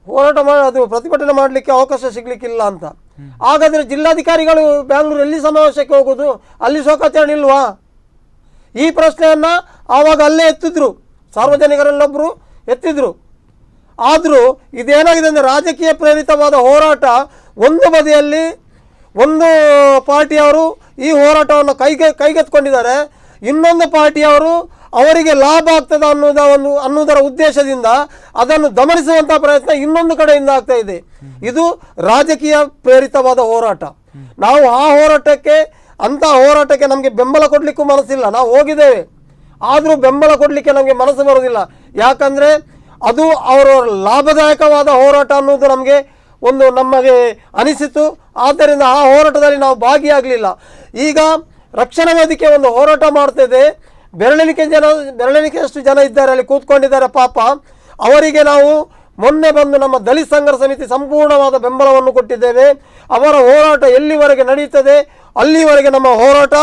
ಹೋರಾಟ ಅದು ಪ್ರತಿಭಟನೆ ಮಾಡಲಿಕ್ಕೆ ಅವಕಾಶ ಸಿಗ್ಲಿಕ್ಕಿಲ್ಲ ಅಂತ. ಹಾಗಾದರೆ ಜಿಲ್ಲಾಧಿಕಾರಿಗಳು ಬ್ಯಾಂಗ್ಳೂರು ಎಲ್ಲಿ ಸಮಾವೇಶಕ್ಕೆ ಹೋಗೋದು? ಅಲ್ಲಿ ಶೋಕಾಚರಣೆ ಇಲ್ವಾ? ಈ ಪ್ರಶ್ನೆಯನ್ನು ಆವಾಗ ಅಲ್ಲೇ ಎತ್ತಿದ್ರು, ಸಾರ್ವಜನಿಕರಲ್ಲೊಬ್ಬರು ಎತ್ತಿದ್ರು. ಆದರೂ ಇದೇನಾಗಿದೆ ಅಂದರೆ ರಾಜಕೀಯ ಪ್ರೇರಿತವಾದ ಹೋರಾಟ. ಒಂದು ಬದಿಯಲ್ಲಿ ಒಂದು ಪಾರ್ಟಿಯವರು ಈ ಹೋರಾಟವನ್ನು ಕೈಗೆತ್ತಿಕೊಂಡಿದ್ದಾರೆ, ಇನ್ನೊಂದು ಪಾರ್ಟಿಯವರು ಅವರಿಗೆ ಲಾಭ ಆಗ್ತದೆ ಅನ್ನೋದರ ಉದ್ದೇಶದಿಂದ ಅದನ್ನು ದಮನಿಸುವಂಥ ಪ್ರಯತ್ನ ಇನ್ನೊಂದು ಕಡೆಯಿಂದ ಆಗ್ತಾ ಇದೆ. ಇದು ರಾಜಕೀಯ ಪ್ರೇರಿತವಾದ ಹೋರಾಟ. ನಾವು ಆ ಹೋರಾಟಕ್ಕೆ, ಅಂಥ ಹೋರಾಟಕ್ಕೆ ನಮಗೆ ಬೆಂಬಲ ಕೊಡಲಿಕ್ಕೂ ಮನಸ್ಸಿಲ್ಲ. ನಾವು ಹೋಗಿದ್ದೇವೆ, ಆದರೂ ಬೆಂಬಲ ಕೊಡಲಿಕ್ಕೆ ನಮಗೆ ಮನಸ್ಸು ಬರೋದಿಲ್ಲ. ಯಾಕಂದರೆ ಅದು ಅವರ ಲಾಭದಾಯಕವಾದ ಹೋರಾಟ ಅನ್ನೋದು ನಮಗೆ ಅನಿಸಿತು. ಆದ್ದರಿಂದ ಆ ಹೋರಾಟದಲ್ಲಿ ನಾವು ಭಾಗಿಯಾಗಲಿಲ್ಲ. ಈಗ ರಕ್ಷಣಾ ವೇದಿಕೆ ಒಂದು ಹೋರಾಟ ಮಾಡ್ತಿದೆ, ಬೆರಳೆಣಿಕೆಯಷ್ಟು ಜನ ಇದ್ದಾರೆ, ಅಲ್ಲಿ ಕೂತ್ಕೊಂಡಿದ್ದಾರೆ. ಪಾಪ ಅವರಿಗೆ ನಾವು ಮೊನ್ನೆ ಬಂದು ನಮ್ಮ ದಲಿತ ಸಂಘರ್ಷ ಸಮಿತಿ ಸಂಪೂರ್ಣವಾದ ಬೆಂಬಲವನ್ನು ಕೊಟ್ಟಿದ್ದೇವೆ. ಅವರ ಹೋರಾಟ ಎಲ್ಲಿವರೆಗೆ ನಡೆಯುತ್ತದೆ ಅಲ್ಲಿವರೆಗೆ ನಮ್ಮ ಹೋರಾಟ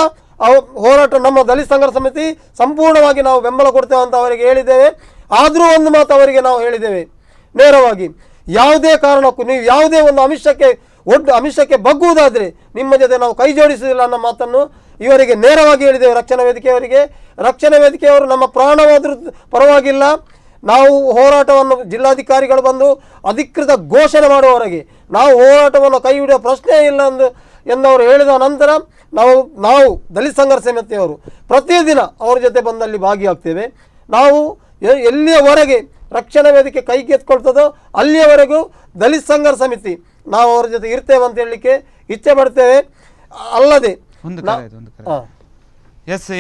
ನಮ್ಮ ದಲಿತ ಸಂಘರ್ಷ ಸಮಿತಿ ಸಂಪೂರ್ಣವಾಗಿ ನಾವು ಬೆಂಬಲ ಕೊಡ್ತೇವೆ ಅಂತ ಅವರಿಗೆ ಹೇಳಿದ್ದೇವೆ. ಆದರೂ ಒಂದು ಮಾತು ಅವರಿಗೆ ನಾವು ಹೇಳಿದ್ದೇವೆ ನೇರವಾಗಿ, ಯಾವುದೇ ಕಾರಣಕ್ಕೂ ನೀವು ಯಾವುದೇ ಒಂದು ಅಮಿಷಕ್ಕೆ ಬಗ್ಗುವುದಾದರೆ ನಿಮ್ಮ ಜೊತೆ ನಾವು ಕೈ ಜೋಡಿಸುವುದಿಲ್ಲ ಅನ್ನೋ ಮಾತನ್ನು ಇವರಿಗೆ ನೇರವಾಗಿ ಹೇಳಿದ್ದೇವೆ. ರಕ್ಷಣಾ ವೇದಿಕೆಯವರು ನಮ್ಮ ಪ್ರಾಣವಾದರೂ ಪರವಾಗಿಲ್ಲ, ನಾವು ಹೋರಾಟವನ್ನು ಜಿಲ್ಲಾಧಿಕಾರಿಗಳು ಬಂದು ಅಧಿಕೃತ ಘೋಷಣೆ ಮಾಡುವವರೆಗೆ ನಾವು ಹೋರಾಟವನ್ನು ಕೈ ಹಿಡಿಯುವ ಪ್ರಶ್ನೆ ಇಲ್ಲ ಎಂದವರು ಹೇಳಿದ ನಂತರ ನಾವು ದಲಿತ ಸಂಘರ್ಷ ಸಮಿತಿಯವರು ಪ್ರತಿದಿನ ಅವರ ಜೊತೆ ಬಂದಲ್ಲಿ ಭಾಗಿಯಾಗ್ತೇವೆ. ನಾವು ಎಲ್ಲಿಯವರೆಗೆ ರಕ್ಷಣಾ ವೇದಿಕೆ ಕೈಗೆತ್ಕೊಳ್ತದೋ ಅಲ್ಲಿಯವರೆಗೂ ದಲಿತ ಸಂಘರ್ಷ ಸಮಿತಿ ನಾವು ಅವರ ಜೊತೆ ಇರ್ತೇವೆ ಅಂತ ಹೇಳಲಿಕ್ಕೆ ಇಚ್ಛೆ ಪಡ್ತೇವೆ. ಅಲ್ಲದೆ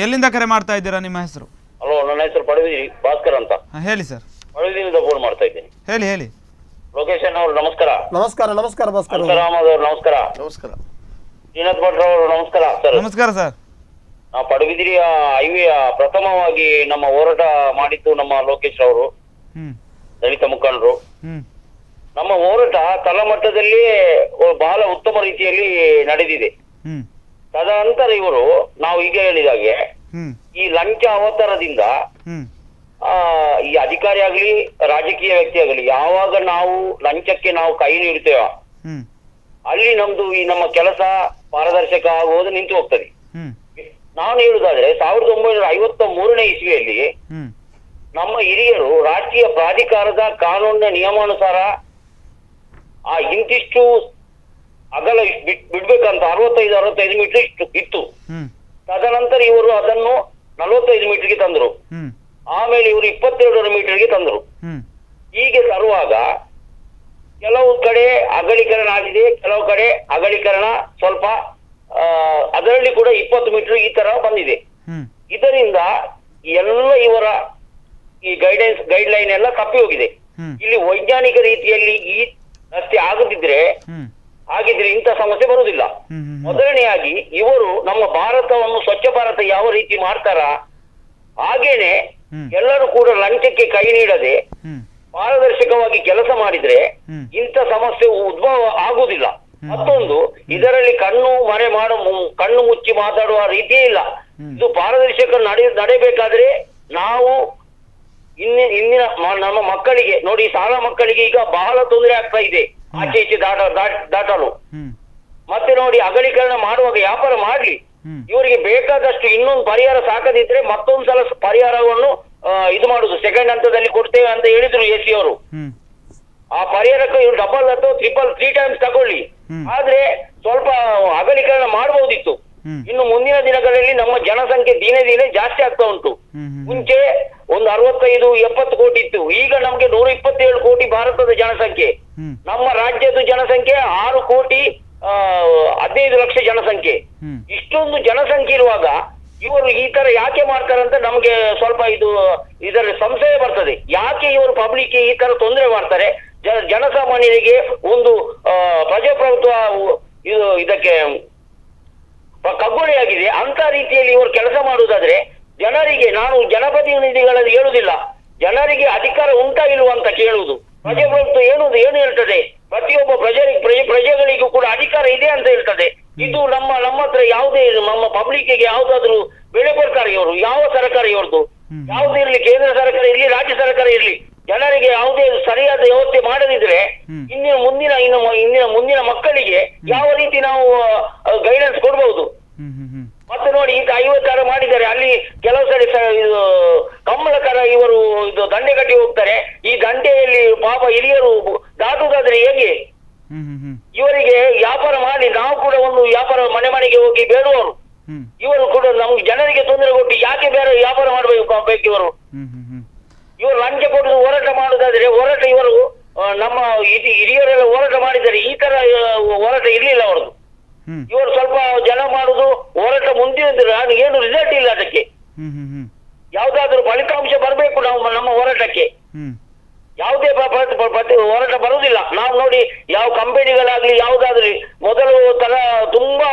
ಎಲ್ಲಿಂದ ಕರೆ ಮಾಡ್ತಾ ಇದ್ದೀರಾ? ನಿಮ್ಮ ಹೆಸರು? ಹಲೋ, ನನ್ನ ಹೆಸರು ಪಡವಿ ಭಾಸ್ಕರ್ ಅಂತ. ಹೇಳಿ ಸರ್. ಪಡವಿಯಿಂದ ಫೋನ್ ಮಾಡ್ತಾ ಇದ್ದೀನಿ. ಹೇಳಿ. ಲೋಕೇಶನ್ ಅವರು ನಮಸ್ಕಾರ. ನಮಸ್ಕಾರ ಭಾಸ್ಕರ್ ಅವರು ನಮಸ್ಕಾರ. ಶ್ರೀನಾಥ್ ಭಟ್ರ ಅವರು ನಮಸ್ಕಾರ ಸರ್. ನಮಸ್ಕಾರ ಸರ್. ನಾವು ಪಡುಬಿದಿರಿಯ ಹೈವೇಯ ಪ್ರಥಮವಾಗಿ ನಮ್ಮ ಹೋರಾಟ ಮಾಡಿದ್ದು ನಮ್ಮ ಲೋಕೇಶ್ ಅವರು, ದಲಿತ ಮುಖಂಡರು. ನಮ್ಮ ಹೋರಾಟ ತಳಮಟ್ಟದಲ್ಲಿ ಬಹಳ ಉತ್ತಮ ರೀತಿಯಲ್ಲಿ ನಡೆದಿದೆ. ತದನಂತರ ಇವರು ನಾವು ಈಗ ಹೇಳಿದಾಗೆ ಈ ಲಂಚ ಅವತಾರದಿಂದ ಈ ಅಧಿಕಾರಿ ಆಗ್ಲಿ ರಾಜಕೀಯ ವ್ಯಕ್ತಿ ಆಗಲಿ ಯಾವಾಗ ನಾವು ಲಂಚಕ್ಕೆ ನಾವು ಕೈ ನೀಡ್ತೇವ ಅಲ್ಲಿ ನಮ್ದು ಈ ನಮ್ಮ ಕೆಲಸ ಪಾರದರ್ಶಕ ಆಗುವುದು ನಿಂತು ಹೋಗ್ತದೆ. ನಾನು ಹೇಳುದಾದ್ರೆ 1953ನೇ ಇಸ್ವಿಯಲ್ಲಿ ನಮ್ಮ ಹಿರಿಯರು ರಾಷ್ಟ್ರೀಯ ಪ್ರಾಧಿಕಾರದ ಕಾನೂನಿನ ನಿಯಮಾನುಸಾರ ಆ ಇಂತಿಷ್ಟು ಅಗಲ ಬಿಡ್ಬೇಕಂತ 65 ಮೀಟರ್ ಇತ್ತು. ತದನಂತರ ಇವರು ಅದನ್ನು 45 ಮೀಟರ್ಗೆ ತಂದ್ರು. ಆಮೇಲೆ ಇವರು 22 ಮೀಟರ್ಗೆ ತಂದ್ರು. ಹೀಗೆ ತರುವಾಗ ಕೆಲವು ಕಡೆ ಅಗಲೀಕರಣ ಆಗಿದೆ, ಕೆಲವು ಕಡೆ ಅಗಲೀಕರಣ ಸ್ವಲ್ಪ ಅದರಲ್ಲಿ ಕೂಡ 20 ಮೀಟರ್ ಈ ತರ ಬಂದಿದೆ. ಇದರಿಂದ ಎಲ್ಲ ಇವರ ಈ ಗೈಡ್ ಲೈನ್ ಎಲ್ಲ ತಪ್ಪಿ ಹೋಗಿದೆ. ಇಲ್ಲಿ ವೈಜ್ಞಾನಿಕ ರೀತಿಯಲ್ಲಿ ಈ ರಸ್ತೆ ಆಗಿದ್ರೆ ಇಂಥ ಸಮಸ್ಯೆ ಬರುವುದಿಲ್ಲ. ಮೊದಲನೆಯಾಗಿ ಇವರು ನಮ್ಮ ಭಾರತವನ್ನು ಸ್ವಚ್ಛ ಭಾರತ ಯಾವ ರೀತಿ ಮಾಡ್ತಾರ ಹಾಗೇನೆ ಎಲ್ಲರೂ ಕೂಡ ಲಂಚಕ್ಕೆ ಕೈ ನೀಡದೆ ಪಾರದರ್ಶಕವಾಗಿ ಕೆಲಸ ಮಾಡಿದ್ರೆ ಇಂಥ ಸಮಸ್ಯೆ ಉದ್ಭವ ಆಗುವುದಿಲ್ಲ. ಮತ್ತೊಂದು, ಇದರಲ್ಲಿ ಕಣ್ಣು ಮುಚ್ಚಿ ಮಾತಾಡುವ ರೀತಿಯೇ ಇಲ್ಲ. ಇದು ಪಾರದರ್ಶಕ ನಡೆಯಬೇಕಾದ್ರೆ ನಾವು ಇಂದಿನ ನಮ್ಮ ಮಕ್ಕಳಿಗೆ ನೋಡಿ, ಶಾಲಾ ಮಕ್ಕಳಿಗೆ ಈಗ ಬಹಳ ತೊಂದರೆ ಆಗ್ತಾ ಇದೆ ಆಚೆ ಈಚೆ ದಾಟಲು. ಮತ್ತೆ ನೋಡಿ, ಅಗಲೀಕರಣ ಮಾಡುವಾಗ ವ್ಯಾಪಾರ ಮಾಡ್ಲಿ, ಇವರಿಗೆ ಬೇಕಾದಷ್ಟು ಇನ್ನೊಂದು ಪರಿಹಾರ ಸಾಕದಿದ್ರೆ ಮತ್ತೊಂದು ಸಲ ಪರಿಹಾರವನ್ನು ಇದು ಮಾಡುದು ಸೆಕೆಂಡ್ ಹಂತದಲ್ಲಿ ಕೊಡ್ತೇವೆ ಅಂತ ಹೇಳಿದ್ರು AC ಅವರು. ಆ ಪರಿಹಾರಕ್ಕೆ ಇವ್ರು ಡಬಲ್ ಅಥವಾ ತ್ರೀ ಟೈಮ್ಸ್ ತಗೊಳ್ಳಿ, ಆದ್ರೆ ಸ್ವಲ್ಪ ಅಗಲೀಕರಣ ಮಾಡಬಹುದಿತ್ತು. ಇನ್ನು ಮುಂದಿನ ದಿನಗಳಲ್ಲಿ ನಮ್ಮ ಜನಸಂಖ್ಯೆ ದಿನೇ ಜಾಸ್ತಿ ಆಗ್ತಾ ಉಂಟು. ಮುಂಚೆ ಒಂದು 65-70 ಕೋಟಿ ಇತ್ತು, ಈಗ ನಮ್ಗೆ 127 ಕೋಟಿ ಭಾರತದ ಜನಸಂಖ್ಯೆ. ನಮ್ಮ ರಾಜ್ಯದ ಜನಸಂಖ್ಯೆ 6 ಕೋಟಿ 15 ಲಕ್ಷ ಜನಸಂಖ್ಯೆ. ಇಷ್ಟೊಂದು ಜನಸಂಖ್ಯೆ ಇರುವಾಗ ಇವರು ಈ ತರ ಯಾಕೆ ಮಾಡ್ತಾರಂತ ನಮ್ಗೆ ಸ್ವಲ್ಪ ಇದರ ಸಂಶಯ ಬರ್ತದೆ. ಯಾಕೆ ಇವರು ಪಬ್ಲಿಕ್ ಈ ತರ ತೊಂದರೆ ಮಾಡ್ತಾರೆ? ಜನಸಾಮಾನ್ಯರಿಗೆ ಒಂದು ಪ್ರಜಾಪ್ರಭುತ್ವ ಇದಕ್ಕೆ ಕಗ್ಗೊಲೆಯಾಗಿದೆ. ಅಂತ ರೀತಿಯಲ್ಲಿ ಇವರು ಕೆಲಸ ಮಾಡುವುದಾದ್ರೆ ಜನರಿಗೆ, ನಾನು ಜನಪ್ರತಿನಿಧಿಗಳಲ್ಲಿ ಹೇಳುವುದಿಲ್ಲ, ಜನರಿಗೆ ಅಧಿಕಾರ ಉಂಟಾ ಇಲ್ವಾ ಅಂತ ಕೇಳುವುದು. ಪ್ರಜಾಪ್ರಭುತ್ವ ಏನು ಹೇಳ್ತದೆ? ಪ್ರತಿಯೊಬ್ಬ ಪ್ರಜೆಗಳಿಗೂ ಕೂಡ ಅಧಿಕಾರ ಇದೆ ಅಂತ ಹೇಳ್ತದೆ. ಇದು ನಮ್ಮ ಹತ್ರ ಯಾವುದೇ ನಮ್ಮ ಪಬ್ಲಿಕ್ಗೆ ಯಾವ್ದಾದ್ರು ಬೆಳೆ ಕೊಡ್ತಾರೆ ಇವರು? ಯಾವ ಸರ್ಕಾರ ಇವ್ರದ್ದು? ಯಾವುದೇ ಇರ್ಲಿ, ಕೇಂದ್ರ ಸರ್ಕಾರ ಇರ್ಲಿ, ರಾಜ್ಯ ಸರ್ಕಾರ ಇರ್ಲಿ, ಜನರಿಗೆ ಯಾವುದೇ ಸರಿಯಾದ ವ್ಯವಸ್ಥೆ ಮಾಡದಿದ್ರೆ ಮುಂದಿನ ಮಕ್ಕಳಿಗೆ ಯಾವ ರೀತಿ ನಾವು ಗೈಡೆನ್ಸ್ ಕೊಡ್ಬಹುದು? ಮತ್ತೆ ನೋಡಿ, ಈಗ 56 ಮಾಡಿದ್ದಾರೆ, ಅಲ್ಲಿ ಕೆಲವು ಸರಿ ಕಮ್ಮಳಕರ ಇವರು ದಂಡೆ ಕಟ್ಟಿ ಹೋಗ್ತಾರೆ. ಈ ದಂಡೆಯಲ್ಲಿ ಪಾಪ ಹಿರಿಯರು ದಾಟುವುದಾದ್ರೆ ಹೇಗೆ? ಇವರಿಗೆ ವ್ಯಾಪಾರ ಮಾಡಿ, ನಾವು ಕೂಡ ಒಂದು ವ್ಯಾಪಾರ ಮನೆಗೆ ಹೋಗಿ ಬೇಡುವವರು. ಇವರು ಕೂಡ ನಮ್ಗೆ ಜನರಿಗೆ ತೊಂದರೆ ಕೊಟ್ಟು ಯಾಕೆ ಬೇರೆ ವ್ಯಾಪಾರ ಮಾಡಬೇಕು ಇವರು? ಇವರು ಲಂಚ ಕೊಟ್ಟು ಹೋರಾಟ ಮಾಡುವುದಾದ್ರೆ ಇವರು ನಮ್ಮ ಹಿರಿಯರೆಲ್ಲ ಹೋರಾಟ ಮಾಡಿದ್ದಾರೆ, ಈ ತರ ಹೋರಾಟ ಇರ್ಲಿಲ್ಲ ಅವರದು. ಇವರು ಸ್ವಲ್ಪ ಜನ ಮಾಡುದು ಹೋರಾಟ ಮುಂದಿದ್ರೆ ಏನು ರಿಸಲ್ಟ್ ಇಲ್ಲ. ಅದಕ್ಕೆ ಯಾವ್ದಾದ್ರು ಫಲಿತಾಂಶ ಬರಬೇಕು ನಮ್ಮ ಹೋರಾಟಕ್ಕೆ. ಯಾವುದೇ ಹೋರಾಟ ಬರುವುದಿಲ್ಲ. ನಾವು ನೋಡಿ, ಯಾವ ಕಂಪನಿಗಳಾಗ್ಲಿ ಯಾವ್ದಾದ್ರಿ ಮೊದಲು ತುಂಬಾ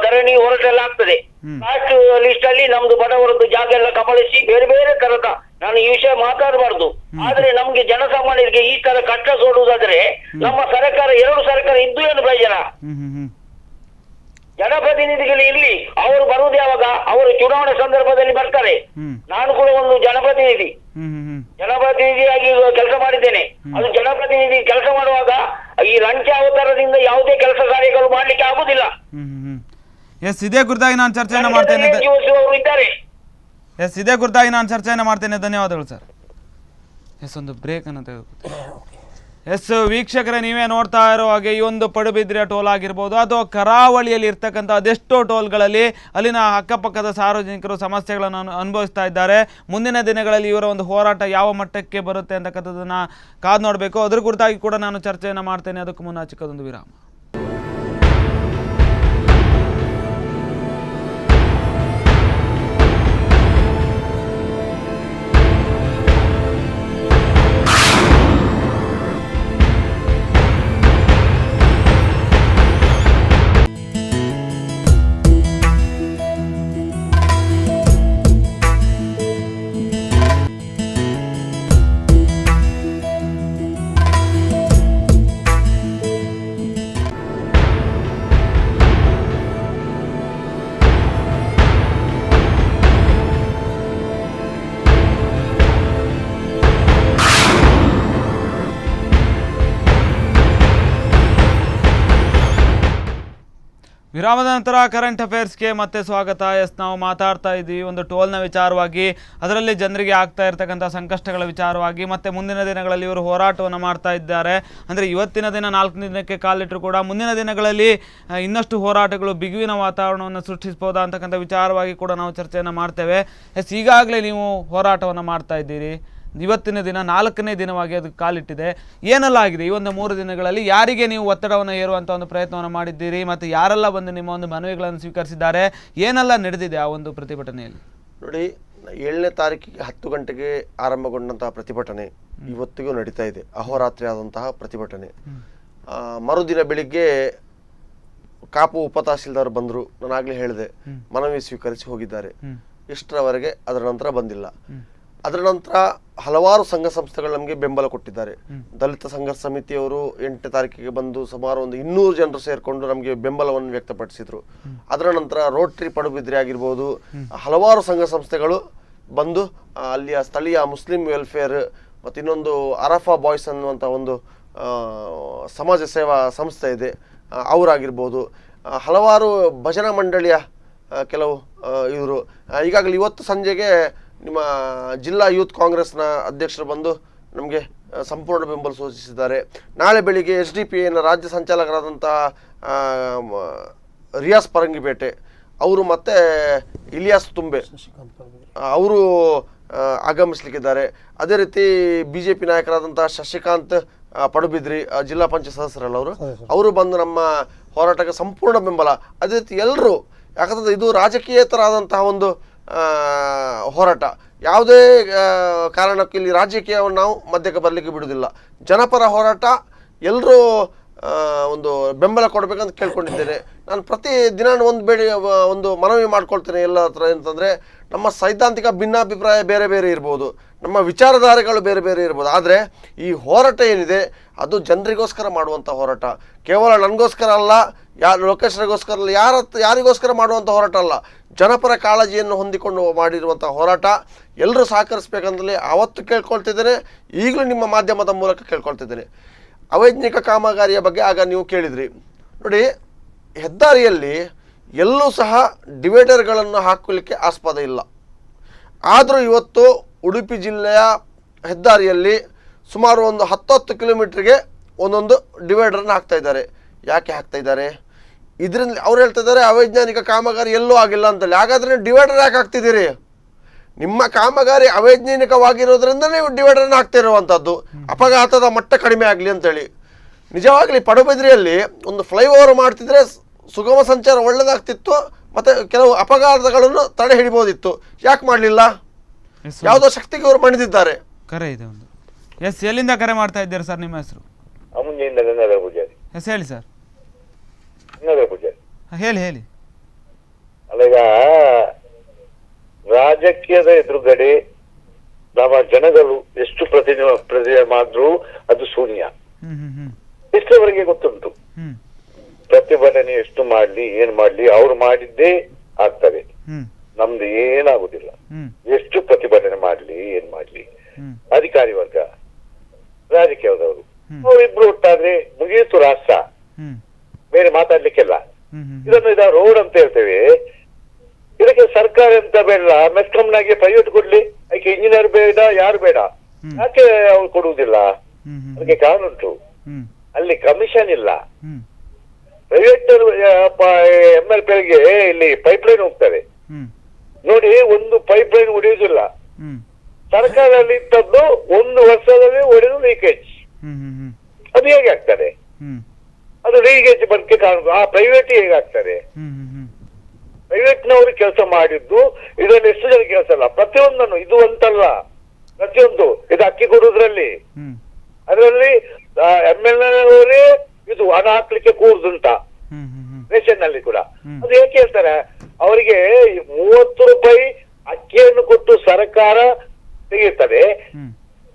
ಧರಣಿ ಹೋರಾಟ ಎಲ್ಲ ಆಗ್ತದೆ. ಲಾಸ್ಟ್ ಲಿಸ್ಟ್ ಅಲ್ಲಿ ನಮ್ದು ಬಡವರದ್ದು ಜಾಗ ಎಲ್ಲ ಕಬಳಿಸಿ ಬೇರೆ ಬೇರೆ ತರದ, ನಾನು ಈ ವಿಷಯ ಮಾತಾಡಬಾರ್ದು, ಆದ್ರೆ ನಮ್ಗೆ ಜನಸಾಮಾನ್ಯರಿಗೆ ಈ ತರ ಕಷ್ಟ ಸೋಡುವುದಾದ್ರೆ ನಮ್ಮ ಸರ್ಕಾರ 2 ಸರ್ಕಾರ ಇದ್ದು ಏನು ಪ್ರಯೋಜನ? ಜನಪ್ರತಿನಿಧಿಗಳು ಇರ್ಲಿ, ಅವರು ಬರುವುದು ಯಾವಾಗ? ಅವರು ಚುನಾವಣೆ ಸಂದರ್ಭದಲ್ಲಿ ಬರ್ತಾರೆ. ನಾನು ಕೂಡ ಒಂದು ಜನಪ್ರತಿನಿಧಿಯಾಗಿ ಕೆಲಸ ಮಾಡಿದ್ದೇನೆ. ಅದು ಜನಪ್ರತಿನಿಧಿ ಕೆಲಸ ಮಾಡುವಾಗ ಈ ಲಂಚ ಅವತಾರದಿಂದ ಯಾವುದೇ ಕೆಲಸ ಕಾರ್ಯಗಳು ಮಾಡ್ಲಿಕ್ಕೆ ಆಗುದಿಲ್ಲ. ಇದೇ ಕುರಿತಾಗಿ ನಾನು ಚರ್ಚೆಯನ್ನು ಮಾಡ್ತೇನೆ. ಇದೇ ಕುರಿತಾಗಿ ನಾನು ಚರ್ಚೆಯನ್ನು ಮಾಡ್ತೇನೆ. ಧನ್ಯವಾದಗಳು ಸರ್. ಒಂದು ಬ್ರೇಕ್ ಅನ್ನು ತೆಗೆದುಕೊಳ್ತೇನೆ. ವೀಕ್ಷಕರೇ, ನೀವೇ ನೋಡ್ತಾ ಇರೋ ಹಾಗೆ ಈ ಒಂದು ಪಡುಬಿದ್ರೆಯ ಟೋಲ್ ಆಗಿರ್ಬೋದು ಅಥವಾ ಕರಾವಳಿಯಲ್ಲಿ ಇರ್ತಕ್ಕಂಥ ಅದೆಷ್ಟೋ ಟೋಲ್ಗಳಲ್ಲಿ ಅಲ್ಲಿನ ಅಕ್ಕಪಕ್ಕದ ಸಾರ್ವಜನಿಕರು ಸಮಸ್ಯೆಗಳನ್ನು ಅನುಭವಿಸ್ತಾ ಇದ್ದಾರೆ. ಮುಂದಿನ ದಿನಗಳಲ್ಲಿ ಇವರ ಒಂದು ಹೋರಾಟ ಯಾವ ಮಟ್ಟಕ್ಕೆ ಬರುತ್ತೆ ಅಂತಕ್ಕಂಥದ್ದನ್ನು ಕಾದು ನೋಡಬೇಕು. ಅದ್ರ ಕುರಿತಾಗಿ ಕೂಡ ನಾನು ಚರ್ಚೆಯನ್ನು ಮಾಡ್ತೇನೆ. ಅದಕ್ಕೂ ಮುನ್ನ ಚಿಕ್ಕದೊಂದು ವಿರಾಮ. ವಿರಾಮದ ನಂತರ ಕರೆಂಟ್ ಅಫೇರ್ಸ್ಗೆ ಮತ್ತೆ ಸ್ವಾಗತ. ನಾವು ಮಾತಾಡ್ತಾ ಇದ್ದೀವಿ ಒಂದು ಟೋಲ್ನ ವಿಚಾರವಾಗಿ, ಅದರಲ್ಲಿ ಜನರಿಗೆ ಆಗ್ತಾ ಇರ್ತಕ್ಕಂಥ ಸಂಕಷ್ಟಗಳ ವಿಚಾರವಾಗಿ, ಮತ್ತು ಮುಂದಿನ ದಿನಗಳಲ್ಲಿ ಇವರು ಹೋರಾಟವನ್ನು ಮಾಡ್ತಾ ಇದ್ದಾರೆ. ಅಂದರೆ ಇವತ್ತಿನ ದಿನ 4ನೇ ದಿನಕ್ಕೆ ಕಾಲಿಟ್ಟರು ಕೂಡ ಮುಂದಿನ ದಿನಗಳಲ್ಲಿ ಇನ್ನಷ್ಟು ಹೋರಾಟಗಳು ಬಿಗುವಿನ ವಾತಾವರಣವನ್ನು ಸೃಷ್ಟಿಸ್ಬೋದಾ ಅಂತಕ್ಕಂಥ ವಿಚಾರವಾಗಿ ಕೂಡ ನಾವು ಚರ್ಚೆಯನ್ನು ಮಾಡ್ತೇವೆ. ಈಗಾಗಲೇ ನೀವು ಹೋರಾಟವನ್ನು ಮಾಡ್ತಾ ಇದ್ದೀರಿ, ಇವತ್ತಿನ ದಿನ 4ನೇ ದಿನವಾಗಿ ಅದು ಕಾಲಿಟ್ಟಿದೆ. ಏನೆಲ್ಲ ಆಗಿದೆ ಈ ಒಂದು 3 ದಿನಗಳಲ್ಲಿ? ಯಾರಿಗೆ ನೀವು ಒತ್ತಡವನ್ನು ಹೇರುವಂಥ ಒಂದು ಪ್ರಯತ್ನವನ್ನು ಮಾಡಿದ್ದೀರಿ ಮತ್ತು ಯಾರೆಲ್ಲ ಬಂದು ನಿಮ್ಮ ಒಂದು ಮನವಿಗಳನ್ನು ಸ್ವೀಕರಿಸಿದ್ದಾರೆ? ಏನೆಲ್ಲ ನಡೆದಿದೆ ಆ ಒಂದು ಪ್ರತಿಭಟನೆಯಲ್ಲಿ? ನೋಡಿ, 7ನೇ ತಾರೀಕಿಗೆ 10 ಗಂಟೆಗೆ ಆರಂಭಗೊಂಡಂತಹ ಪ್ರತಿಭಟನೆ ಇವತ್ತಿಗೂ ನಡೀತಾ ಇದೆ. ಅಹೋರಾತ್ರಿ ಆದಂತಹ ಪ್ರತಿಭಟನೆ. ಮರುದಿನ ಬೆಳಿಗ್ಗೆ ಕಾಪು ಉಪತಹಸೀಲ್ದಾರ್ ಬಂದರು, ನಾನಾಗಲೇ ಹೇಳಿದೆ, ಮನವಿ ಸ್ವೀಕರಿಸಿ ಹೋಗಿದ್ದಾರೆ. ಇಷ್ಟರವರೆಗೆ ಅದರ ನಂತರ ಬಂದಿಲ್ಲ. ಅದರ ನಂತರ ಹಲವಾರು ಸಂಘ ಸಂಸ್ಥೆಗಳು ನಮಗೆ ಬೆಂಬಲ ಕೊಟ್ಟಿದ್ದಾರೆ. ದಲಿತ ಸಂಘರ್ಷ ಸಮಿತಿಯವರು 8ನೇ ತಾರೀಕಿಗೆ ಬಂದು ಸುಮಾರು ಒಂದು 200 ಜನರು ಸೇರಿಕೊಂಡು ನಮಗೆ ಬೆಂಬಲವನ್ನು ವ್ಯಕ್ತಪಡಿಸಿದ್ರು. ಅದರ ನಂತರ ರೋಟರಿ ಪಡುಬಿದ್ರಿ ಆಗಿರ್ಬೋದು, ಹಲವಾರು ಸಂಘ ಸಂಸ್ಥೆಗಳು ಬಂದು ಅಲ್ಲಿಯ ಸ್ಥಳೀಯ ಮುಸ್ಲಿಂ ವೆಲ್ಫೇರ್ ಮತ್ತು ಇನ್ನೊಂದು ಅರಫಾ ಬಾಯ್ಸ್ ಅನ್ನುವಂಥ ಒಂದು ಸಮಾಜ ಸೇವಾ ಸಂಸ್ಥೆ ಇದೆ, ಅವರಾಗಿರ್ಬೋದು, ಹಲವಾರು ಭಜನಾ ಮಂಡಳಿಯ ಕೆಲವು ಇವರು ಈಗಾಗಲೇ ಇವತ್ತು ಸಂಜೆಗೆ ನಿಮ್ಮ ಜಿಲ್ಲಾ ಯೂತ್ ಕಾಂಗ್ರೆಸ್ನ ಅಧ್ಯಕ್ಷರು ಬಂದು ನಮಗೆ ಸಂಪೂರ್ಣ ಬೆಂಬಲ ಸೂಚಿಸಿದ್ದಾರೆ. ನಾಳೆ ಬೆಳಿಗ್ಗೆ SDPIನ ರಾಜ್ಯ ಸಂಚಾಲಕರಾದಂಥ ರಿಯಾಸ್ ಪರಂಗಿಪೇಟೆ ಅವರು ಮತ್ತು ಇಲಿಯಾಸ್ ತುಂಬೆ ಅವರು ಆಗಮಿಸಲಿಕ್ಕಿದ್ದಾರೆ. ಅದೇ ರೀತಿ BJP ನಾಯಕರಾದಂಥ ಶಶಿಕಾಂತ್ ಪಡುಬಿದ್ರಿ ಜಿಲ್ಲಾ ಪಂಚಾಯತ್ ಸದಸ್ಯರಲ್ಲ ಅವರು ಬಂದು ನಮ್ಮ ಹೋರಾಟಕ್ಕೆ ಸಂಪೂರ್ಣ ಬೆಂಬಲ. ಅದೇ ರೀತಿ ಎಲ್ಲರೂ, ಯಾಕಂದರೆ ಇದು ರಾಜಕೀಯೇತರಾದಂತಹ ಒಂದು ಹೋರಾಟ. ಯಾವುದೇ ಕಾರಣಕ್ಕೂ ಇಲ್ಲಿ ರಾಜಕೀಯವನ್ನು ನಾವು ಮಧ್ಯಕ್ಕೆ ಬರಲಿಕ್ಕೆ ಬಿಡುವುದಿಲ್ಲ. ಜನಪರ ಹೋರಾಟ, ಎಲ್ಲರೂ ಒಂದು ಬೆಂಬಲ ಕೊಡಬೇಕಂತ ಕೇಳ್ಕೊಂಡಿದ್ದೇನೆ. ನಾನು ಪ್ರತಿ ದಿನ ಒಂದು ಮನವಿ ಮಾಡ್ಕೊಳ್ತೇನೆ ಎಲ್ಲ ಹತ್ರ. ಅಂತಂದರೆ ನಮ್ಮ ಸೈದ್ಧಾಂತಿಕ ಭಿನ್ನಾಭಿಪ್ರಾಯ ಬೇರೆ ಬೇರೆ ಇರ್ಬೋದು, ನಮ್ಮ ವಿಚಾರಧಾರೆಗಳು ಬೇರೆ ಬೇರೆ ಇರ್ಬೋದು, ಆದರೆ ಈ ಹೋರಾಟ ಏನಿದೆ ಅದು ಜನರಿಗೋಸ್ಕರ ಮಾಡುವಂಥ ಹೋರಾಟ. ಕೇವಲ ನನಗೋಸ್ಕರ ಅಲ್ಲ, ಲೋಕೇಶ್ವರಿಗೋಸ್ಕರ ಅಲ್ಲ, ಯಾರಿಗೋಸ್ಕರ ಮಾಡುವಂಥ ಹೋರಾಟ ಅಲ್ಲ, ಜನಪರ ಕಾಳಜಿಯನ್ನು ಹೊಂದಿಕೊಂಡು ಮಾಡಿರುವಂಥ ಹೋರಾಟ. ಎಲ್ಲರೂ ಸಹಕರಿಸಬೇಕಂತಲೇ ಆವತ್ತು ಕೇಳ್ಕೊಳ್ತಿದ್ದೇನೆ, ಈಗಲೂ ನಿಮ್ಮ ಮಾಧ್ಯಮದ ಮೂಲಕ ಕೇಳ್ಕೊಳ್ತಿದ್ದೇನೆ. ಅವೈಜ್ಞಾನಿಕ ಕಾಮಗಾರಿಯ ಬಗ್ಗೆ ಆಗ ನೀವು ಕೇಳಿದ್ರಿ. ನೋಡಿ, ಹೆದ್ದಾರಿಯಲ್ಲಿ ಎಲ್ಲೂ ಸಹ ಡಿವೈಡರ್ಗಳನ್ನು ಹಾಕಲಿಕ್ಕೆ ಆಸ್ಪದ ಇಲ್ಲ. ಆದರೂ ಇವತ್ತು ಉಡುಪಿ ಜಿಲ್ಲೆಯ ಹೆದ್ದಾರಿಯಲ್ಲಿ ಸುಮಾರು ಒಂದು 10 ಕಿಲೋಮೀಟ್ರಿಗೆ ಒಂದೊಂದು ಡಿವೈಡರನ್ನು ಹಾಕ್ತಾ ಇದ್ದಾರೆ. ಯಾಕೆ ಹಾಕ್ತಾ ಇದ್ದಾರೆ? ಇದರಿಂದ ಅವ್ರು ಹೇಳ್ತಾ ಇದ್ದಾರೆ ಅವೈಜ್ಞಾನಿಕ ಕಾಮಗಾರಿ ಎಲ್ಲೂ ಆಗಿಲ್ಲ ಅಂತೇಳಿ. ಹಾಗಾದರೆ ಡಿವೈಡರ್ ಯಾಕೆ ಹಾಕ್ತಿದ್ದೀರಿ? ನಿಮ್ಮ ಕಾಮಗಾರಿ ಅವೈಜ್ಞಾನಿಕವಾಗಿರೋದ್ರಿಂದ ನೀವು ಡಿವೈಡರ್ನ ಹಾಕ್ತಾ ಇರುವಂಥದ್ದು, ಅಪಘಾತದ ಮಟ್ಟ ಕಡಿಮೆ ಆಗಲಿ ಅಂತೇಳಿ. ನಿಜವಾಗಲಿ ಪಡುಬಿದ್ರಿಯಲ್ಲಿ ಒಂದು ಫ್ಲೈಓವರ್ ಮಾಡ್ತಿದ್ರೆ ಸುಗಮ ಸಂಚಾರ ಒಳ್ಳೆದಾಗ್ತಿತ್ತು, ಮತ್ತು ಕೆಲವು ಅಪಘಾತಗಳನ್ನು ತಡೆ ಹಿಡಿಬೋದಿತ್ತು. ಯಾಕೆ ಮಾಡಲಿಲ್ಲ? ಯಾವುದೋ ಶಕ್ತಿಗೆ ಅವರು ಮಣಿದಿದ್ದಾರೆ. ಕರೆ ಇದೆ ಒಂದು. ಎಲ್ಲಿಂದ ಕರೆ ಮಾಡ್ತಾ ಇದ್ದೀರಾ ಸರ್? ನಿಮ್ಮ ಹೆಸರು? ಅಮುಂಜೆಯಿಂದ ಗಂಗಾಧರ ಪೂಜಾರಿ. ಹೇಳಿ ಸರ್. ಗಂಗಾಧರ ಪೂಜಾರಿ ಹೇಳಿ. ಅಲ್ಲ, ಈಗ ರಾಜಕೀಯದ ಎದುರುಗಡೆ ನಮ್ಮ ಜನಗಳು ಎಷ್ಟು ಪ್ರತಿನಿಧಿ ಮಾಡಿದ್ರು ಅದು ಶೂನ್ಯ. ಎಷ್ಟರವರೆಗೆ ಗೊತ್ತುಂಟು. ಪ್ರತಿಭಟನೆ ಎಷ್ಟು ಮಾಡ್ಲಿ ಏನ್ ಮಾಡ್ಲಿ ಅವ್ರು ಮಾಡಿದ್ದೇ ಆಗ್ತದೆ, ನಮ್ದು ಏನಾಗುದಿಲ್ಲ. ಎಷ್ಟು ಪ್ರತಿಭಟನೆ ಮಾಡ್ಲಿ ಏನ್ ಮಾಡ್ಲಿ ಅಧಿಕಾರಿ ವರ್ಗ ರಾಜಕೀಯದವರು ಅವರಿಬ್ರು ಒಟ್ಟಾದ್ರೆ ಮುಗಿಯಿತು ರಾಷ್ಟ್ರ, ಬೇರೆ ಮಾತಾಡ್ಲಿಕ್ಕೆಲ್ಲ. ಇದನ್ನು ರೋಡ್ ಅಂತ ಹೇಳ್ತೇವೆ, ಇದಕ್ಕೆ ಸರ್ಕಾರ ಅಂತ ಬೇಡ, ಮೆಸ್ಕಾಂನಾಗೆ ಪ್ರೈವೇಟ್ ಕೊಡ್ಲಿ, ಅದಕ್ಕೆ ಇಂಜಿನಿಯರ್ ಬೇಡ, ಯಾರು ಬೇಡ, ಯಾಕೆ ಅವ್ರು ಕೊಡುವುದಿಲ್ಲ? ಅದಕ್ಕೆ ಕಾರಣ ಉಂಟು. ಅಲ್ಲಿ ಕಮಿಷನ್ ಇಲ್ಲ. ಪ್ರೈವೇಟ್ MLPಗೆ ಇಲ್ಲಿ ಪೈಪ್ಲೈನ್ ಹೋಗ್ತದೆ ನೋಡಿ, ಒಂದು ಪೈಪ್ಲೈನ್ ಹೊಡೆಯುವುದಿಲ್ಲ. ಸರ್ಕಾರದಲ್ಲಿ ಇದ್ದದ್ದು 1 ವರ್ಷದಲ್ಲಿ ಹೊಡೆದು ಲೀಕೇಜ್. ಅದು ಹೇಗೆ ಆಗ್ತದೆ? ಅದು ಲೀಕೇಜ್ ಬಗ್ಗೆ ಕಾರಣ. ಆ ಪ್ರೈವೇಟ್ ಹೇಗಾಗ್ತದೆ? ಪ್ರೈವೇಟ್ನವರು ಕೆಲಸ ಮಾಡಿದ್ದು ಇದರಲ್ಲಿ ಎಷ್ಟು ಜನ ಕೆಲಸ ಅಲ್ಲ, ಪ್ರತಿಯೊಂದನ್ನು. ಇದು ಅಂತಲ್ಲ, ಪ್ರತಿಯೊಂದು. ಇದು ಅಕ್ಕಿ ಕೊಡುವುದ್ರಲ್ಲಿ, ಅದರಲ್ಲಿ MLA ಇದು ಹಣ ಹಾಕ್ಲಿಕ್ಕೆ ಕೂರ್ದುಂಟ ರೇಷನ್ ನಲ್ಲಿ ಕೂಡ. ಅದು ಹೇಗೆ ಹೇಳ್ತಾರೆ? ಅವರಿಗೆ 30 ರೂಪಾಯಿ ಅಕ್ಕಿಯನ್ನು ಕೊಟ್ಟು ಸರ್ಕಾರ ತೆಗೆಯುತ್ತದೆ,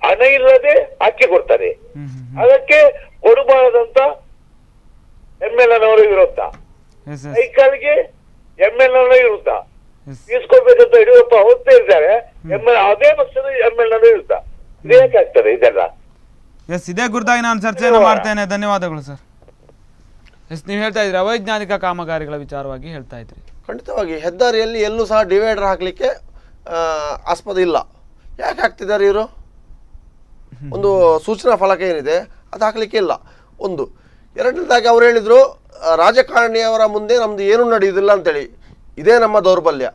ಹಣ ಇಲ್ಲದೆ ಅಕ್ಕಿ ಕೊಡ್ತದೆ. ಅದಕ್ಕೆ ಕೊಡಬಾರದಂತ MLA ವಿರುದ್ಧ, ಸೈಕಲ್ಗೆ MLA ವಿರುದ್ಧ ಇಸ್ಕೊಳ್ಬೇಕಂತ ಯಡಿಯೂರಪ್ಪ ಹೋಗ್ತಾ ಇದ್ದಾರೆ. ಅದೇ ಪಕ್ಷದ MLA ವಿರುದ್ಧ. ಇದು ಹೇಗೆ ಆಗ್ತದೆ ಇದೆಲ್ಲ? ಇದೇ ಗುರುತಾಗಿ ನಾನು ಚರ್ಚೆಯನ್ನು ಮಾಡ್ತೇನೆ. ಧನ್ಯವಾದಗಳು ಸರ್. ನೀವು ಹೇಳ್ತಾ ಇದ್ರಿ ಅವೈಜ್ಞಾನಿಕ ಕಾಮಗಾರಿಗಳ ವಿಚಾರವಾಗಿ ಹೇಳ್ತಾ ಇದ್ರಿ. ಖಂಡಿತವಾಗಿ ಹೆದ್ದಾರಿಯಲ್ಲಿ ಎಲ್ಲೂ ಸಹ ಡಿವೈಡರ್ ಹಾಕಲಿಕ್ಕೆ ಆಸ್ಪದ ಇಲ್ಲ. ಯಾಕೆ ಹಾಕ್ತಿದ್ದಾರೆ ಇವರು? ಒಂದು ಸೂಚನಾ ಫಲಕ ಏನಿದೆ ಅದು ಹಾಕಲಿಕ್ಕೆ ಇಲ್ಲ. ಒಂದು. ಎರಡನೇದಾಗಿ ಅವ್ರು ಹೇಳಿದರು ರಾಜಕಾರಣಿಯವರ ಮುಂದೆ ನಮ್ದು ಏನೂ ನಡೆಯುವುದಿಲ್ಲ ಅಂತೇಳಿ. ಇದೇ ನಮ್ಮ ದೌರ್ಬಲ್ಯ.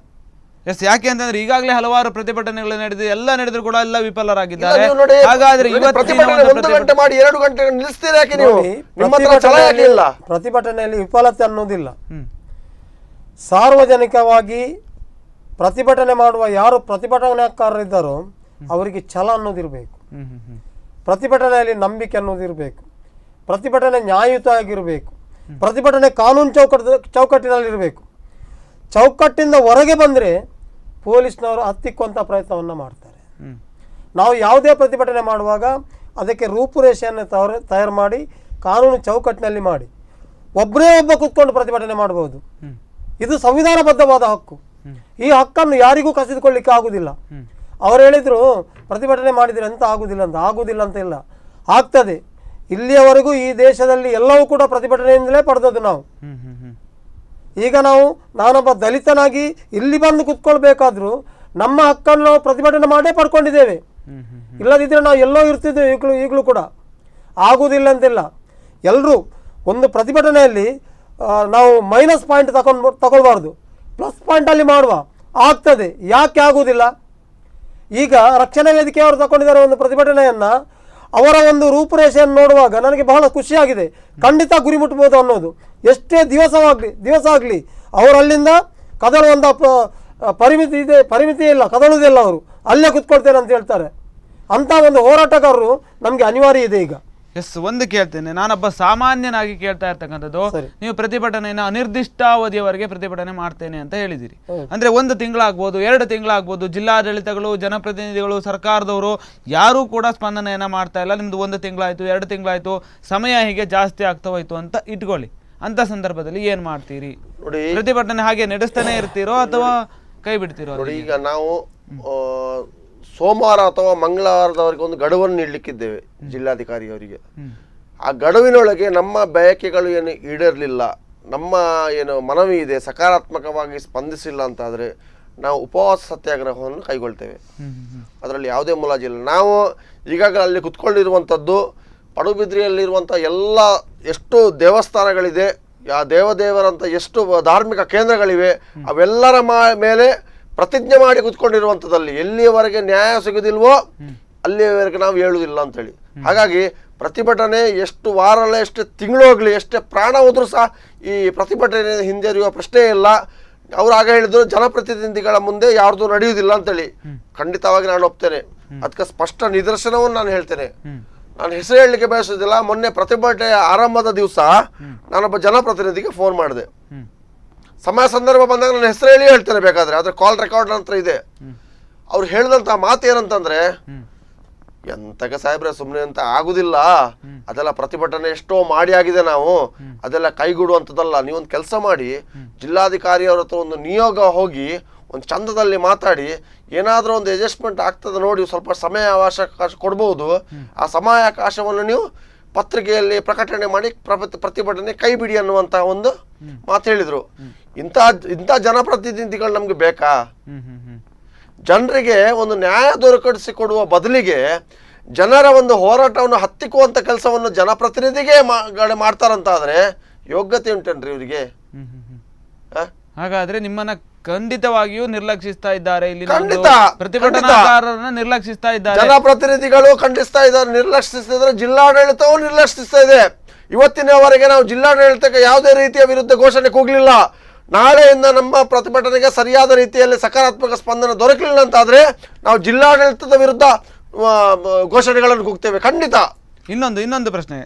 ಯಾಕೆ ಅಂತಂದ್ರೆ ಈಗಾಗಲೇ ಹಲವಾರು ಪ್ರತಿಭಟನೆಗಳು ನಡೆದಿದೆ, ಎಲ್ಲ ನಡೆದ್ರು ಕೂಡ ಎಲ್ಲ ವಿಫಲರಾಗಿದ್ದಾರೆ. ನೀವು ನೋಡಿ, ಹಾಗಾದ್ರೆ ಪ್ರತಿಭಟನೆ 1 ಗಂಟೆ ಮಾಡಿ 2 ಗಂಟೆ ನಿಲ್ಲಿಸ್ತೀರಿ ಯಾಕೆ ನೀವು? ನಿಮ್ಮ ಹತ್ರ ಛಲ ಯಾಕೆ ಇಲ್ಲ? ಪ್ರತಿಭಟನೆಯಲ್ಲಿ ವಿಫಲತೆ ಅನ್ನೋದಿಲ್ಲ. ಸಾರ್ವಜನಿಕವಾಗಿ ಪ್ರತಿಭಟನೆ ಮಾಡುವ ಯಾರು ಪ್ರತಿಭಟನಾಕಾರರಿದ್ದಾರೋ ಅವರಿಗೆ ಛಲ ಅನ್ನೋದಿರಬೇಕು, ಪ್ರತಿಭಟನೆಯಲ್ಲಿ ನಂಬಿಕೆ ಅನ್ನೋದಿರಬೇಕು, ಪ್ರತಿಭಟನೆ ನ್ಯಾಯಯುತವಾಗಿರಬೇಕು, ಪ್ರತಿಭಟನೆ ಕಾನೂನು ಚೌಕಟ್ಟಿನಲ್ಲಿರಬೇಕು. ಚೌಕಟ್ಟಿಂದ ಹೊರಗೆ ಬಂದರೆ ಪೊಲೀಸ್ನವರು ಹತ್ತಿಕ್ಕುವಂಥ ಪ್ರಯತ್ನವನ್ನು ಮಾಡ್ತಾರೆ. ನಾವು ಯಾವುದೇ ಪ್ರತಿಭಟನೆ ಮಾಡುವಾಗ ಅದಕ್ಕೆ ರೂಪುರೇಷೆಯನ್ನು ತಯಾರು ಮಾಡಿ ಕಾನೂನು ಚೌಕಟ್ಟಿನಲ್ಲಿ ಮಾಡಿ ಒಬ್ಬರೇ ಒಬ್ಬ ಕೂತ್ಕೊಂಡು ಪ್ರತಿಭಟನೆ ಮಾಡಬಹುದು. ಇದು ಸಂವಿಧಾನಬದ್ಧವಾದ ಹಕ್ಕು. ಈ ಹಕ್ಕನ್ನು ಯಾರಿಗೂ ಕಸಿದುಕೊಳ್ಳಿಕ್ಕೆ ಆಗುವುದಿಲ್ಲ. ಅವರು ಹೇಳಿದರು ಪ್ರತಿಭಟನೆ ಮಾಡಿದರೆ ಅಂತ ಆಗುವುದಿಲ್ಲ ಅಂತ ಇಲ್ಲ, ಆಗ್ತದೆ. ಇಲ್ಲಿಯವರೆಗೂ ಈ ದೇಶದಲ್ಲಿ ಎಲ್ಲವೂ ಕೂಡ ಪ್ರತಿಭಟನೆಯಿಂದಲೇ ಪಡೆದದ್ದು ನಾವು. ಈಗ ನಾನೊಬ್ಬ ದಲಿತನಾಗಿ ಇಲ್ಲಿ ಬಂದು ಕುತ್ಕೊಳ್ಬೇಕಾದ್ರೂ ನಮ್ಮ ಹಕ್ಕನ್ನು ನಾವು ಪ್ರತಿಭಟನೆ ಮಾಡೇ ಪಡ್ಕೊಂಡಿದ್ದೇವೆ. ಇಲ್ಲದಿದ್ದರೆ ನಾವು ಎಲ್ಲೋ ಇರ್ತಿದ್ದೇವೆ ಈಗಲೂ ಕೂಡ. ಆಗುವುದಿಲ್ಲ ಅಂತಿಲ್ಲ. ಎಲ್ಲರೂ ಒಂದು ಪ್ರತಿಭಟನೆಯಲ್ಲಿ ನಾವು ಮೈನಸ್ ಪಾಯಿಂಟ್ ತಗೊಳ್ಬಾರ್ದು, ಪ್ಲಸ್ ಪಾಯಿಂಟಲ್ಲಿ ಮಾಡುವ. ಆಗ್ತದೆ, ಯಾಕೆ ಆಗುವುದಿಲ್ಲ? ಈಗ ರಕ್ಷಣಾ ವೇದಿಕೆಯವರು ತಗೊಂಡಿದ್ದಾರೆ ಒಂದು ಪ್ರತಿಭಟನೆಯನ್ನು. ಅವರ ಒಂದು ರೂಪುರೇಷೆಯನ್ನು ನೋಡುವಾಗ ನನಗೆ ಬಹಳ ಖುಷಿಯಾಗಿದೆ. ಖಂಡಿತ ಗುರಿ ಮುಟ್ಬೋದು ಅನ್ನೋದು. ಎಷ್ಟೇ ದಿವಸ ಆಗಲಿ ಅವರು ಅಲ್ಲಿಂದ ಕದಲುವಂಥ ಪರಿಮಿತಿ ಇಲ್ಲ, ಕದಲುವುದಿಲ್ಲ. ಅವರು ಅಲ್ಲೇ ಕುತ್ಕೊಳ್ತೇನೆ ಅಂತ ಹೇಳ್ತಾರೆ. ಅಂಥ ಒಂದು ಹೋರಾಟಗಾರರು ನಮಗೆ ಅನಿವಾರ್ಯ ಇದೆ ಈಗ. ಎಸ್, ಒಂದು ಕೇಳ್ತೇನೆ, ನಾನೊಬ್ಬ ಸಾಮಾನ್ಯನಾಗಿ ಕೇಳ್ತಾ ಇರ್ತಕ್ಕಂಥದ್ದು, ನೀವು ಪ್ರತಿಭಟನೆಯನ್ನು ಅನಿರ್ದಿಷ್ಟಾವಧಿಯವರೆಗೆ ಪ್ರತಿಭಟನೆ ಮಾಡ್ತೇನೆ ಅಂತ ಹೇಳಿದಿರಿ. ಅಂದ್ರೆ 1 ತಿಂಗಳಾಗ್ಬೋದು, 2 ತಿಂಗಳಾಗ್ಬೋದು, ಜಿಲ್ಲಾಡಳಿತಗಳು, ಜನಪ್ರತಿನಿಧಿಗಳು, ಸರ್ಕಾರದವರು ಯಾರೂ ಕೂಡ ಸ್ಪಂದನೆಯನ್ನ ಮಾಡ್ತಾ ಇಲ್ಲ. ನಿಮ್ದು 1 ತಿಂಗಳಾಯ್ತು, 2 ತಿಂಗಳಾಯ್ತು, ಸಮಯ ಹೀಗೆ ಜಾಸ್ತಿ ಆಗ್ತಾ ಹೋಯ್ತು ಅಂತ ಇಟ್ಕೊಳ್ಳಿ. ಅಂತ ಸಂದರ್ಭದಲ್ಲಿ ಏನ್ ಮಾಡ್ತೀರಿ? ನೋಡಿ, ಪ್ರತಿಭಟನೆ ಹಾಗೆ ನಡೆಸ್ತಾನೆ ಇರ್ತೀರೋ ಅಥವಾ ಕೈ ಬಿಡ್ತೀರೋ? ನೋಡಿ, ಈಗ ನಾವು ಸೋಮವಾರ ಅಥವಾ ಮಂಗಳವಾರದವರೆಗೆ ಒಂದು ಗಡುವನ್ನು ನೀಡಲಿಕ್ಕಿದ್ದೇವೆ ಜಿಲ್ಲಾಧಿಕಾರಿಯವರಿಗೆ. ಆ ಗಡುವಿನೊಳಗೆ ನಮ್ಮ ಬಯಕೆಗಳು ಏನು ಈಡೇರಲಿಲ್ಲ, ನಮ್ಮ ಏನು ಮನವಿ ಇದೆ ಸಕಾರಾತ್ಮಕವಾಗಿ ಸ್ಪಂದಿಸಿಲ್ಲ ಅಂತಾದರೆ ನಾವು ಉಪವಾಸ ಸತ್ಯಾಗ್ರಹವನ್ನು ಕೈಗೊಳ್ತೇವೆ. ಅದರಲ್ಲಿ ಯಾವುದೇ ಮುಲಾಜಿಲ್ಲ. ನಾವು ಈಗಾಗಲೇ ಅಲ್ಲಿ ಕುತ್ಕೊಂಡಿರುವಂಥದ್ದು ಪಡುಬಿದ್ರಿಯಲ್ಲಿರುವಂಥ ಎಲ್ಲ ಎಷ್ಟು ದೇವಸ್ಥಾನಗಳಿದೆ, ದೇವದೇವರಂಥ ಎಷ್ಟು ಧಾರ್ಮಿಕ ಕೇಂದ್ರಗಳಿವೆ, ಅವೆಲ್ಲರ ಮೇಲೆ ಪ್ರತಿಜ್ಞೆ ಮಾಡಿ ಕುತ್ಕೊಂಡಿರುವಂಥದ್ದಲ್ಲಿ ಎಲ್ಲಿಯವರೆಗೆ ನ್ಯಾಯ ಸಿಗುದಿಲ್ವೋ ಅಲ್ಲಿಯವರೆಗೆ ನಾವು ಹೇಳುವುದಿಲ್ಲ ಅಂತೇಳಿ. ಹಾಗಾಗಿ ಪ್ರತಿಭಟನೆ ಎಷ್ಟು ವಾರ ಅಲ್ಲ, ಎಷ್ಟು ತಿಂಗಳು ಹೋಗಲಿ, ಎಷ್ಟೇ ಪ್ರಾಣ ಹೋದ್ರೂ ಸಹ ಈ ಪ್ರತಿಭಟನೆ ಹಿಂಜರಿಯುವ ಪ್ರಶ್ನೆ ಇಲ್ಲ. ಅವ್ರು ಆಗ ಹೇಳಿದ್ರು ಜನಪ್ರತಿನಿಧಿಗಳ ಮುಂದೆ ಯಾರ್ದು ನಡೆಯುವುದಿಲ್ಲ ಅಂತೇಳಿ. ಖಂಡಿತವಾಗಿ ನಾನು ಒಪ್ತೇನೆ. ಅದಕ್ಕೆ ಸ್ಪಷ್ಟ ನಿದರ್ಶನವನ್ನು ನಾನು ಹೇಳ್ತೇನೆ. ನಾನು ಹೆಸರು ಹೇಳಲಿಕ್ಕೆ ಬಯಸುವುದಿಲ್ಲ. ಮೊನ್ನೆ ಪ್ರತಿಭಟನೆ ಆರಂಭದ ದಿವಸ ನಾನೊಬ್ಬ ಜನಪ್ರತಿನಿಧಿಗೆ ಫೋನ್ ಮಾಡಿದೆ. ಸಮಯ ಸಂದರ್ಭ ಬಂದಾಗ ನಾನು ಹೆಸರು ಹೇಳಿ ಹೇಳ್ತೇನೆ ಬೇಕಾದ್ರೆ, ಅದ್ರ ಕಾಲ್ ರೆಕಾರ್ಡ್ ನಂತರ ಇದೆ. ಅವ್ರು ಹೇಳಿದಂಥ ಮಾತು ಏನಂತಂದ್ರೆ, ಎಂತಕ್ಕೆ ಸಾಹೇಬ್ರೆ ಸುಮ್ಮನೆ ಅಂತ ಆಗುದಿಲ್ಲ, ಅದೆಲ್ಲ ಪ್ರತಿಭಟನೆ ಎಷ್ಟೋ ಮಾಡಿ ಆಗಿದೆ, ನಾವು ಅದೆಲ್ಲ ಕೈಗೂಡುವಂಥದ್ದಲ್ಲ. ನೀವೊಂದು ಕೆಲಸ ಮಾಡಿ, ಜಿಲ್ಲಾಧಿಕಾರಿಯವ್ರ ಹತ್ರ ಒಂದು ನಿಯೋಗ ಹೋಗಿ ಒಂದು ಚಂದದಲ್ಲಿ ಮಾತಾಡಿ ಏನಾದರೂ ಒಂದು ಅಡ್ಜಸ್ಟ್ಮೆಂಟ್ ಆಗ್ತದೆ ನೋಡಿ, ಸ್ವಲ್ಪ ಸಮಯ ಅವಕಾಶ ಕೊಡ್ಬೋದು. ಆ ಸಮಯಾವಕಾಶವನ್ನು ನೀವು ಪತ್ರಿಕೆಯಲ್ಲಿ ಪ್ರಕಟಣೆ ಮಾಡಿ ಪ್ರತಿಭಟನೆ ಕೈ ಬಿಡಿ ಅನ್ನುವಂಥ ಒಂದು ಮಾತು ಹೇಳಿದ್ರು. ಇಂಥ ಜನಪ್ರತಿನಿಧಿಗಳು ನಮ್ಗೆ ಬೇಕಾ? ಜನರಿಗೆ ಒಂದು ನ್ಯಾಯ ದೊರಕಿಸಿಕೊಡುವ ಬದಲಿಗೆ ಜನರ ಒಂದು ಹೋರಾಟವನ್ನು ಹತ್ತಿಕ್ಕುವಂಥ ಕೆಲಸವನ್ನು ಜನಪ್ರತಿನಿಧಿಗೆ ಮಾಡ್ತಾರಂತಾದ್ರೆ ಯೋಗ್ಯತೆ ಉಂಟೇನ್ರಿ ಇವರಿಗೆ? ಹಾಗಾದ್ರೆ ನಿಮ್ಮನ್ನ ಖಂಡಿತವಾಗಿಯೂ ನಿರ್ಲಕ್ಷಿಸ್ತಾ ಇದ್ದಾರೆ. ಇಲ್ಲಿ ಖಂಡಿತ ಪ್ರತಿಭಟನಾಕಾರರನ್ನ ನಿರ್ಲಕ್ಷಿಸ್ತಾ ಇದ್ದಾರೆ. ಜನಪ್ರತಿನಿಧಿಗಳು ಖಂಡಿಸ್ತಾ ಇದ್ದಾರೆ, ನಿರ್ಲಕ್ಷಿಸ್ತಿದ್ರೆ ಜಿಲ್ಲಾಡಳಿತವು ನಿರ್ಲಕ್ಷಿಸ್ತಾ ಇದೆ. ಇವತ್ತಿನವರೆಗೆ ನಾವು ಜಿಲ್ಲಾಡಳಿತಕ್ಕೆ ಯಾವುದೇ ರೀತಿಯ ವಿರುದ್ಧ ಘೋಷಣೆ ಕೂಗಲಿಲ್ಲ. ನಾಳೆಯಿಂದ ನಮ್ಮ ಪ್ರತಿಭಟನೆಗೆ ಸರಿಯಾದ ರೀತಿಯಲ್ಲಿ ಸಕಾರಾತ್ಮಕ ಸ್ಪಂದನೆ ದೊರಕಲಿಲ್ಲ ಅಂತಾದ್ರೆ ನಾವು ಜಿಲ್ಲಾಡಳಿತದ ವಿರುದ್ಧ ಘೋಷಣೆಗಳನ್ನು ಕೂಗ್ತೇವೆ ಖಂಡಿತ. ಇನ್ನೊಂದು ಪ್ರಶ್ನೆ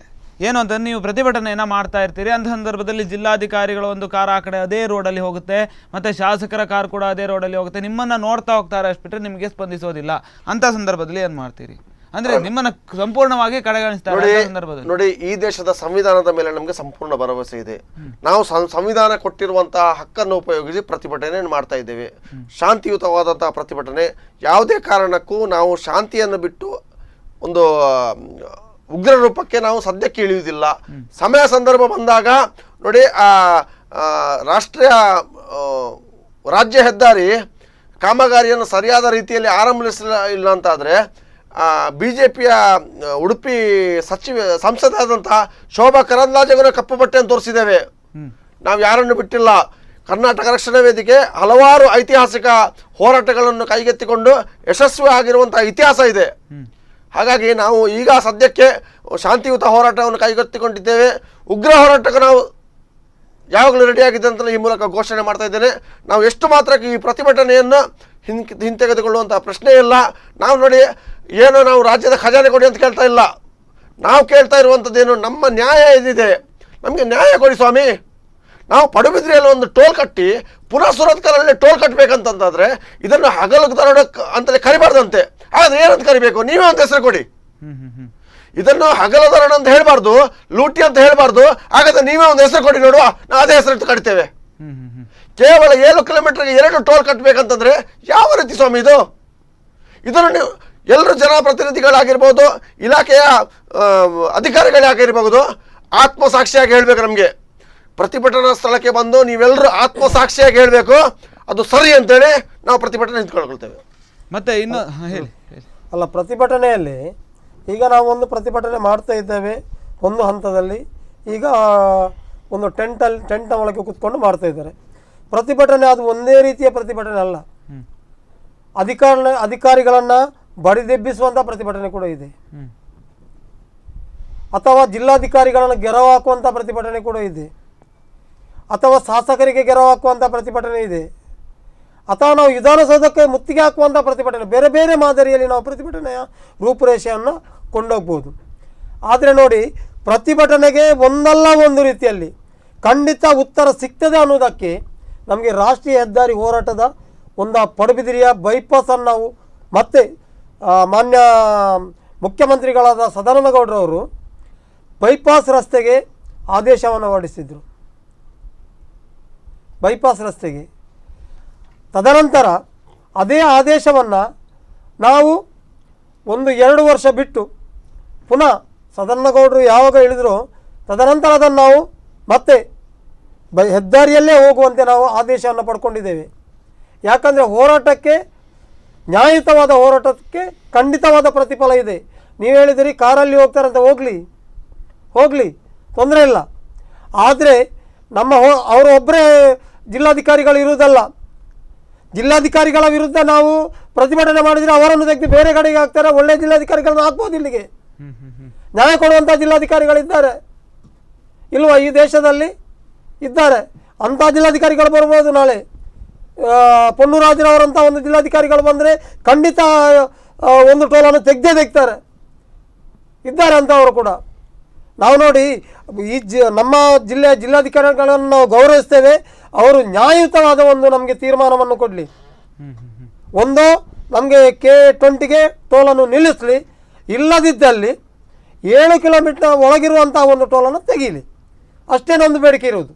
ಏನು ಅಂತ, ನೀವು ಪ್ರತಿಭಟನೆಯನ್ನ ಮಾಡ್ತಾ ಇರ್ತೀರಿ, ಅಂತ ಸಂದರ್ಭದಲ್ಲಿ ಜಿಲ್ಲಾಧಿಕಾರಿಗಳ ಒಂದು ಕಾರ್ ಆ ಕಡೆ ಅದೇ ರೋಡಲ್ಲಿ ಹೋಗುತ್ತೆ, ಮತ್ತೆ ಶಾಸಕರ ಕಾರ್ ಕೂಡ ಅದೇ ರೋಡಲ್ಲಿ ಹೋಗುತ್ತೆ, ನಿಮ್ಮನ್ನ ನೋಡ್ತಾ ಹೋಗ್ತಾರೆ ಅಷ್ಟ್ಬಿಟ್ರೆ ನಿಮಗೆ ಸ್ಪಂದಿಸೋದಿಲ್ಲ. ಅಂತ ಸಂದರ್ಭದಲ್ಲಿ ಏನ್ ಮಾಡ್ತೀರಿ? ಅಂದ್ರೆ ನಿಮ್ಮನ್ನ ಸಂಪೂರ್ಣವಾಗಿ ಕಡೆಗಣಿಸ್ತಾರೆ ಸಂದರ್ಭದಲ್ಲಿ. ನೋಡಿ, ಈ ದೇಶದ ಸಂವಿಧಾನದ ಮೇಲೆ ನಮಗೆ ಸಂಪೂರ್ಣ ಭರವಸೆ ಇದೆ. ನಾವು ಸಂವಿಧಾನ ಕೊಟ್ಟಿರುವಂತಹ ಹಕ್ಕನ್ನು ಉಪಯೋಗಿಸಿ ಪ್ರತಿಭಟನೆ ಮಾಡ್ತಾ ಇದ್ದೇವೆ. ಶಾಂತಿಯುತವಾದಂತಹ ಪ್ರತಿಭಟನೆ. ಯಾವುದೇ ಕಾರಣಕ್ಕೂ ನಾವು ಶಾಂತಿಯನ್ನು ಬಿಟ್ಟು ಒಂದು ಉಗ್ರ ರೂಪಕ್ಕೆ ನಾವು ಸದ್ಯಕ್ಕೆ ಇಳಿಯುವುದಿಲ್ಲ. ಸಮಯ ಸಂದರ್ಭ ಬಂದಾಗ ನೋಡಿ, ರಾಜ್ಯ ಹೆದ್ದಾರಿ ಕಾಮಗಾರಿಯನ್ನು ಸರಿಯಾದ ರೀತಿಯಲ್ಲಿ ಆರಂಭಿಸಲಿಲ್ಲ ಅಂತಾದರೆ BJPಯ ಉಡುಪಿ ಸಂಸದರಾದಂತಹ ಶೋಭಾ ಕರಂದ್ಲಾಜೆಗೂ ಕಪ್ಪು ಬಟ್ಟೆಯನ್ನು ತೋರಿಸಿದ್ದೇವೆ. ನಾವು ಯಾರನ್ನು ಬಿಟ್ಟಿಲ್ಲ. ಕರ್ನಾಟಕ ರಕ್ಷಣಾ ವೇದಿಕೆ ಹಲವಾರು ಐತಿಹಾಸಿಕ ಹೋರಾಟಗಳನ್ನು ಕೈಗೆತ್ತಿಕೊಂಡು ಯಶಸ್ವಿ ಆಗಿರುವಂತಹ ಇತಿಹಾಸ ಇದೆ. ಹಾಗಾಗಿ ನಾವು ಈಗ ಸದ್ಯಕ್ಕೆ ಶಾಂತಿಯುತ ಹೋರಾಟವನ್ನು ಕೈಗೆತ್ತಿಕೊಂಡಿದ್ದೇವೆ. ಉಗ್ರ ಹೋರಾಟಕ್ಕೆ ನಾವು ಯಾವಾಗಲೂ ರೆಡಿ ಆಗಿದೆ ಅಂತ ಈ ಮೂಲಕ ಘೋಷಣೆ ಮಾಡ್ತಾ ಇದ್ದೇನೆ. ನಾವು ಎಷ್ಟು ಮಾತ್ರ ಈ ಪ್ರತಿಭಟನೆಯನ್ನು ಹಿಂತೆಗೆದುಕೊಳ್ಳುವಂಥ ಪ್ರಶ್ನೆ ಇಲ್ಲ. ನಾವು ನೋಡಿ ಏನೋ ನಾವು ರಾಜ್ಯದ ಖಜಾನೆ ಕೊಡಿ ಅಂತ ಕೇಳ್ತಾ ಇಲ್ಲ. ನಾವು ಕೇಳ್ತಾ ಇರುವಂಥದ್ದೇನು, ನಮ್ಮ ನ್ಯಾಯ ಇದಿದೆ, ನಮಗೆ ನ್ಯಾಯ ಕೊಡಿ ಸ್ವಾಮಿ. ನಾವು ಪಡುಬಿದ್ರಿಯಲ್ಲಿ ಒಂದು ಟೋಲ್ ಕಟ್ಟಿ ಪುನಃ ಸುರತ್ಕಲಲ್ಲಿ ಟೋಲ್ ಕಟ್ಟಬೇಕಂತಂದ್ರೆ ಇದನ್ನು ಹಗಲು ದರೋಡೆ ಅಂತಲೇ ಕರಿಬಾರ್ದಂತೆ. ಹಾಗಾದ್ರೆ ಏನಂತ ಕರಿಬೇಕು? ನೀವೇ ಒಂದು ಹೆಸರು ಕೊಡಿ. ಇದನ್ನು ಹಗಲ ದರೋಡೆ ಅಂತ ಹೇಳಬಾರ್ದು, ಲೂಟಿ ಅಂತ ಹೇಳಬಾರ್ದು. ಹಾಗಾದ್ರೆ ನೀವೇ ಒಂದು ಹೆಸರು ಕೊಡಿ ನೋಡುವ, ನಾವು ಅದೇ ಹೆಸರು ಕಟ್ತೇವೆ. ಕೇವಲ 7 ಕಿಲೋಮೀಟರ್ಗೆ 2 ಟೋಲ್ ಕಟ್ಟಬೇಕಂತಂದ್ರೆ ಯಾವ ರೀತಿ ಸ್ವಾಮಿ ಇದು? ಇದನ್ನು ನೀವು ಎಲ್ಲರೂ ಜನಪ್ರತಿನಿಧಿಗಳಾಗಿರ್ಬೋದು, ಇಲಾಖೆಯ ಅಧಿಕಾರಿಗಳಾಗಿರ್ಬೋದು, ಆತ್ಮಸಾಕ್ಷಿಯಾಗಿ ಹೇಳ್ಬೇಕು. ನಮಗೆ ಪ್ರತಿಭಟನಾ ಸ್ಥಳಕ್ಕೆ ಬಂದು ನೀವೆಲ್ಲರೂ ಆತ್ಮಸಾಕ್ಷಿಯಾಗಿ ಹೇಳಬೇಕು, ಅದು ಸರಿ ಅಂತೇಳಿ ನಾವು ಪ್ರತಿಭಟನೆ ನಿಂತ್ಕೊಳ್ತೇವೆ. ಮತ್ತೆ ಇನ್ನು ಹೇಳಿ. ಅಲ್ಲ, ಪ್ರತಿಭಟನೆಯಲ್ಲಿ ಈಗ ನಾವು ಒಂದು ಪ್ರತಿಭಟನೆ ಮಾಡ್ತಾ ಇದ್ದೇವೆ ಒಂದು ಹಂತದಲ್ಲಿ. ಈಗ ಒಂದು ಟೆಂಟ್ನ ಒಳಗೆ ಕೂತ್ಕೊಂಡು ಮಾಡ್ತಾ ಇದ್ದಾರೆ ಪ್ರತಿಭಟನೆ. ಅದು ಒಂದೇ ರೀತಿಯ ಪ್ರತಿಭಟನೆ ಅಲ್ಲ. ಅಧಿಕಾರಿಗಳನ್ನು ಬಡಿದೆಬ್ಬಿಸುವಂಥ ಪ್ರತಿಭಟನೆ ಕೂಡ ಇದೆ, ಅಥವಾ ಜಿಲ್ಲಾಧಿಕಾರಿಗಳನ್ನು ಗೆರವು ಹಾಕುವಂಥ ಪ್ರತಿಭಟನೆ ಕೂಡ ಇದೆ, ಅಥವಾ ಶಾಸಕರಿಗೆ ಗೆರವು ಹಾಕುವಂಥ ಪ್ರತಿಭಟನೆ ಇದೆ, ಅಥವಾ ನಾವು ವಿಧಾನಸೌಧಕ್ಕೆ ಮುತ್ತಿಗೆ ಹಾಕುವಂಥ ಪ್ರತಿಭಟನೆ. ಬೇರೆ ಬೇರೆ ಮಾದರಿಯಲ್ಲಿ ನಾವು ಪ್ರತಿಭಟನೆಯ ರೂಪುರೇಷೆಯನ್ನು ಕೊಂಡೋಗ್ಬೋದು. ಆದರೆ ನೋಡಿ, ಪ್ರತಿಭಟನೆಗೆ ಒಂದಲ್ಲ ಒಂದು ರೀತಿಯಲ್ಲಿ ಖಂಡಿತ ಉತ್ತರ ಸಿಗ್ತದೆ ಅನ್ನೋದಕ್ಕೆ ನಮಗೆ ರಾಷ್ಟ್ರೀಯ ಹೆದ್ದಾರಿ ಹೋರಾಟದ ಒಂದು ಪಡುಬಿದಿರಿಯ ಬೈಪಾಸನ್ನು ನಾವು ಮತ್ತೆ ಮಾನ್ಯ ಮುಖ್ಯಮಂತ್ರಿಗಳಾದ ಸದಾನಂದ ಗೌಡರವರು ಬೈಪಾಸ್ ರಸ್ತೆಗೆ ಆದೇಶವನ್ನು ಹೊರಡಿಸಿದರು. ಬೈಪಾಸ್ ರಸ್ತೆಗೆ ತದನಂತರ ಅದೇ ಆದೇಶವನ್ನು ನಾವು 1-2 ವರ್ಷ ಬಿಟ್ಟು ಪುನಃ ಸದಾನಂದ ಗೌಡರು ಯಾವಾಗ ಹೇಳಿದ್ರು ತದನಂತರ ಅದನ್ನು ನಾವು ಮತ್ತೆ ಹೆದ್ದಾರಿಯಲ್ಲೇ ಹೋಗುವಂತೆ ನಾವು ಆದೇಶವನ್ನು ಪಡ್ಕೊಂಡಿದ್ದೇವೆ. ಯಾಕಂದರೆ ಹೋರಾಟಕ್ಕೆ, ನ್ಯಾಯಯುತವಾದ ಹೋರಾಟಕ್ಕೆ ಖಂಡಿತವಾದ ಪ್ರತಿಫಲ ಇದೆ. ನೀವು ಹೇಳಿದಿರಿ ಕಾರಲ್ಲಿ ಹೋಗ್ತಾರಂತ, ಹೋಗಲಿ ತೊಂದರೆ ಇಲ್ಲ. ಆದರೆ ಅವರು ಒಬ್ಬರೇ ಜಿಲ್ಲಾಧಿಕಾರಿಗಳು ಇರುವುದಲ್ಲ. ಜಿಲ್ಲಾಧಿಕಾರಿಗಳ ವಿರುದ್ಧ ನಾವು ಪ್ರತಿಭಟನೆ ಮಾಡಿದರೆ ಅವರನ್ನು ತೆಗೆದು ಬೇರೆ ಕಡೆಗೆ ಹಾಕ್ತಾರೆ. ಒಳ್ಳೆಯ ಜಿಲ್ಲಾಧಿಕಾರಿಗಳನ್ನು ಹಾಕ್ಬೋದು, ಇಲ್ಲಿಗೆ ನ್ಯಾಯ ಕೊಡುವಂಥ ಜಿಲ್ಲಾಧಿಕಾರಿಗಳಿದ್ದಾರೆ ಇಲ್ವಾ? ಈ ದೇಶದಲ್ಲಿ ಇದ್ದಾರೆ. ಅಂಥ ಜಿಲ್ಲಾಧಿಕಾರಿಗಳು ಬರ್ಬೋದು. ನಾಳೆ ಪೊನ್ನೂರಾಜನವರಂಥ ಒಂದು ಜಿಲ್ಲಾಧಿಕಾರಿಗಳು ಬಂದರೆ ಖಂಡಿತ ಒಂದು ಟೋಲನ್ನು ತೆಗ್ತಾರೆ, ಇದ್ದಾರೆ ಅಂಥವರು ಕೂಡ. ನಾವು ನೋಡಿ ಈ ನಮ್ಮ ಜಿಲ್ಲೆಯ ಜಿಲ್ಲಾಧಿಕಾರಿಗಳನ್ನು ನಾವು ಗೌರವಿಸ್ತೇವೆ. ಅವರು ನ್ಯಾಯಯುತವಾದ ಒಂದು ನಮಗೆ ತೀರ್ಮಾನವನ್ನು ಕೊಡಲಿ. ಒಂದು ನಮಗೆ K20ಗೆ ಟೋಲನ್ನು ನಿಲ್ಲಿಸಲಿ, ಇಲ್ಲದಿದ್ದಲ್ಲಿ 7 ಕಿಲೋಮೀಟರ್ ಒಳಗಿರುವಂತಹ ಒಂದು ಟೋಲನ್ನು ತೆಗೀಲಿ. ಅಷ್ಟೇ ನಮ್ಮದು ಬೇಡಿಕೆ ಇರುವುದು.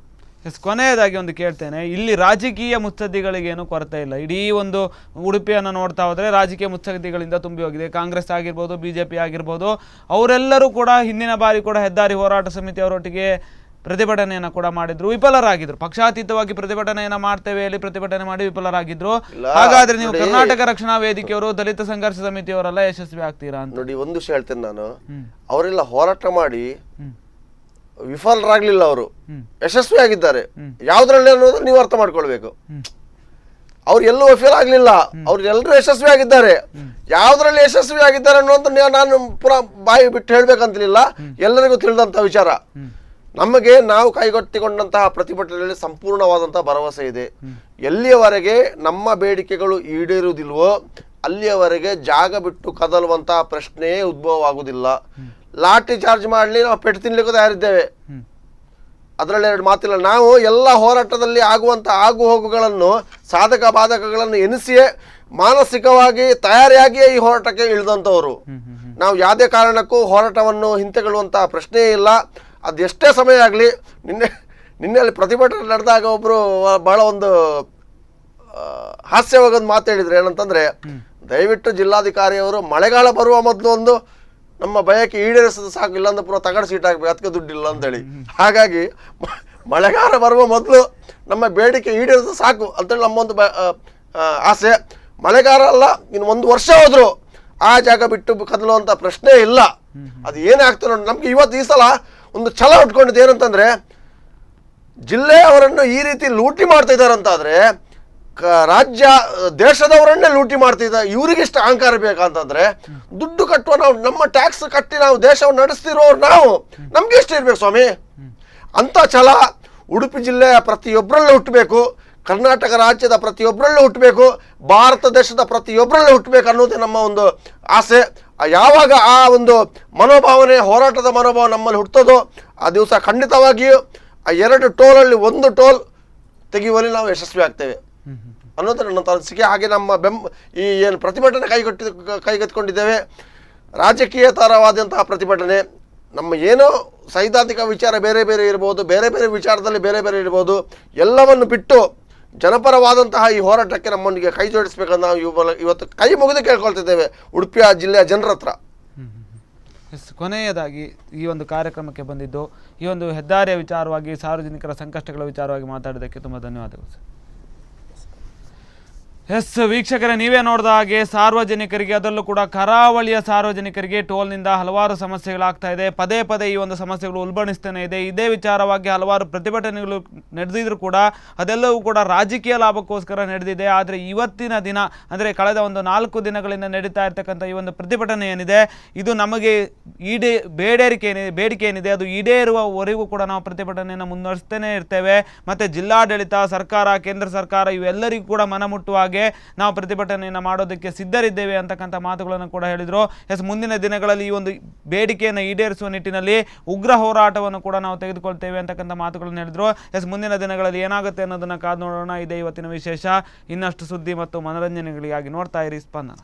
ಕೊನೆಯದಾಗಿ ಒಂದು ಕೇಳ್ತೇನೆ, ಇಲ್ಲಿ ರಾಜಕೀಯ ಮುತ್ಸದ್ದಿಗಳಿಗೇನು ಕೊರತೆ ಇಲ್ಲ. ಇಡೀ ಒಂದು ಉಡುಪಿಯನ್ನು ನೋಡ್ತಾ ಹೋದರೆ ರಾಜಕೀಯ ಮುತ್ಸದ್ದಿಗಳಿಂದ ತುಂಬಿ ಹೋಗಿದೆ. ಕಾಂಗ್ರೆಸ್ ಆಗಿರ್ಬೋದು, BJP ಆಗಿರ್ಬೋದು, ಅವರೆಲ್ಲರೂ ಕೂಡ ಹಿಂದಿನ ಬಾರಿ ಕೂಡ ಹೆದ್ದಾರಿ ಹೋರಾಟ ಸಮಿತಿಯವರೊಟ್ಟಿಗೆ ಪ್ರತಿಭಟನೆಯನ್ನು ಕೂಡ ಮಾಡಿದ್ರು, ವಿಫಲರಾಗಿದ್ರು. ಪಕ್ಷಾತೀತವಾಗಿ ಪ್ರತಿಭಟನೆಯನ್ನು ಮಾಡ್ತೇವೆ ಹೇಳಿ ಪ್ರತಿಭಟನೆ ಮಾಡಿ ವಿಫಲರಾಗಿದ್ರು. ಹಾಗಾದ್ರೆ ನೀವು ಕರ್ನಾಟಕ ರಕ್ಷಣಾ ವೇದಿಕೆಯವರು, ದಲಿತ ಸಂಘರ್ಷ ಸಮಿತಿಯವರೆಲ್ಲ ಯಶಸ್ವಿ ಆಗ್ತೀರಾ ಅಂತ? ನೋಡಿ, ಒಂದು ವಿಷಯ ಹೇಳ್ತೇನೆ ನಾನು, ಅವರೆಲ್ಲ ಹೋರಾಟ ಮಾಡಿ ವಿಫಲರಾಗ್ಲಿಲ್ಲ, ಅವರು ಯಶಸ್ವಿ ಆಗಿದ್ದಾರೆ. ಯಾವ್ದ್ರಲ್ಲಿ ಅನ್ನೋದು ನೀವು ಅರ್ಥ ಮಾಡ್ಕೊಳ್ಬೇಕು. ಅವ್ರು ಎಲ್ಲೂ ವಿಫಲ ಆಗ್ಲಿಲ್ಲ, ಅವ್ರು ಎಲ್ಲರೂ ಯಶಸ್ವಿ ಆಗಿದ್ದಾರೆ. ಯಾವ್ದ್ರಲ್ಲಿ ಯಶಸ್ವಿ ಆಗಿದ್ದಾರೆ ಅನ್ನೋದು ನಾನು ಪುನಃ ಬಾಯಿ ಬಿಟ್ಟು ಹೇಳ್ಬೇಕಂತಲಿಲ್ಲ, ಎಲ್ಲರಿಗೂ ತಿಳಿದಂತ ವಿಚಾರ. ನಮಗೆ ನಾವು ಕೈಗೊತ್ತಿಕೊಂಡಂತಹ ಪ್ರತಿಭಟನೆಯಲ್ಲಿ ಸಂಪೂರ್ಣವಾದಂತಹ ಭರವಸೆ ಇದೆ. ಎಲ್ಲಿಯವರೆಗೆ ನಮ್ಮ ಬೇಡಿಕೆಗಳು ಈಡೇರುವುದಿಲ್ವೋ ಅಲ್ಲಿಯವರೆಗೆ ಜಾಗ ಬಿಟ್ಟು ಕದಲುವಂತಹ ಪ್ರಶ್ನೆಯೇ ಉದ್ಭವ ಆಗುವುದಿಲ್ಲ. ಲಾಠಿ ಚಾರ್ಜ್ ಮಾಡಲಿ, ನಾವು ಪೆಟ್ಟು ತಿನ್ಲಿಕ್ಕೂ ತಯಾರಿದ್ದೇವೆ, ಅದರಲ್ಲಿ 2 ಮಾತಿಲ್ಲ. ನಾವು ಎಲ್ಲ ಹೋರಾಟದಲ್ಲಿ ಆಗುವಂಥ ಆಗು ಹೋಗುಗಳನ್ನು, ಸಾಧಕ ಬಾಧಕಗಳನ್ನು ಎನಿಸಿಯೇ ಮಾನಸಿಕವಾಗಿ ತಯಾರಿಯಾಗಿಯೇ ಈ ಹೋರಾಟಕ್ಕೆ ಇಳಿದಂಥವರು. ನಾವು ಯಾವುದೇ ಕಾರಣಕ್ಕೂ ಹೋರಾಟವನ್ನು ಹಿಂತೆಗೊಳ್ಳುವಂತಹ ಪ್ರಶ್ನೆಯೇ ಇಲ್ಲ. ಅದೆಷ್ಟೇ ಸಮಯ ಆಗಲಿ. ನಿನ್ನೆ ಅಲ್ಲಿ ಪ್ರತಿಭಟನೆ ನಡೆದಾಗ ಒಬ್ಬರು ಬಹಳ ಒಂದು ಹಾಸ್ಯವಾಗೊಂದು ಮಾತು ಹೇಳಿದ್ರು. ಏನಂತಂದ್ರೆ, ದಯವಿಟ್ಟು ಜಿಲ್ಲಾಧಿಕಾರಿಯವರು ಮಳೆಗಾಲ ಬರುವ ಮೊದಲು ಒಂದು ನಮ್ಮ ಬಯಕೆ ಈಡೇರಿಸೋದು ಸಾಕು, ಇಲ್ಲಾಂದ್ರೆ ಪುನಃ ತಗಡು ಸೀಟ್ ಹಾಕ್ಬೇಕು, ಅದಕ್ಕೆ ದುಡ್ಡಿಲ್ಲ ಅಂತೇಳಿ. ಹಾಗಾಗಿ ಮಳೆಗಾಲ ಬರುವ ಮೊದಲು ನಮ್ಮ ಬೇಡಿಕೆ ಈಡೇರಿಸೋದು ಸಾಕು ಅಂತೇಳಿ ನಮ್ಮೊಂದು ಆಸೆ. ಮಳೆಗಾಲ ಅಲ್ಲ, ಇನ್ನು 1 ವರ್ಷ ಹೋದ್ರು ಆ ಜಾಗ ಬಿಟ್ಟು ಕದಲುವಂಥ ಪ್ರಶ್ನೆ ಇಲ್ಲ. ಅದು ಏನೇ ಆಗ್ತದೆ ನೋಡಿ. ನಮ್ಗೆ ಇವತ್ತು ಈ ಸಲ ಒಂದು ಛಲ ಉಟ್ಕೊಂಡಿದ್ದು ಏನಂತಂದ್ರೆ, ಜಿಲ್ಲೆಯವರನ್ನು ಈ ರೀತಿ ಲೂಟಿ ಮಾಡ್ತಾ ಇದ್ದಾರಂತಾದ್ರೆ ರಾಜ್ಯ ದೇಶದವರನ್ನೇ ಲೂಟಿ ಮಾಡ್ತಿದ್ದ. ಇವರಿಗಿಷ್ಟು ಅಹಂಕಾರ ಬೇಕಂತಂದ್ರೆ ದುಡ್ಡು ಕಟ್ಟುವ ನಾವು, ನಮ್ಮ ಟ್ಯಾಕ್ಸ್ ಕಟ್ಟಿ ನಾವು ದೇಶವನ್ನು ನಡೆಸ್ತಿರೋರು ನಾವು, ನಮ್ಗೆ ಎಷ್ಟು ಇರ್ಬೇಕು ಸ್ವಾಮಿ? ಅಂತ ಛಲ ಉಡುಪಿ ಜಿಲ್ಲೆಯ ಪ್ರತಿಯೊಬ್ಬರಲ್ಲೂ ಹುಟ್ಟಬೇಕು, ಕರ್ನಾಟಕ ರಾಜ್ಯದ ಪ್ರತಿಯೊಬ್ಬರಲ್ಲೂ ಹುಟ್ಟಬೇಕು, ಭಾರತ ದೇಶದ ಪ್ರತಿಯೊಬ್ಬರಲ್ಲೂ ಹುಟ್ಟಬೇಕು ಅನ್ನೋದೇ ನಮ್ಮ ಒಂದು ಆಸೆ. ಯಾವಾಗ ಆ ಒಂದು ಮನೋಭಾವನೆ, ಹೋರಾಟದ ಮನೋಭಾವ ನಮ್ಮಲ್ಲಿ ಹುಟ್ಟೋದೋ ಆ ದಿವಸ ಖಂಡಿತವಾಗಿಯೂ ಆ 2 ಟೋಲಲ್ಲಿ 1 ಟೋಲ್ ತೆಗೆಯುವಲ್ಲಿ ನಾವು ಯಶಸ್ವಿ ಆಗ್ತೇವೆ ಅನ್ನೋದು ನನ್ನ ಅನಿಸಿಕೆ. ಹಾಗೆ ನಮ್ಮ ಈ ಏನು ಪ್ರತಿಭಟನೆ ಕೈಗೆತ್ತಿಕೊಂಡಿದ್ದೇವೆ, ರಾಜಕೀಯೇತರವಾದಂತಹ ಪ್ರತಿಭಟನೆ. ನಮ್ಮ ಏನೋ ಸೈದ್ಧಾಂತಿಕ ವಿಚಾರ ಬೇರೆ ಬೇರೆ ಇರ್ಬೋದು, ಬೇರೆ ಬೇರೆ ವಿಚಾರದಲ್ಲಿ ಬೇರೆ ಬೇರೆ ಇರ್ಬೋದು, ಎಲ್ಲವನ್ನು ಬಿಟ್ಟು ಜನಪರವಾದಂತಹ ಈ ಹೋರಾಟಕ್ಕೆ ನಮ್ಮೊಂದಿಗೆ ಕೈ ಜೋಡಿಸಬೇಕಂತ ನಾವು ಇವತ್ತು ಕೈ ಮುಗಿದು ಕೇಳ್ಕೊಳ್ತಿದ್ದೇವೆ ಉಡುಪಿಯ ಜಿಲ್ಲೆಯ ಜನರ ಹತ್ರ. ಕೊನೆಯದಾಗಿ ಈ ಒಂದು ಕಾರ್ಯಕ್ರಮಕ್ಕೆ ಬಂದಿದ್ದು, ಈ ಒಂದು ಹೆದ್ದಾರಿಯ ವಿಚಾರವಾಗಿ, ಸಾರ್ವಜನಿಕರ ಸಂಕಷ್ಟಗಳ ವಿಚಾರವಾಗಿ ಮಾತಾಡೋದಕ್ಕೆ ತುಂಬ ಧನ್ಯವಾದಗಳು ಸರ್. ಎಸ್ ವೀಕ್ಷಕರೇ, ನೀವೇ ನೋಡಿದ ಹಾಗೆ ಸಾರ್ವಜನಿಕರಿಗೆ, ಅದರಲ್ಲೂ ಕೂಡ ಕರಾವಳಿಯ ಸಾರ್ವಜನಿಕರಿಗೆ ಟೋಲ್ನಿಂದ ಹಲವಾರು ಸಮಸ್ಯೆಗಳಾಗ್ತಾ ಇದೆ. ಪದೇ ಪದೇ ಈ ಒಂದು ಸಮಸ್ಯೆಗಳು ಉಲ್ಬಣಿಸ್ತಾನೆ ಇದೆ. ಇದೇ ವಿಚಾರವಾಗಿ ಹಲವಾರು ಪ್ರತಿಭಟನೆಗಳು ನಡೆದಿದ್ರು ಕೂಡ ಅದೆಲ್ಲವೂ ಕೂಡ ರಾಜಕೀಯ ಲಾಭಕ್ಕೋಸ್ಕರ ನಡೆದಿದೆ. ಆದರೆ ಇವತ್ತಿನ ದಿನ ಅಂದರೆ ಕಳೆದ ಒಂದು 4 ದಿನಗಳಿಂದ ನಡೀತಾ ಇರ್ತಕ್ಕಂಥ ಈ ಒಂದು ಪ್ರತಿಭಟನೆ ಏನಿದೆ, ಇದು ನಮಗೆ ಬೇಡಿಕೆ ಏನಿದೆ ಅದು ಈಡೇರುವವರೆಗೂ ಕೂಡ ನಾವು ಪ್ರತಿಭಟನೆಯನ್ನು ಮುಂದುವರಿಸ್ತೇನೆ ಇರ್ತೇವೆ. ಮತ್ತು ಜಿಲ್ಲಾಡಳಿತ, ಸರ್ಕಾರ, ಕೇಂದ್ರ ಸರ್ಕಾರ ಇವೆಲ್ಲರಿಗೂ ಕೂಡ ಮನಮುಟ್ಟುವ ಹಾಗೆ ನಾವು ಪ್ರತಿಭಟನೆಯನ್ನು ಮಾಡೋದಕ್ಕೆ ಸಿದ್ಧರಿದ್ದೇವೆ ಅಂತಕ್ಕಂಥ ಮಾತುಗಳನ್ನು ಕೂಡ ಹೇಳಿದರು. ಮುಂದಿನ ದಿನಗಳಲ್ಲಿ ಈ ಒಂದು ಬೇಡಿಕೆಯನ್ನು ಈಡೇರಿಸುವ ನಿಟ್ಟಿನಲ್ಲಿ ಉಗ್ರ ಹೋರಾಟವನ್ನು ಕೂಡ ನಾವು ತೆಗೆದುಕೊಳ್ತೇವೆ ಅಂತಕ್ಕಂಥ ಮಾತುಗಳನ್ನು ಹೇಳಿದರು. ಮುಂದಿನ ದಿನಗಳಲ್ಲಿ ಏನಾಗುತ್ತೆ ಅನ್ನೋದನ್ನು ಕಾದು ನೋಡೋಣ. ಇದೇ ಇವತ್ತಿನ ವಿಶೇಷ. ಇನ್ನಷ್ಟು ಸುದ್ದಿ ಮತ್ತು ಮನರಂಜನೆಗಳಿಗಾಗಿ ನೋಡ್ತಾ ಇರಿ ಸ್ಪಂದನ.